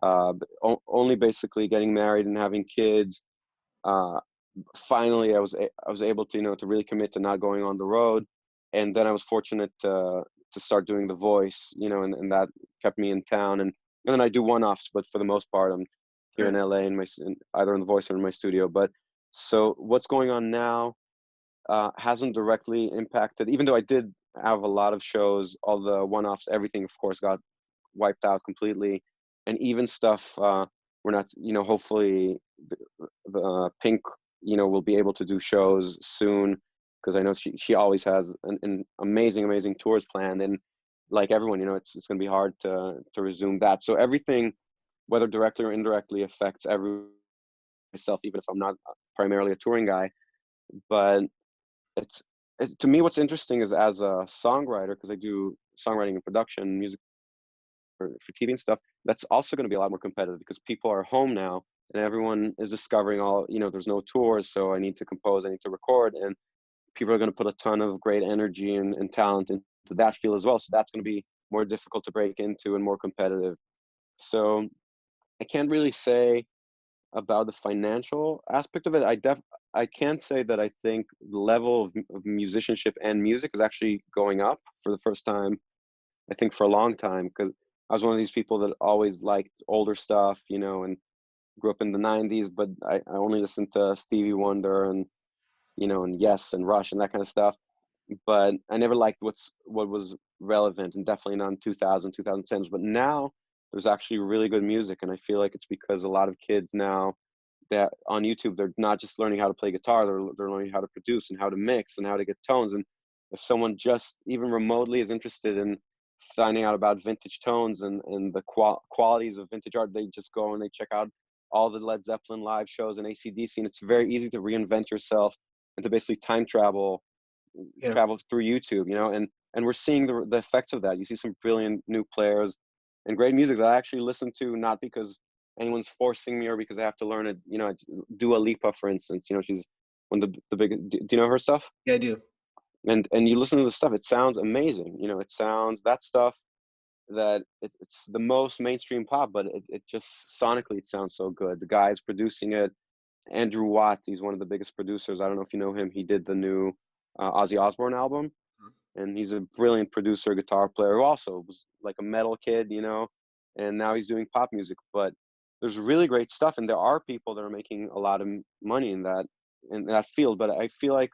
only basically getting married and having kids. Uh, Finally, I was able to to really commit to not going on the road, and then I was fortunate to start doing The Voice, and that kept me in town. And then I do one-offs, but for the most part, I'm here in Right. LA either in The Voice or in my studio. But so what's going on now hasn't directly impacted, even though I did have a lot of shows, all the one-offs, everything, of course, got wiped out completely. And even stuff we're not, hopefully the Pink, will be able to do shows soon, because I know she always has an amazing tours planned. And like everyone, it's going to be hard to resume that. So everything, whether directly or indirectly, affects myself, even if I'm not primarily a touring guy. But it's to me, what's interesting is, as a songwriter, because I do songwriting and production, music for TV and stuff, that's also going to be a lot more competitive because people are home now and everyone is discovering there's no tours. So I need to compose, I need to record, and people are going to put a ton of great energy and talent into that field as well. So that's going to be more difficult to break into and more competitive. So I can't really say about the financial aspect of it. I can say that I think the level of musicianship and music is actually going up for the first time, I think, for a long time, because I was one of these people that always liked older stuff, and grew up in the 90s, but I only listened to Stevie Wonder and Yes and Rush and that kind of stuff. But I never liked what was relevant, and definitely not in 2010s. But now there's actually really good music, and I feel like it's because a lot of kids now, that on YouTube, they're not just learning how to play guitar, they're learning how to produce and how to mix and how to get tones. And if someone just even remotely is interested in finding out about vintage tones and the qualities of vintage art, they just go and they check out all the Led Zeppelin live shows and AC/DC, and it's very easy to reinvent yourself and to basically time Yeah. travel through YouTube, and we're seeing the effects of that. You see some brilliant new players and great music that I actually listen to, not because anyone's forcing me or because I have to learn it. Dua Lipa, for instance, she's one of the big. Do you know her stuff? Yeah, I do. And you listen to the stuff, it sounds amazing. It sounds that stuff that it's the most mainstream pop, but it just sonically it sounds so good. The guy's producing it, Andrew Watt. He's one of the biggest producers. I don't know if you know him. He did the new Ozzy Osbourne album, and he's a brilliant producer, guitar player, who also was like a metal kid, and now he's doing pop music. But there's really great stuff, and there are people that are making a lot of money in that field. But I feel like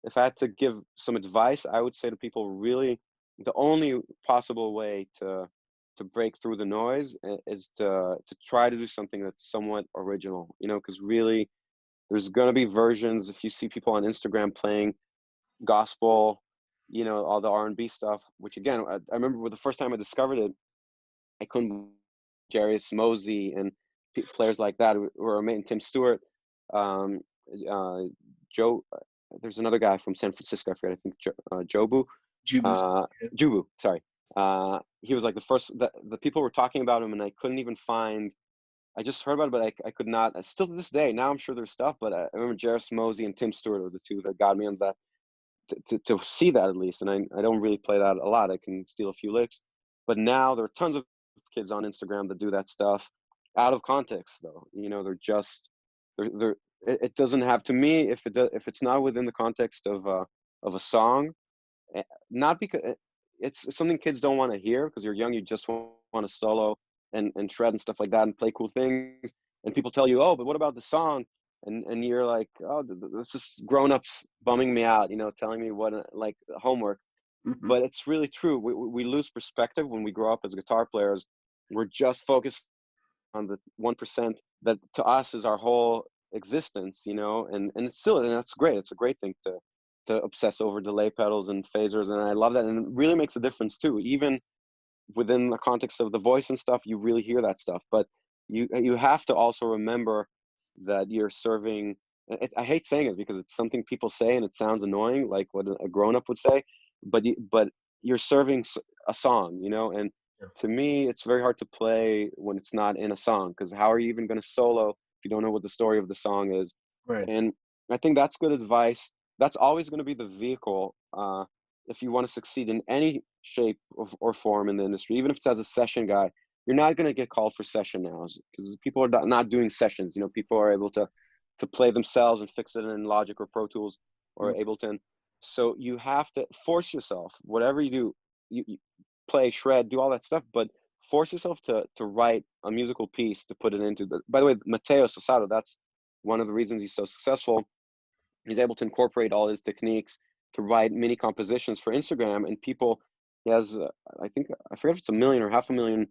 if I had to give some advice, I would say to people, really, the only possible way to break through the noise is to try to do something that's somewhat original, because really there's going to be versions. If you see people on Instagram playing gospel, all the R&B stuff, which again, I remember the first time I discovered it, I couldn't. Jarius Mosey and players like that who were amazing. Tim Stewart, um, Joe. There's another guy from San Francisco. I forget. I think Jobu. Jubu. Uh, Jubu. Sorry. He was like the first. The people were talking about him, and I couldn't even find I just heard about it, but I could not. Still to this day, now I'm sure there's stuff, but I remember Jarvis Mosey and Tim Stewart were the two that got me on that to see that at least. And I don't really play that a lot. I can steal a few licks, but now there are tons of kids on Instagram that do that stuff out of context, though. You know, they're just they're it doesn't have to me if it's not within the context of a song, not because it's something kids don't want to hear because you're young. You just want to solo and shred and stuff like that and play cool things. And people tell you, oh, but what about the song? And you're like, oh, this is grown-ups bumming me out, you know, telling me what like homework. Mhm. But it's really true. We lose perspective when we grow up as guitar players. We're just focused on the 1% that to us is our whole existence, you know, and it's still, and that's great. It's a great thing to obsess over delay pedals and phasers, and I love that, and it really makes a difference too. Even within the context of the voice and stuff, you really hear that stuff. But you have to also remember that you're serving. I hate saying it because it's something people say and it sounds annoying, like what a grown up would say. But you're serving a song, you know. And Yeah. to me, it's very hard to play when it's not in a song because how are you even going to solo if you don't know what the story of the song is? Right. And I think that's good advice. That's always going to be the vehicle. If you want to succeed in any shape or form in the industry, even if it's as a session guy, you're not going to get called for session now because people are not doing sessions. You know, people are able to play themselves and fix it in Logic or Pro Tools or Mm. Ableton. So you have to force yourself, whatever you do, you play, shred, do all that stuff, but force yourself to write a musical piece to put it into. By the way, Matteo Sosato, that's one of the reasons he's so successful. He's able to incorporate all his techniques to write mini compositions for Instagram, and people. He has, I think, I forget if it's 1 million or 500,000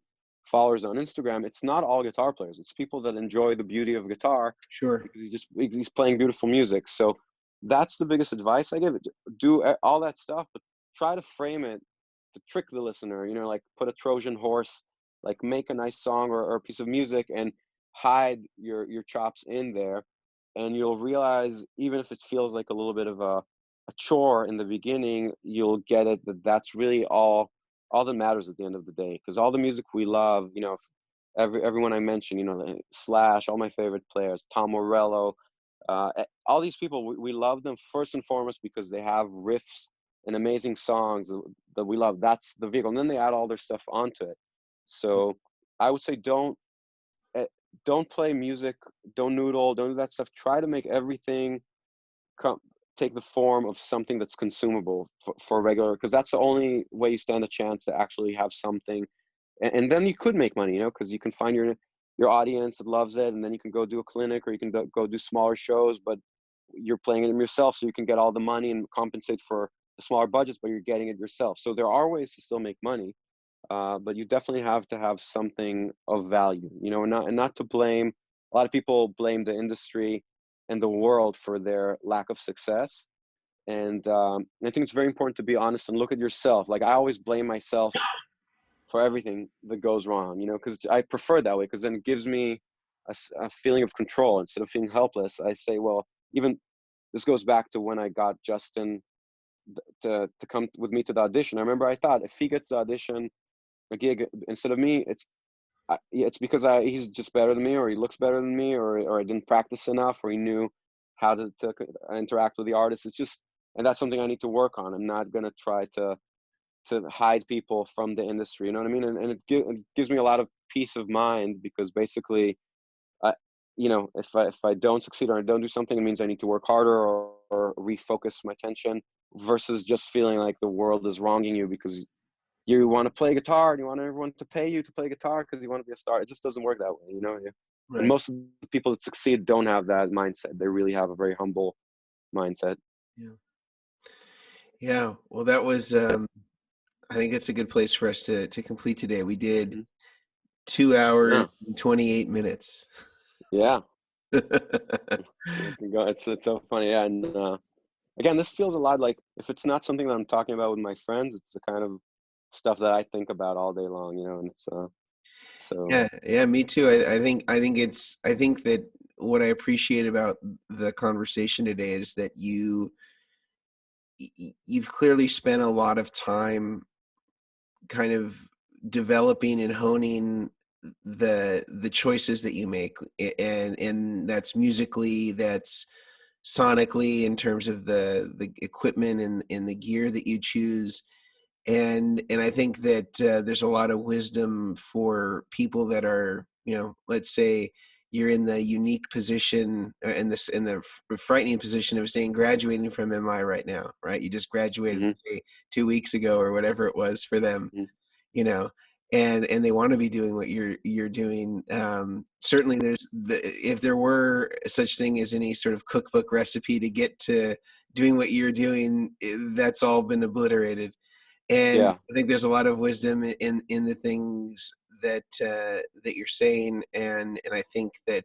followers on Instagram. It's not all guitar players; it's people that enjoy the beauty of guitar Sure. because he's playing beautiful music. So that's the biggest advice I give. Do all that stuff, but try to frame it to trick the listener. You know, like put a Trojan horse, like make a nice song or a piece of music, and hide your chops in there, and you'll realize even if it feels like a little bit of a chore in the beginning, you'll get it that that's really all that matters at the end of the day. Because all the music we love, you know, everyone I mentioned, you know, Slash, all my favorite players, Tom Morello, all these people, we love them first and foremost because they have riffs and amazing songs that we love. That's the vehicle, and then they add all their stuff onto it. So I would say eh, don't play music, don't noodle, don't do that stuff. Try to make everything come take the form of something that's consumable for regular, because that's the only way you stand a chance to actually have something, and then you could make money, you know, because you can find your audience that loves it, and then you can go do a clinic or you can go do smaller shows, but you're playing it yourself, so you can get all the money and compensate for the smaller budgets, but you're getting it yourself. So there are ways to still make money, but you definitely have to have something of value, you know, and not to blame. A lot of people blame the industry and the world for their lack of success. And I think it's very important to be honest and look at yourself. Like I always blame myself for everything that goes wrong, you know, because I prefer that way because then it gives me a feeling of control instead of feeling helpless. I say, well, even this goes back to when I got Justin to come with me to the audition. I remember I thought if he gets the audition, a gig instead of me, it's because he's just better than me, or he looks better than me, or I didn't practice enough, or he knew how to interact with the artist. It's just, and that's something I need to work on. I'm not gonna try to hide people from the industry. You know what I mean? And it gives me a lot of peace of mind because basically, I, you know, if I don't succeed or I don't do something, it means I need to work harder or refocus my attention versus just feeling like the world is wronging you because you want to play guitar and you want everyone to pay you to play guitar because you want to be a star. It just doesn't work that way, you know. And Right. most of the people that succeed don't have that mindset. They really have a very humble mindset. Yeah. Yeah. Well, that was. I think it's a good place for us to complete today. We did Mhm. 2 hours Yeah, and 28 minutes. yeah. It can go. It's so funny. Yeah, and again, this feels a lot like if it's not something that I'm talking about with my friends, it's the kind of stuff that I think about all day long, you know. And it's so Yeah, yeah, me too. I think that what I appreciate about the conversation today is that you've clearly spent a lot of time kind of developing and honing the choices that you make, and that's musically, that's sonically, in terms of the equipment and the gear that you choose. And I think that there's a lot of wisdom for people that are, let's say you're in the unique position, in the frightening position of saying graduating from MI right now, right? You just graduated Hmm. 2 weeks ago or whatever it was for them, Hmm. you know, and they want to be doing what you're doing. Certainly, if there were such thing as any sort of cookbook recipe to get to doing what you're doing, that's all been obliterated. And Yeah. I think there's a lot of wisdom in the things that you're saying, and I think that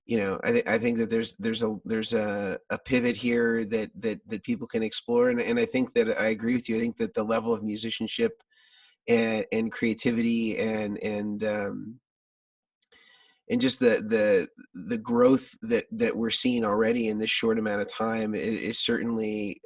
I think that there's a pivot here that people can explore, and I think that I agree with you. I think that the level of musicianship and creativity and just the growth that we're seeing already in this short amount of time is certainly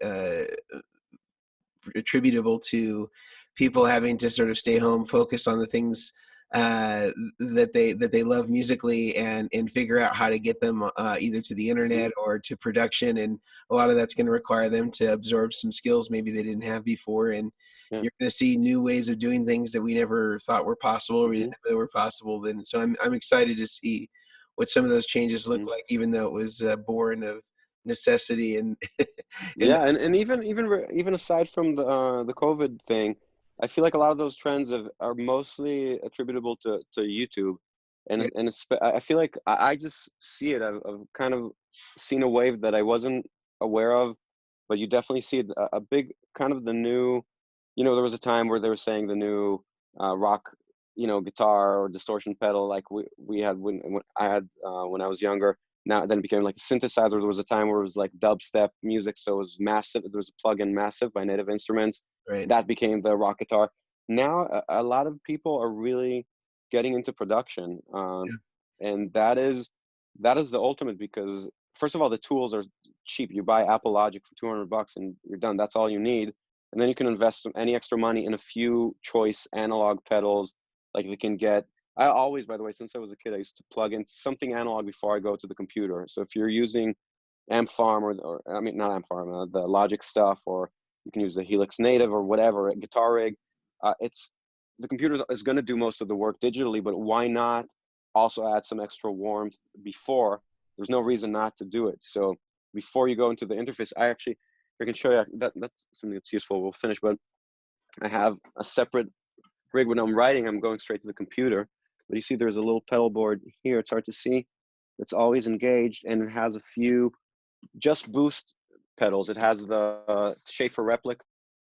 attributable to people having to sort of stay home, focus on the things uh, that they love musically, and figure out how to get them either to the Hmm. internet or to production. And a lot of that's going to require them to absorb some skills maybe they didn't have before. And Yeah. you're going to see new ways of doing things that we never thought were possible, or we didn't Hmm. know they were possible. Then, so I'm excited to see what some of those changes look Hmm. like, even though it was born of necessity and and Yeah, and even aside from the COVID thing, I feel like a lot of those trends are mostly attributable to YouTube, yeah, and I feel like I just see it. I've kind of seen a wave that I wasn't aware of, but you definitely see it, a big kind of the new. There was a time where they were saying the new rock, guitar or distortion pedal, like we had when I had when I was younger. Now then it became like a synthesizer. There was a time where it was like dubstep music, so it was massive. There was a plug-in massive by Native Instruments. right. That became the rock guitar. Now a lot of people are really getting into production, Yeah, and that is the ultimate, because first of all the tools are cheap. You buy Apple Logic for $200 and you're done. That's all you need, and then you can invest any extra money in a few choice analog pedals. Like you can get, I always, by the way, since I was a kid, I used to plug in something analog before I go to the computer. So if you're using Amp Farm or I mean, not Amp Farm, the Logic stuff, or you can use the Helix Native or whatever, a Guitar Rig, it's the computer is going to do most of the work digitally, but why not also add some extra warmth before? There's no reason not to do it. So before you go into the interface, I can show you that's something that's useful. We'll finish, but I have a separate rig. When I'm writing, I'm going straight to the computer. But you see there's a little pedal board here. It's hard to see. It's always engaged, and it has a few just boost pedals. It has the Schaefer Replic,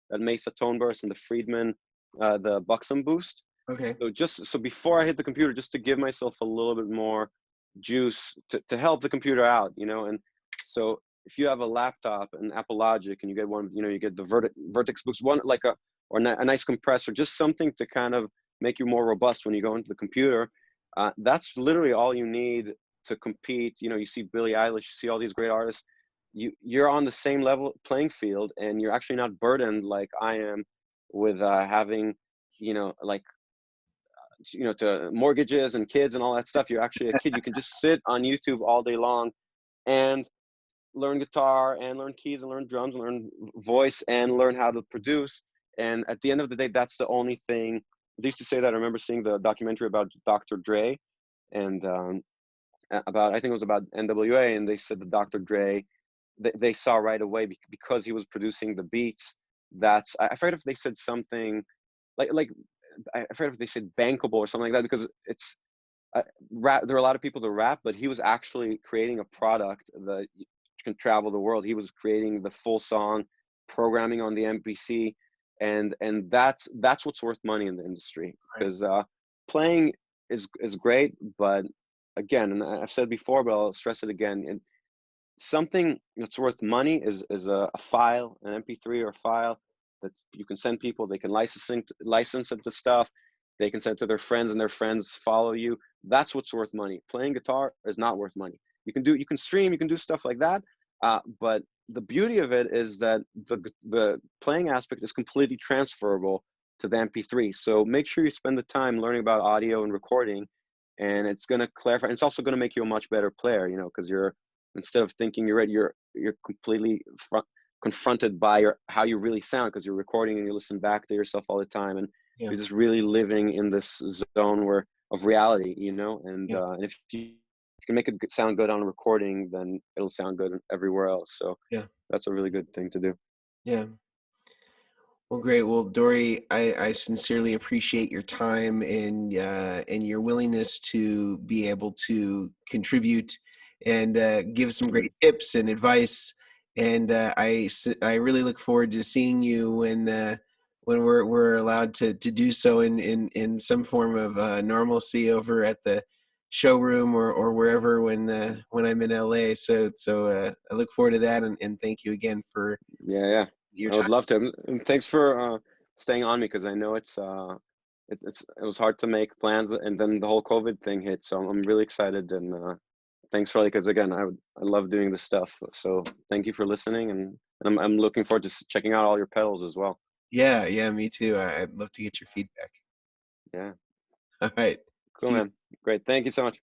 that Mesa Tone Burst, and the Friedman, the Buxom Boost. okay. So before I hit the computer, just to give myself a little bit more juice to help the computer out, and so if you have a laptop and Apple Logic and you get one, you get the Vertex Boost, one like a nice compressor, just something to kind of make you more robust when you go into the computer. That's literally all you need to compete. You see Billie Eilish, you see all these great artists. You're on the same level playing field, and you're actually not burdened like I am with having, like, to mortgages and kids and all that stuff. You're actually a kid. You can just sit on YouTube all day long and learn guitar and learn keys and learn drums and learn voice and learn how to produce. And at the end of the day, that's the only thing. They used to say that. I remember seeing the documentary about Dr. Dre, and about, I think it was about NWA, and they said that Dr. Dre, they saw right away, because he was producing the beats. I forget if they said something like I forget if they said bankable or something like that, because it's rap. There are a lot of people to rap, but he was actually creating a product that can travel the world. He was creating the full song, programming on the MPC, and that's what's worth money in the industry. Right. Because playing is great, but again, and I've said before, but I'll stress it again. And something that's worth money is a file, an MP3 or a file that you can send people. They can license it to stuff. They can send it to their friends, and their friends follow you. That's what's worth money. Playing guitar is not worth money. You can stream, you can do stuff like that. But the beauty of it is that the playing aspect is completely transferable to the MP3. So make sure you spend the time learning about audio and recording, and it's going to clarify. And it's also going to make you a much better player, because you're, instead of thinking you're ready, you're completely confronted by how you really sound, because you're recording and you listen back to yourself all the time, and Yeah. you're just really living in this zone of reality, and Yeah. and if you can make it sound good on a recording, then it'll sound good everywhere else. So Yeah. that's a really good thing to do. Yeah. Well, great. Well, Dory, I sincerely appreciate your time and your willingness to be able to contribute and give some great tips and advice. And I really look forward to seeing you when we're allowed to do so in some form of normalcy over at the showroom or wherever when I'm in LA. So I look forward to that, and thank you again for Yeah, your I would time. love to. And thanks for staying on me, because I know it was hard to make plans, and then the whole COVID thing hit. So I'm really excited, and thanks for, because again, I love doing this stuff. So thank you for listening, and I'm looking forward to checking out all your pedals as well. Yeah, yeah, me too. I'd love to get your feedback. Yeah, All right. cool, See you. man. Great. Thank you so much.